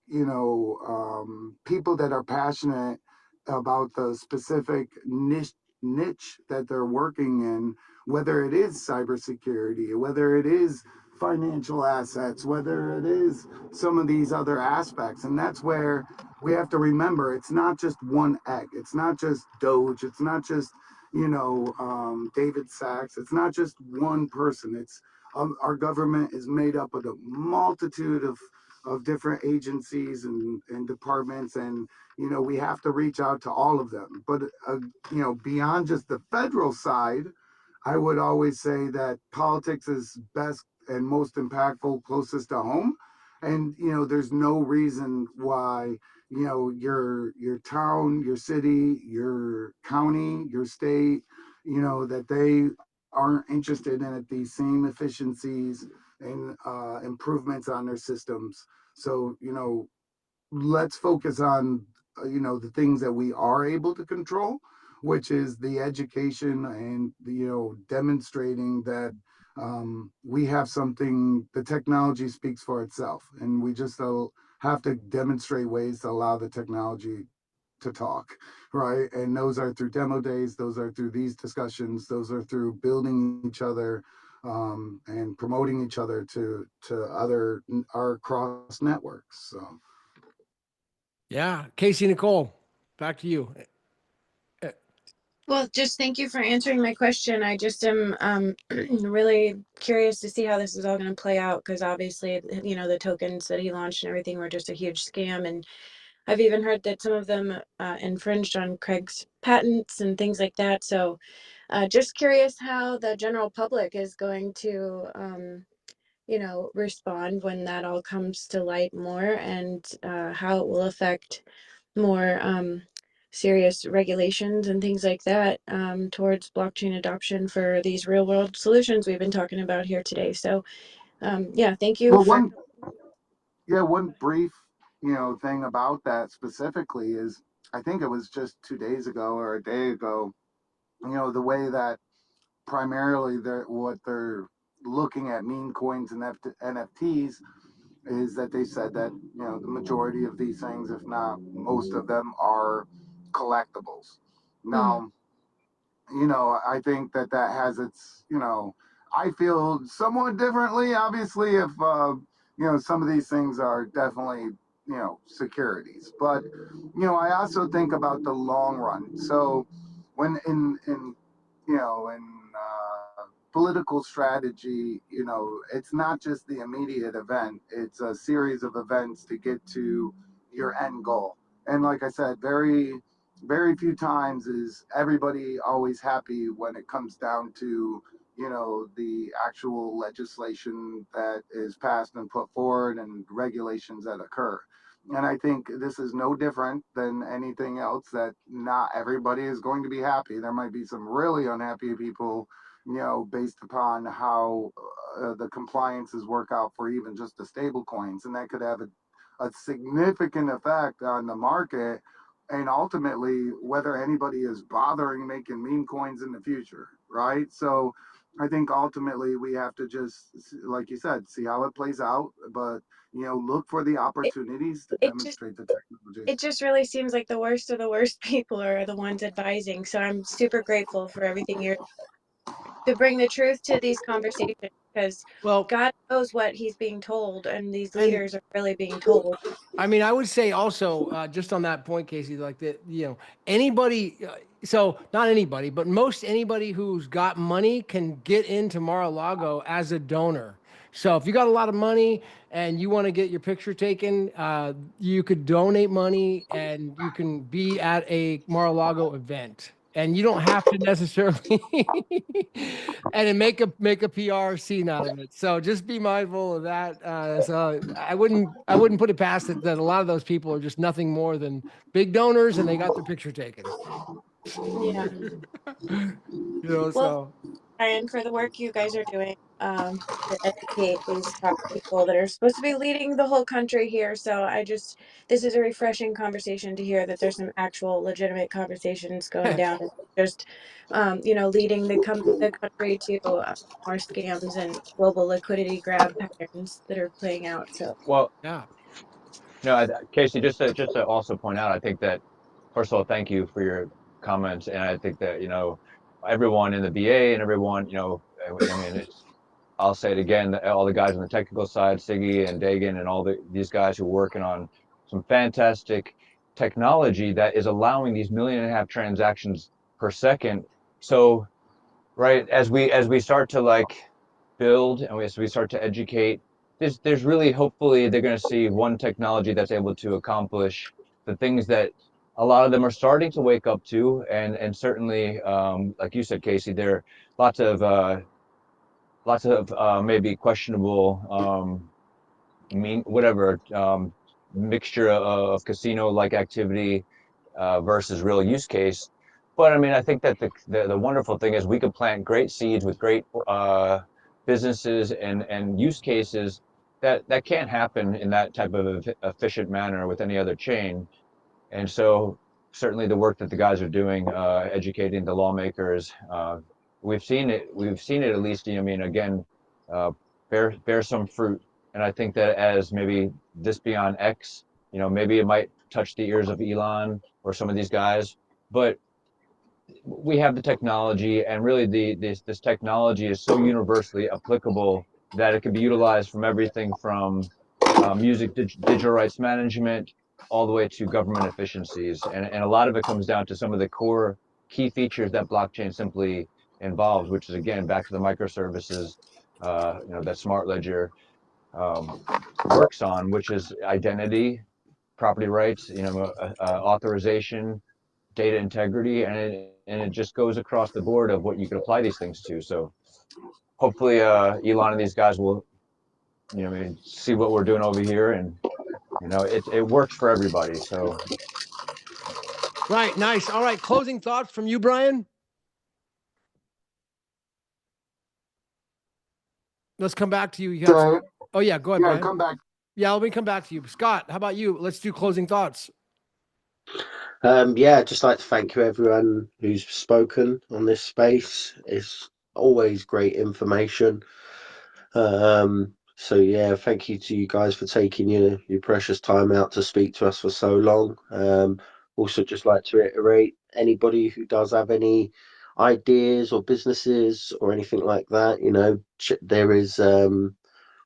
people that are passionate about the specific niche that they're working in, whether it is cybersecurity, whether it is financial assets, whether it is some of these other aspects. And that's where we have to remember, it's not just one egg. It's not just Doge. It's not just, David Sachs. It's not just one person. It's our government is made up of a multitude of different agencies and departments, and we have to reach out to all of them. But beyond just the federal side, I would always say that politics is best and most impactful closest to home. And there's no reason why your town, your city, your county, your state, that they aren't interested in it, these same efficiencies and improvements on their systems. So let's focus on the things that we are able to control, which is the education and demonstrating that we have something. The technology speaks for itself, and we just have to demonstrate ways to allow the technology to talk, right? And those are through demo days, those are through these discussions, those are through building each other and promoting each other to other our cross networks. So Yeah, Casey, Nicole, back to you. Well, just thank you for answering my question. I just am really curious to see how this is all going to play out, because obviously, the tokens that he launched and everything were just a huge scam. And I've even heard that some of them infringed on Craig's patents and things like that. So just curious how the general public is going to, respond when that all comes to light more, and how it will affect more serious regulations and things like that towards blockchain adoption for these real world solutions we've been talking about here today. So yeah, thank you well, for. one brief thing about that specifically is, I think it was just 2 days ago or a day ago, the way that primarily what they're looking at meme coins and NFTs is that they said that the majority of these things, if not most of them, are collectibles. Mhm. Now, I think that has its, I feel somewhat differently, obviously, if, some of these things are definitely, securities. But, I also think about the long run. So when in political strategy, it's not just the immediate event, it's a series of events to get to your end goal. And like I said, very few times is everybody always happy when it comes down to the actual legislation that is passed and put forward and regulations that occur. And I think this is no different than anything else, that not everybody is going to be happy. There might be some really unhappy people, based upon how the compliances work out for even just the stable coins, and that could have a significant effect on the market, and ultimately whether anybody is bothering making meme coins in the future, right? So I think ultimately we have to just, like you said, see how it plays out, but look for the it, opportunities to it just demonstrate the technology. it just really seems like the worst of the worst people are the ones advising. So I'm super grateful for everything you're to bring the truth to these conversations, because Well, God knows what he's being told, and these and leaders are really being told. I mean, I would say also, just on that point, Casey, like that, anybody, so not anybody, but most anybody who's got money can get into Mar-a-Lago as a donor. So if you got a lot of money and you want to get your picture taken, you could donate money and you can be at a Mar-a-Lago event. And you don't have to necessarily and then make a PR scene out of it. So just be mindful of that. So I wouldn't put it past it that a lot of those people are just nothing more than big donors and they got their picture taken. Yeah. Well, So Brian, for the work you guys are doing to educate these top people that are supposed to be leading the whole country here. So this is a refreshing conversation to hear that there's some actual legitimate conversations going down, and just, leading the country to more scams and global liquidity grab patterns that are playing out. So Well, yeah. no, Casey, just to also point out, I think that first of all, thank you for your comments, and I think that everyone in the BA and everyone, I mean, I'll say it again, all the guys on the technical side, Siggy and Dagan, and these guys who are working on some fantastic technology that is allowing these 1.5 million transactions per second. So, right, as we start to like build and as we start to educate there's really, hopefully they're going to see one technology that's able to accomplish the things that a lot of them are starting to wake up to, and certainly, like you said, Casey, there are lots of maybe questionable whatever mixture of casino-like activity versus real use case. But I mean, I think that the wonderful thing is we could plant great seeds with great businesses and use cases that can't happen in that type of efficient manner with any other chain. And so certainly the work that the guys are doing, educating the lawmakers, we've seen it. We've seen it at least. I mean, again, uh, bear some fruit. And I think that as maybe this beyond X, maybe it might touch the ears of Elon or some of these guys, but we have the technology, and really this technology is so universally applicable that it can be utilized from everything from music digital rights management all the way to government efficiencies, and a lot of it comes down to some of the core key features that blockchain simply involves, which is again back to the microservices that Smart Ledger works on, which is identity, property rights, authorization, data integrity, and it just goes across the board of what you could apply these things to. So hopefully, Elon and these guys will, see what we're doing over here, and it works for everybody. So Right. Nice. All right. Closing thoughts from you, Brian. Let's come back to you. You got So, oh yeah, go ahead, yeah, Brian. come back. Yeah, let me come back to you. Scott, how about you? Let's do closing thoughts. Yeah, I'd just like to thank you, everyone who's spoken on this space. It's always great information. So yeah, thank you to you guys for taking your precious time out to speak to us for so long. Also just like to reiterate, anybody who does have any ideas or businesses or anything like that, there is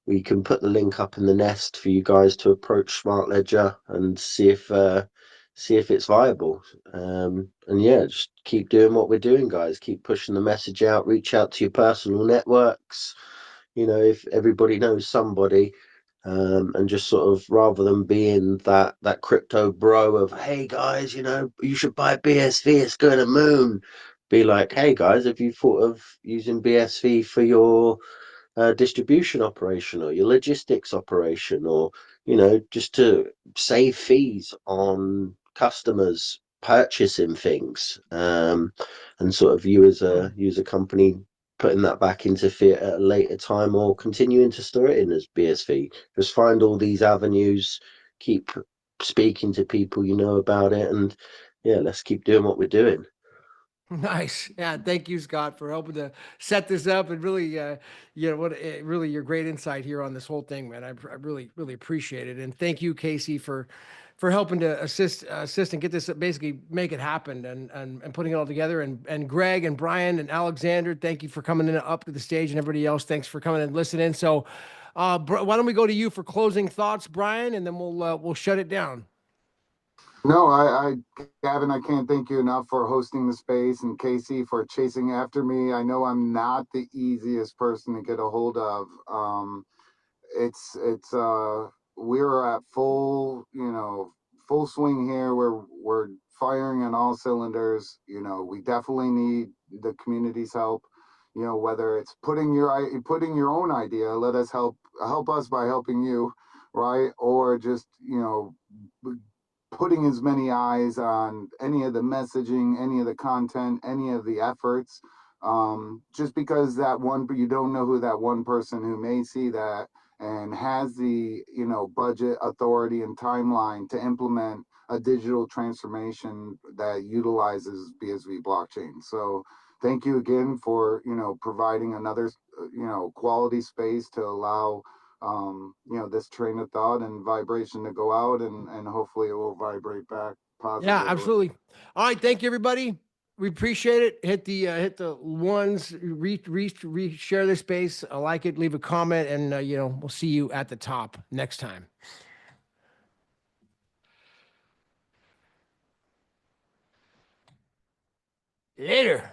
we can put the link up in the nest for you guys to approach Smart Ledger and see if it's viable. And yeah, just keep doing what we're doing, guys. Keep pushing the message out. Reach out to your personal networks. If everybody knows somebody, and just sort of, rather than being that crypto bro of, hey guys, you should buy BSV, it's going to moon. Be like, hey guys, have you thought of using BSV for your distribution operation or your logistics operation, or just to save fees on customers purchasing things, and sort of you as a company putting that back into fiat at a later time, or continuing to store it in as BSV. Just find all these avenues, keep speaking to people about it, and yeah, let's keep doing what we're doing. Nice. Yeah. Thank you, Scott, for helping to set this up, and really, really your great insight here on this whole thing, man. I really, really appreciate it. And thank you, Casey, for helping to assist and get this, basically make it happen, and putting it all together. And Greg and Brian and Alexander, thank you for coming in up to the stage, and everybody else, thanks for coming and listening. So, why don't we go to you for closing thoughts, Brian, and then we'll shut it down. No, Gavin, I can't thank you enough for hosting the space, and Casey for chasing after me. I know I'm not the easiest person to get a hold of. It's we're at full swing here. We're firing on all cylinders. We definitely need the community's help. Whether it's putting your own idea, let us help us by helping you, right? Or just putting as many eyes on any of the messaging, any of the content, any of the efforts. Just because you don't know who that one person who may see that and has the budget, authority, and timeline to implement a digital transformation that utilizes BSV blockchain. So thank you again for providing another quality space to allow this train of thought and vibration to go out, and hopefully it will vibrate back positively. Yeah, absolutely. All right. Thank you, everybody. We appreciate it. Hit the ones, share this space. I like it. Leave a comment, and we'll see you at the top next time. Later.